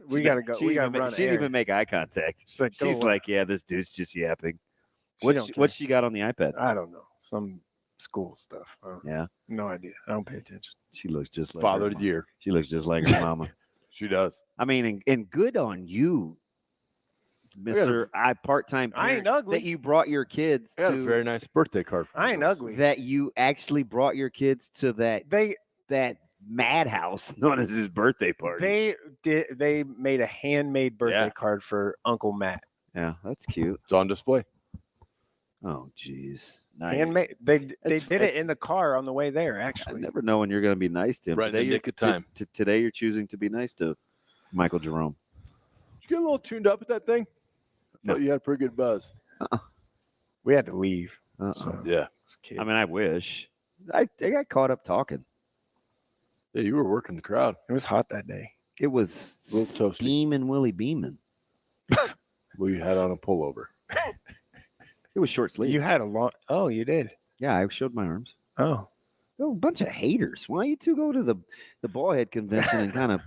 We got to go. She We got to even, run. she didn't air. even make eye contact. She's like, She's "Go like, yeah, this dude's just yapping. She What's don't care. what's she got on the iPad? I don't know. Some school stuff. Yeah, No idea. I don't pay attention. she looks just like Father her of the mom. year. She looks just like her mama. She does. I mean, and good on you, Mr. part-time I ain't parent, ugly. that you brought your kids I got a to very nice birthday card. from I ain't her. ugly. that you actually brought your kids to that They madhouse known as his birthday party. they made a handmade birthday Yeah. card for Uncle Matt. Yeah, that's cute. It's on display. Oh, jeez. Handmade. They That's- did it that's- in the car on the way there. I Actually, never know when you're going to be nice to him. Right in the you're- nick of time. Today you're choosing to be nice to Michael Jerome. Did you get a little tuned up with that thing? I No. thought you had a pretty good buzz. we had to leave. Uh-uh. So, Yeah. kids. I mean, I wish. I got caught up talking. Yeah, you were working the crowd. it was hot that day. It was A little toasty. steaming Willie Beeman. We had on a pullover. It was short sleeve. You had a long. Oh, you did. Yeah, I showed my arms. Oh, Oh, a bunch of haters. Why don't you two go to the ball head convention and kind of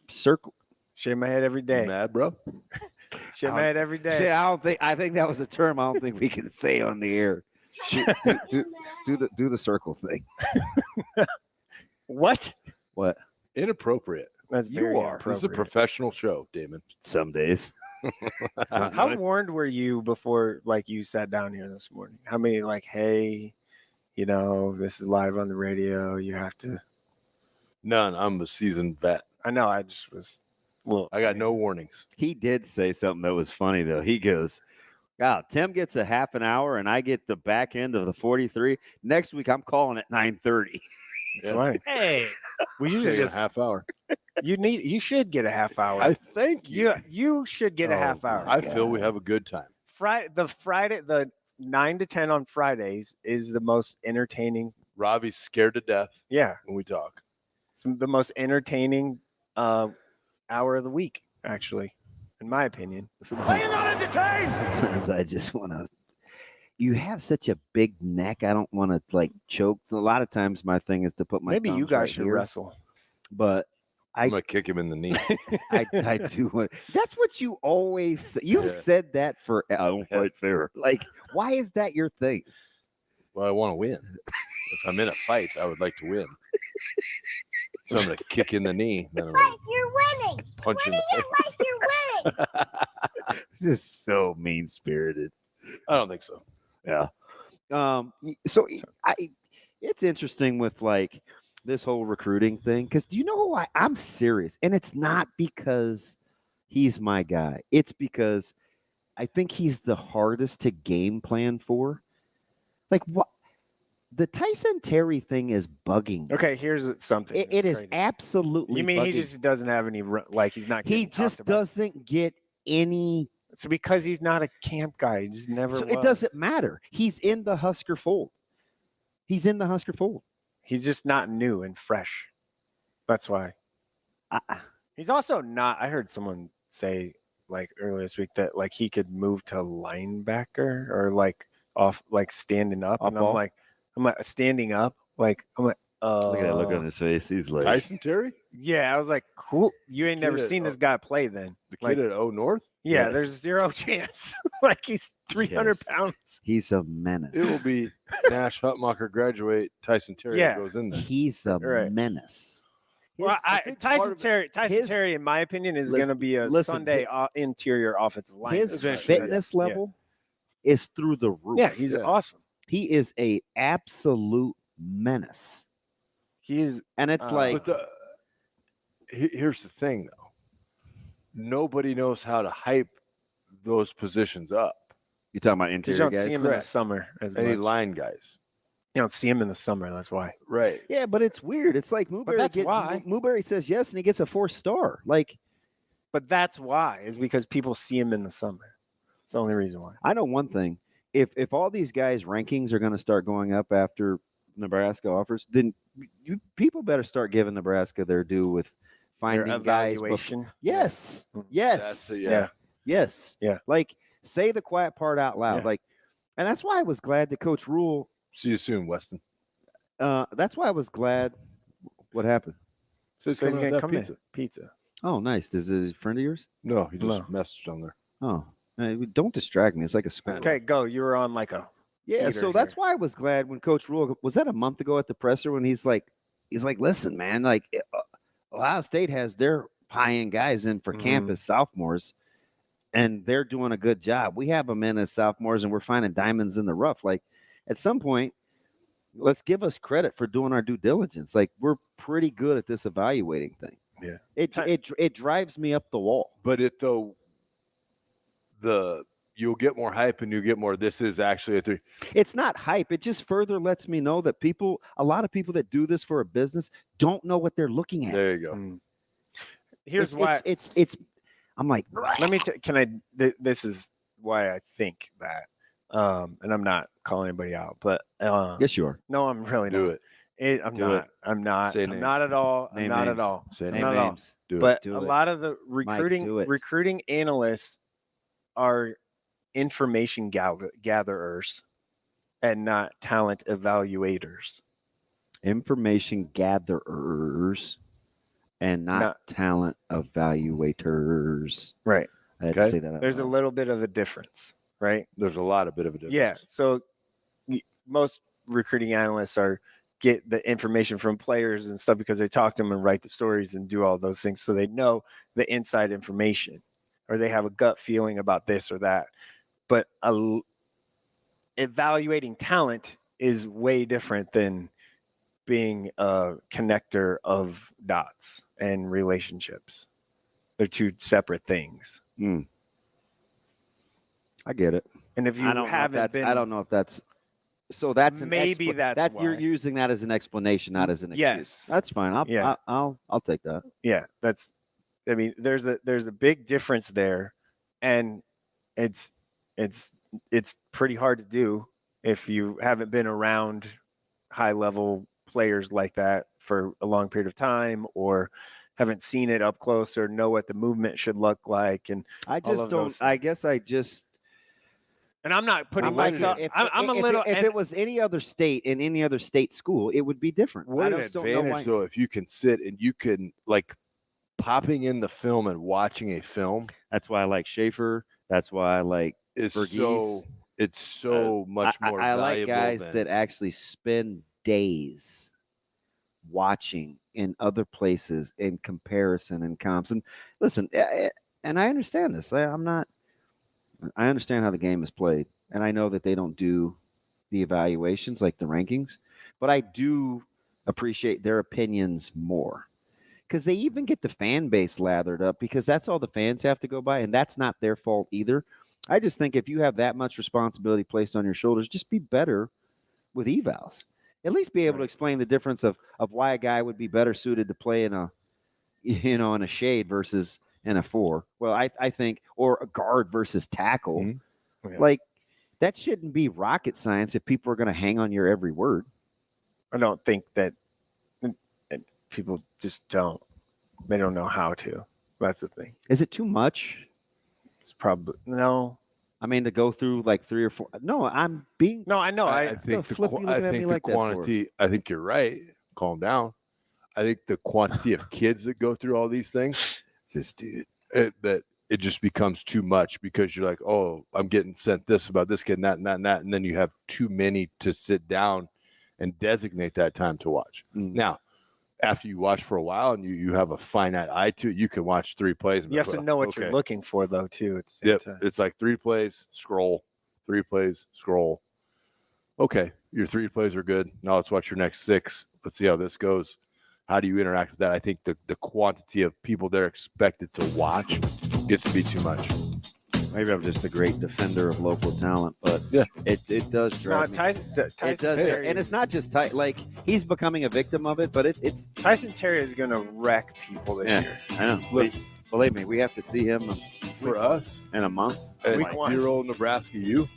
circle? shave my head every You day. mad, bro? Shave my head every day. Shit, I think that was a term I don't think we can say on the air. Do the circle thing. What? What? Inappropriate. That's You very are. This is a inappropriate. professional show, Damon. Some days. How warned were you before, like, you sat down here this morning? How many, like, hey, you know, this is live on the radio. You have to. None. I'm a seasoned vet. I know. I just was. Well, I got no warnings. He did say something that was funny though. He goes, "Wow, Tim gets a half an hour, and I get the back end of the 43. Next week, I'm calling at 9:30." That's right. Hey, We Usually usually a just. half hour. You should get a half hour. I thank you. you should get a half Oh, hour. I feel we have a good time. The 9 to 10 on Fridays is the most entertaining. Ravi's scared to death Yeah, when we talk. it's the most entertaining hour of the week, actually, in my opinion. Sometimes I just want to. You have such a big neck. I don't want to like choke. So a lot of times, my thing is to put my. Maybe you thumbs guys right should here, wrestle. But I'm gonna kick him in the knee. I do. That's what you always. Say. You've Yeah. said that for. I don't fight fair. Like, why is that your thing? Well, I want to win. If I'm in a fight, I would like to win. So I'm gonna kick in the knee, then I'm gonna You're winning. punch in the face. Like you're winning. This is so mean spirited. I don't think so. Yeah. It's interesting with like this whole recruiting thing because do you know why I'm serious? And it's not because he's my guy. It's because I think he's the hardest to game plan for. Like what? The Tyson Terry thing is bugging me. Okay, here's something. It that's is crazy. absolutely. You mean he bugging. just doesn't have any like he's not. He getting just talked about? doesn't get any. It's because he's not a camp guy. He just never. So was. it doesn't matter. He's in the Husker fold. He's in the Husker fold. He's just not new and fresh. That's why. He's also not. I heard someone say like earlier this week that like he could move to linebacker or like off like standing up, Off and ball? I'm like standing up. Like I'm like. Look at that look on his face. He's like, Tyson Terry, Yeah, I was like, cool. You ain't never Kid at- seen this guy play then. the Like, kid at O North. yeah, Yes. there's zero chance. like he's 300 Yes. pounds. He's a menace. It will be Nash Hutmacher graduate. Tyson Terry Yeah. goes in there. He's a Right. menace. Well, I think part Tyson of it- Terry, his- Terry, in my opinion, is listen- going to be a listen, Sunday interior offensive line. His Eventually, fitness yeah. level is through the roof. Yeah, he's Yeah. awesome. He is a absolute menace. He's And it's Uh, like But here's the thing, though. Nobody knows how to hype those positions up. you're talking about because interior you don't guys. see him in the Correct. summer as Any much. line guys. You don't see him in the summer. That's why. Right. Yeah, but it's weird. It's like Mooberry. that's why. Mooberry says yes, and he gets a 4-star. Like But that's why is because people see him in the summer. It's the only reason why. I know one thing: if all these guys' rankings are going to start going up after Nebraska offers, then people better start giving Nebraska their due with finding Their guys. evaluation. Yes, Yeah. yes, That's it, Yeah. yes. Yeah. Like say the quiet part out loud. Yeah. Like, and that's why I was glad that Coach Rule. See you soon, Weston. That's why I was glad. What happened? So So he's coming gonna with come that pizza. in. Pizza. Oh, nice. Is this a friend of yours? No, he just No. messaged on there. Oh, don't distract me. It's like a school. Okay, go. You were on like a Yeah, Peter so that's here. why I was glad when Coach Rule was that a month ago at the presser when he's like, listen, man, like Ohio State has their high-end guys in for Mhm. campus sophomores, and they're doing a good job. We have them in as sophomores, and we're finding diamonds in the rough. Like at some point, let's give us credit for doing our due diligence. Like we're pretty good at this evaluating thing. Yeah. It drives me up the wall. But you'll get more hype and you get more. This is actually a 3. It's not hype. It just further lets me know that a lot of people that do this for a business don't know what they're looking at. There you go. Mm. Here's why. It's I'm like, Let me. Can I? This is why I think that. And I'm not calling anybody out, but yes, you are. no, I'm really Do not. it. I'm Do not. it. I'm not. Say I'm names. not at all. I'm Name not names. at all. Say I'm names. not at all. names. Do it. But Do a it. lot of the do it. recruiting analysts are information gatherers and not talent evaluators. Information gatherers and not talent evaluators. Right. I had to Okay. say that out There's a loud. little bit of a difference, right? There's a lot of bit of a difference. Yeah. So most recruiting analysts get the information from players and stuff because they talk to them and write the stories and do all those things. So they know the inside information or they have a gut feeling about this or that. But evaluating talent is way different than being a connector of dots and relationships. They're two separate things. I get it. And if you haven't been, I don't know if that's so. That's an Maybe that's you're why. using that as an explanation, not as an excuse. Yes. That's fine. I'll take that. Yeah, I mean, there's a big difference there, and it's pretty hard to do if you haven't been around high level players like that for a long period of time or haven't seen it up close or know what the movement should look like. And I all just of don't. those I things. guess I just. And I'm not putting I'm like, myself. if I'm a little. If it was any other state in any other state school, it would be different. What I an just don't know advantage, why. though, if you can sit and you can, like, popping in the film and watching a film That's why I like Schaefer. That's why I like is Verghese. it's so much more I like valuable guys than, that actually spend days watching in other places in comparison and comps. And listen, and I understand this. I understand how the game is played, and I know that they don't do the evaluations like the rankings, but I do appreciate their opinions more because they even get the fan base lathered up because that's all the fans have to go by, and that's not their fault either. I just think if you have that much responsibility placed on your shoulders, just be better with evals. At least be able to explain the difference of why a guy would be better suited to play in a shade versus in a 4. Well, I think, or a guard versus tackle. Mm-hmm. Yeah. Like that shouldn't be rocket science if people are going to hang on your every word. I don't think that people just don't. They don't know how to. That's the thing. Is it too much? It's probably no. I mean, to go through like 3 or 4. No, I'm being. No, I know. I think the flip you looking at me like that for? quantity. I think you're right. Calm down. I think the quantity of kids that go through all these things, this dude, that it just becomes too much because you're like, oh, I'm getting sent this about this kid and that and that and that. And then you have too many to sit down and designate that time to watch. Now, after you watch for a while and you have a finite eye to it, you can watch 3 plays. And You have to know what you're looking for, though, too. At the same time. It's like 3 plays, scroll, 3 plays, scroll. Okay, your 3 plays are good. Now let's watch your next 6. Let's see how this goes. How do you interact with that? I think the quantity of people they're expected to watch gets to be too much. Maybe I'm just a great defender of local talent, but it does drive me. Tyson It does, Terry, and it's not just like he's becoming a victim of it, but it's Tyson Terry is going to wreck people this year. I know. Listen, Believe me, we have to see him for us in a month. and Week 1. year-old Nebraska, you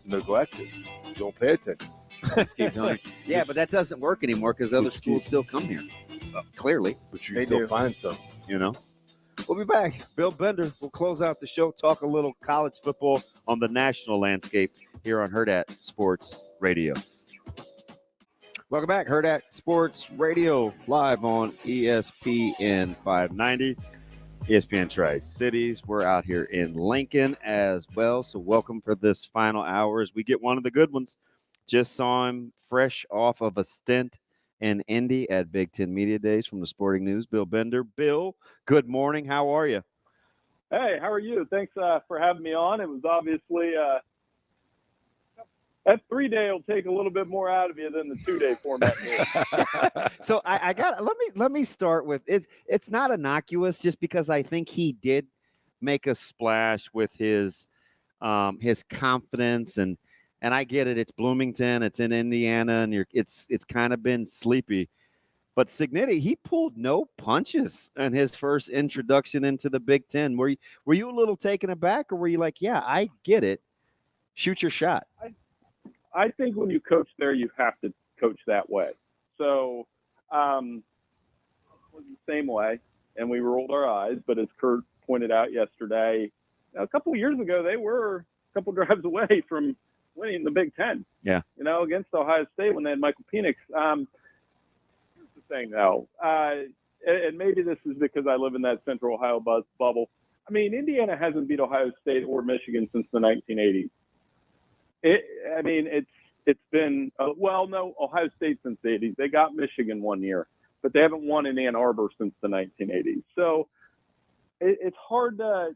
neglected. Don't pay attention. Just keep going. Yeah, but that doesn't work anymore because other schools still come here. Clearly, But you They can still do. find some. you know. We'll be back. Bill Bender will close out the show, talk a little college football on the national landscape here on Hurrdat Sports Radio. Welcome back. Hurrdat Sports Radio live on ESPN 590, ESPN Tri-Cities. We're out here in Lincoln as well, so welcome for this final hour as we get one of the good ones. Just saw him fresh off of a stint in Indy at Big Ten Media Days from the Sporting News. Bill Bender. Bill, good morning. How are you? Hey, how are you? Thanks for having me on. It was obviously that 3-day will take a little bit more out of you than the 2-day format did. So I got let me start with it's not innocuous just because I think he did make a splash with his confidence and I get it. It's Bloomington. It's in Indiana, and it's kind of been sleepy. But Cignetti, he pulled no punches in his first introduction into the Big Ten. Were you a little taken aback, or were you like, yeah, I get it, shoot your shot? I think when you coach there, you have to coach that way. So it was the same way, and we rolled our eyes. But as Kurt pointed out yesterday, a couple of years ago, they were a couple drives away from winning the Big Ten. Yeah. Against Ohio State when they had Michael Penix. Here's the thing, though, and maybe this is because I live in that Central Ohio bubble. I mean, Indiana hasn't beat Ohio State or Michigan since the 1980s. It's been Ohio State since the 80s. They got Michigan one year, but they haven't won in Ann Arbor since the 1980s. So it's hard to.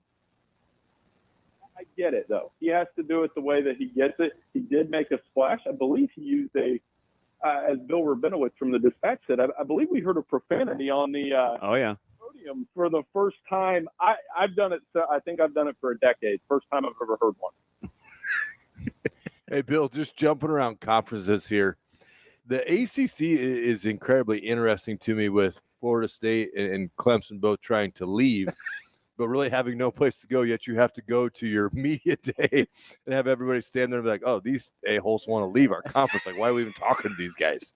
I get it, though. He has to do it the way that he gets it. He did make a splash. I believe he used as Bill Rabinowitz from the Dispatch said, I believe we heard a profanity on the podium for the first time. I've done it. So I think I've done it for a decade. First time I've ever heard one. Hey, Bill, just jumping around conferences here. The ACC is incredibly interesting to me with Florida State and Clemson both trying to leave. But really having no place to go, yet you have to go to your media day and have everybody stand there and be like, oh, these a-holes want to leave our conference. Like, why are we even talking to these guys?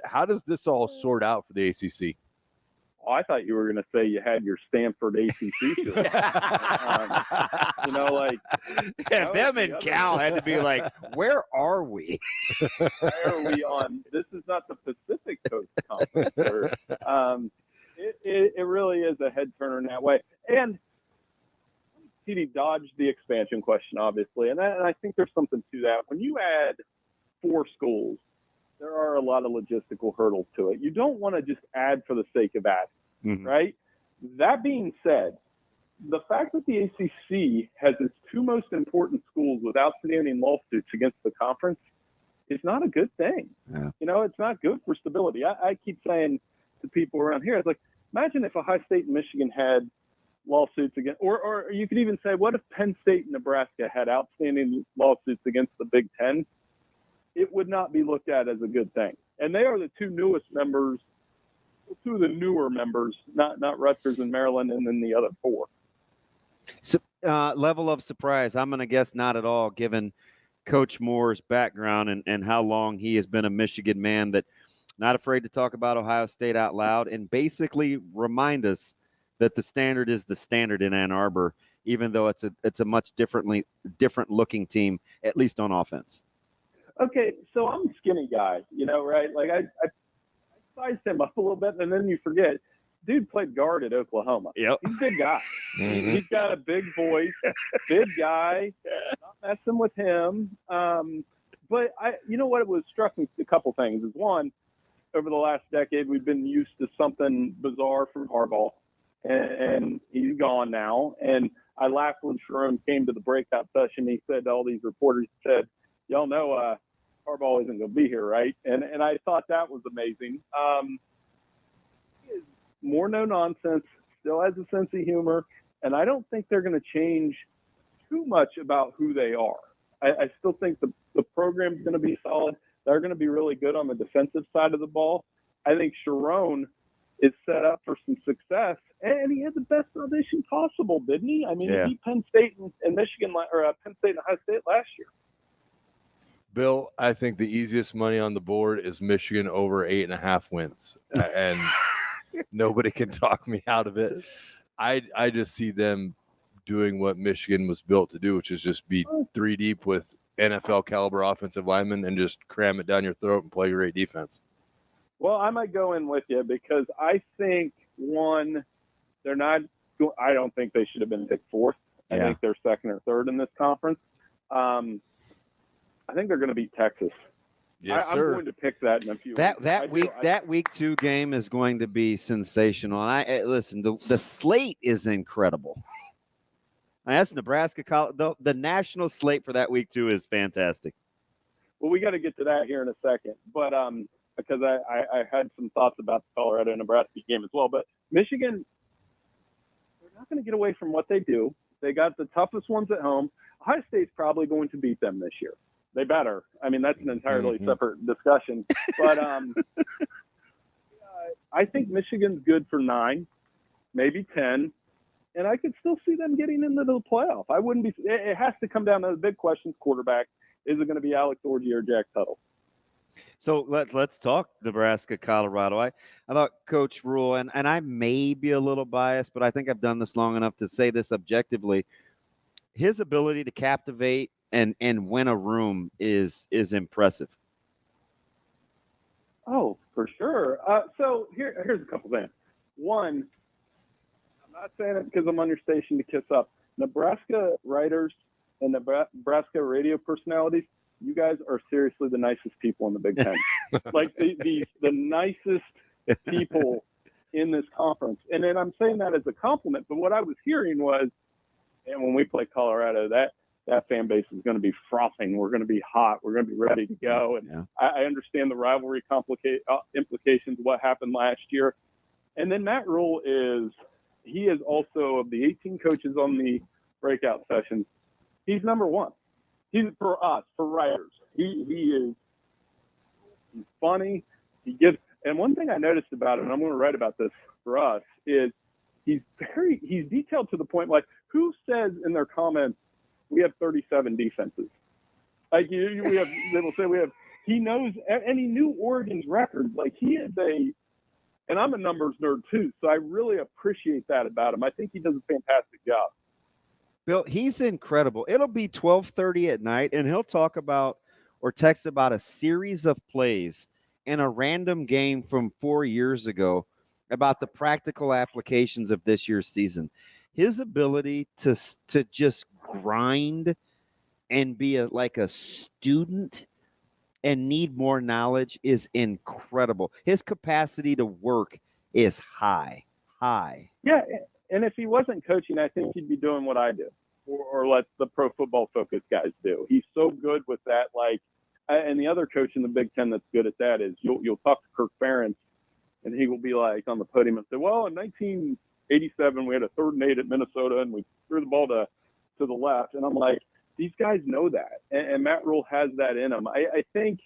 How does this all sort out for the ACC? Oh, I thought you were going to say you had your Stanford ACC tour. Them and Cal had to be like, where are we? Where are we on? This is not the Pacific Coast Conference. It really is a head turner in that way. And TD dodged the expansion question, obviously. And I think there's something to that. When you add 4 schools, there are a lot of logistical hurdles to it. You don't want to just add for the sake of adding, right? That being said, the fact that the ACC has its 2 most important schools with outstanding lawsuits against the conference is not a good thing. Yeah. It's not good for stability. I keep saying to people around here, it's like, imagine if Ohio State and Michigan had lawsuits against, or you could even say, what if Penn State and Nebraska had outstanding lawsuits against the Big Ten? It would not be looked at as a good thing. And they are the 2 newest members, 2 of the newer members, not Rutgers and Maryland, and then the other 4. So, level of surprise, I'm going to guess not at all, given Coach Moore's background and how long he has been a Michigan man, that not afraid to talk about Ohio State out loud and basically remind us that the standard is the standard in Ann Arbor, even though it's a much different looking team, at least on offense. Okay, so I'm a skinny guy, right? Like I sized him up a little bit, and then you forget dude played guard at Oklahoma. Yep. He's a big guy. Mhm. He's got a big voice, big guy. Not messing with him. But you know what? It was struck me a couple things. Is one, over the last decade, we've been used to something bizarre from Harbaugh, and he's gone now. And I laughed when Sharon came to the breakout session. He said to all these reporters, he said, "Y'all know Harbaugh isn't going to be here, right?" And I thought that was amazing. He is more no nonsense, still has a sense of humor, and I don't think they're going to change too much about who they are. I still think the program's going to be solid. They're going to be really good on the defensive side of the ball. I think Sharon is set up for some success, and he had the best audition possible, didn't he? I mean, Yeah. he beat Penn State and Michigan, or Penn State and Ohio State last year. Bill, I think the easiest money on the board is Michigan over 8.5 wins, and nobody can talk me out of it. I just see them doing what Michigan was built to do, which is just be 3 deep with NFL caliber offensive linemen and just cram it down your throat and play great defense. Well, I might go in with you because I think, one, they're not – I don't think they should have been picked fourth. I Yeah. think they're second or third in this conference. I think they're going to beat Texas. Yes, I'm sir. going to pick that in a few That weeks. I do. that week 2 game is going to be sensational. And listen, the slate is incredible. And that's Nebraska. The national slate for that week 2 is fantastic. Well, we got to get to that here in a second, but because I had some thoughts about the Colorado-Nebraska game as well. But Michigan, they're not going to get away from what they do. They got the toughest ones at home. Ohio State's probably going to beat them this year. They better. I mean, that's an entirely separate discussion. But I think Michigan's good for 9, maybe 10. And I could still see them getting into the playoff. I wouldn't be. It has to come down to the big questions. Quarterback, is it going to be Alex Orji or Jack Tuttle? So let's talk Nebraska, Colorado. I thought Coach Rule, and I may be a little biased, but I think I've done this long enough to say this objectively. His ability to captivate and win a room is impressive. Oh, for sure. So here's a couple things. One, I'm not saying it because I'm on your station to kiss up. Nebraska writers and Nebraska radio personalities, you guys are seriously the nicest people in the Big Ten. Like the nicest people in this conference. And then I'm saying that as a compliment, but what I was hearing was, and when we play Colorado, that fan base is going to be frothing. We're going to be hot. We're going to be ready to go. And yeah. I understand the rivalry implications of what happened last year. And then Matt Rule he is also, of the 18 coaches on the breakout sessions, he's number 1. He's for us, for writers. He's funny. And one thing I noticed about him, and I'm going to write about this for us, is he's detailed to the point, like, who says in their comments, we have 37 defenses? Like, they will say he knows, and he knew Oregon's record. Like, he is and I'm a numbers nerd too, so I really appreciate that about him. I think he does a fantastic job. Bill, he's incredible. It'll be 12:30 at night, and he'll talk about or text about a series of plays in a random game from 4 years ago about the practical applications of this year's season. His ability to just grind and be like a student and need more knowledge is incredible. His capacity to work is high. Yeah, and if he wasn't coaching, I think he'd be doing what I do, or let the Pro Football Focus guys do. He's so good with that. Like, and the other coach in the Big Ten that's good at that is you'll talk to Kirk Ferentz, and he will be like on the podium and say, "Well, in 1987, we had a 3rd and 8 at Minnesota, and we threw the ball to the left." And I'm like, these guys know that, and Matt Rule has that in him. I think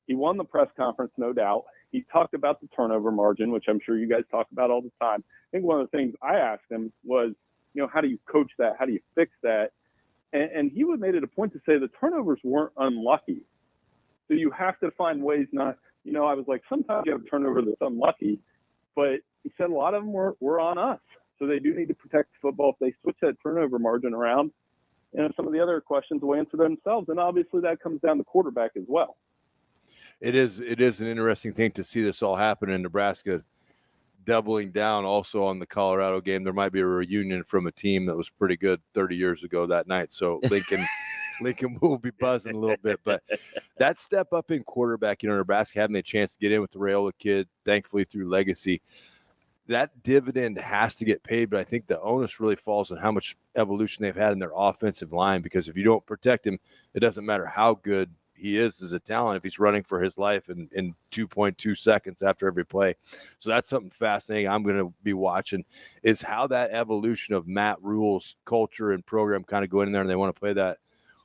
he won the press conference, no doubt. He talked about the turnover margin, which I'm sure you guys talk about all the time. I think one of the things I asked him was, how do you coach that? How do you fix that? And he made it a point to say the turnovers weren't unlucky. So you have to find ways not, I was like, sometimes you have a turnover that's unlucky, but he said a lot of them were on us. So they do need to protect the football. If they switch that turnover margin around, some of the other questions will answer themselves. And obviously that comes down to quarterback as well. It is an interesting thing to see this all happen in Nebraska. doubling down also on the Colorado game. There might be a reunion from a team that was pretty good 30 years ago that night. So Lincoln will be buzzing a little bit, but that step up in quarterback, Nebraska having a chance to get in with the Raiola kid, thankfully through legacy, that dividend has to get paid. But I think the onus really falls on how much evolution they've had in their offensive line, because if you don't protect him, it doesn't matter how good he is as a talent if he's running for his life in 2.2 seconds after every play. So that's something fascinating I'm going to be watching, is how that evolution of Matt Rhule's culture and program kind of going in there, and they want to play that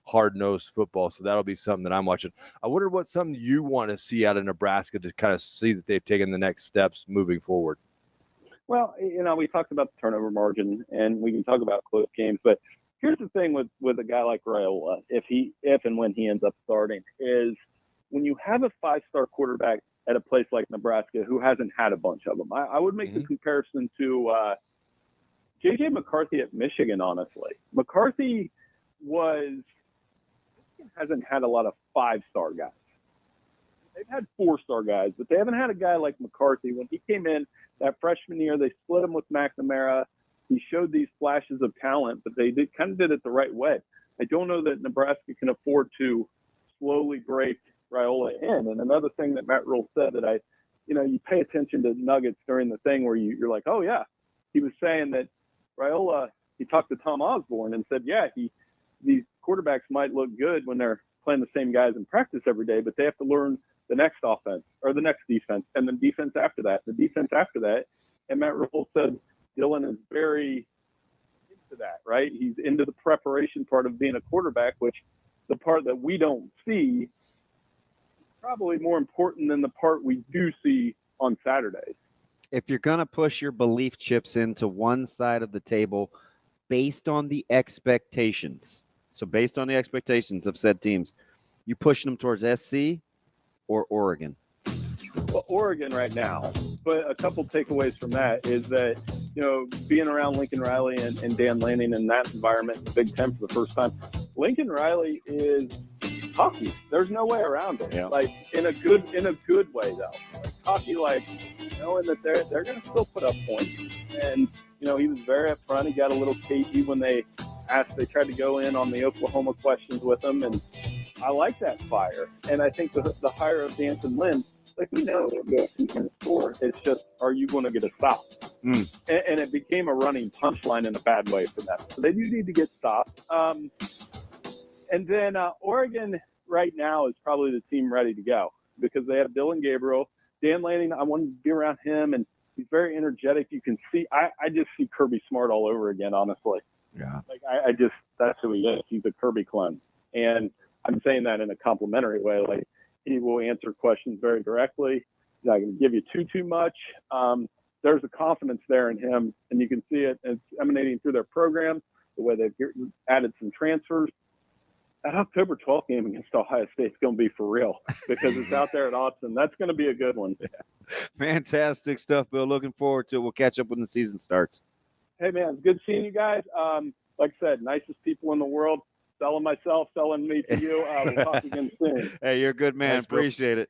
hard-nosed football. So that'll be something that I'm watching. I wonder what something you want to see out of Nebraska to kind of see that they've taken the next steps moving forward. Well, we talked about the turnover margin, and we can talk about close games, but here's the thing with a guy like Raiola, if and when he ends up starting, is when you have a 5-star quarterback at a place like Nebraska who hasn't had a bunch of them. I would make the comparison to J.J. McCarthy at Michigan, honestly. McCarthy hasn't had a lot of 5-star guys. They've had 4-star guys, but they haven't had a guy like McCarthy. When he came in that freshman year, they split him with McNamara. He showed these flashes of talent, but they kind of did it the right way. I don't know that Nebraska can afford to slowly break Raiola in. And another thing that Matt Rhule said that you pay attention to nuggets during the thing where you're like, oh yeah, he was saying that Raiola, he talked to Tom Osborne and said, yeah, these quarterbacks might look good when they're playing the same guys in practice every day, but they have to learn the next offense or the next defense and the defense after that, And Matt Rhule said Dylan is very into that, right? He's into the preparation part of being a quarterback, which the part that we don't see is probably more important than the part we do see on Saturdays. If you're going to push your belief chips into one side of the table based on the expectations, so based on the expectations of said teams, you pushing them towards SC or Oregon? Well, Oregon right now, but a couple takeaways from that is that, being around Lincoln Riley and Dan Lanning in that environment in the Big Ten for the first time, Lincoln Riley is cocky. There's no way around it. Yeah. Like in a good way though. Like cocky, like knowing that they're going to still put up points. And he was very upfront. He got a little cagey when they tried to go in on the Oklahoma questions with him, and I like that fire. And I think the hire of Danson Lynn, like we know he can score. It's just, are you going to get a stop? And it became a running punchline in a bad way for them. So they do need to get stopped. And then Oregon right now is probably the team ready to go because they have Dylan Gabriel, Dan Lanning. I wanted to be around him, and he's very energetic. You can see, I just see Kirby Smart all over again, honestly. Yeah. Like that's who he is. He's a Kirby clone. And I'm saying that in a complimentary way. Like, he will answer questions very directly. He's not going to give you too much. There's a confidence there in him, and you can see it. It's emanating through their program, the way they've added some transfers. That October 12th game against Ohio State is going to be for real because it's out there at Autzen. That's going to be a good one. Yeah. Fantastic stuff, Bill. Looking forward to it. We'll catch up when the season starts. Hey, man, it's good seeing you guys. Like I said, nicest people in the world. Selling myself, selling me to you. We'll talk again soon. Hey, you're a good man. Thanks, appreciate it.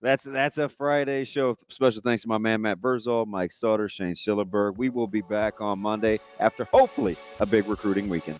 That's a Friday show. Special thanks to my man, Matt Vrzal, Mike Sautter, Shane Schillerberg. We will be back on Monday after hopefully a big recruiting weekend.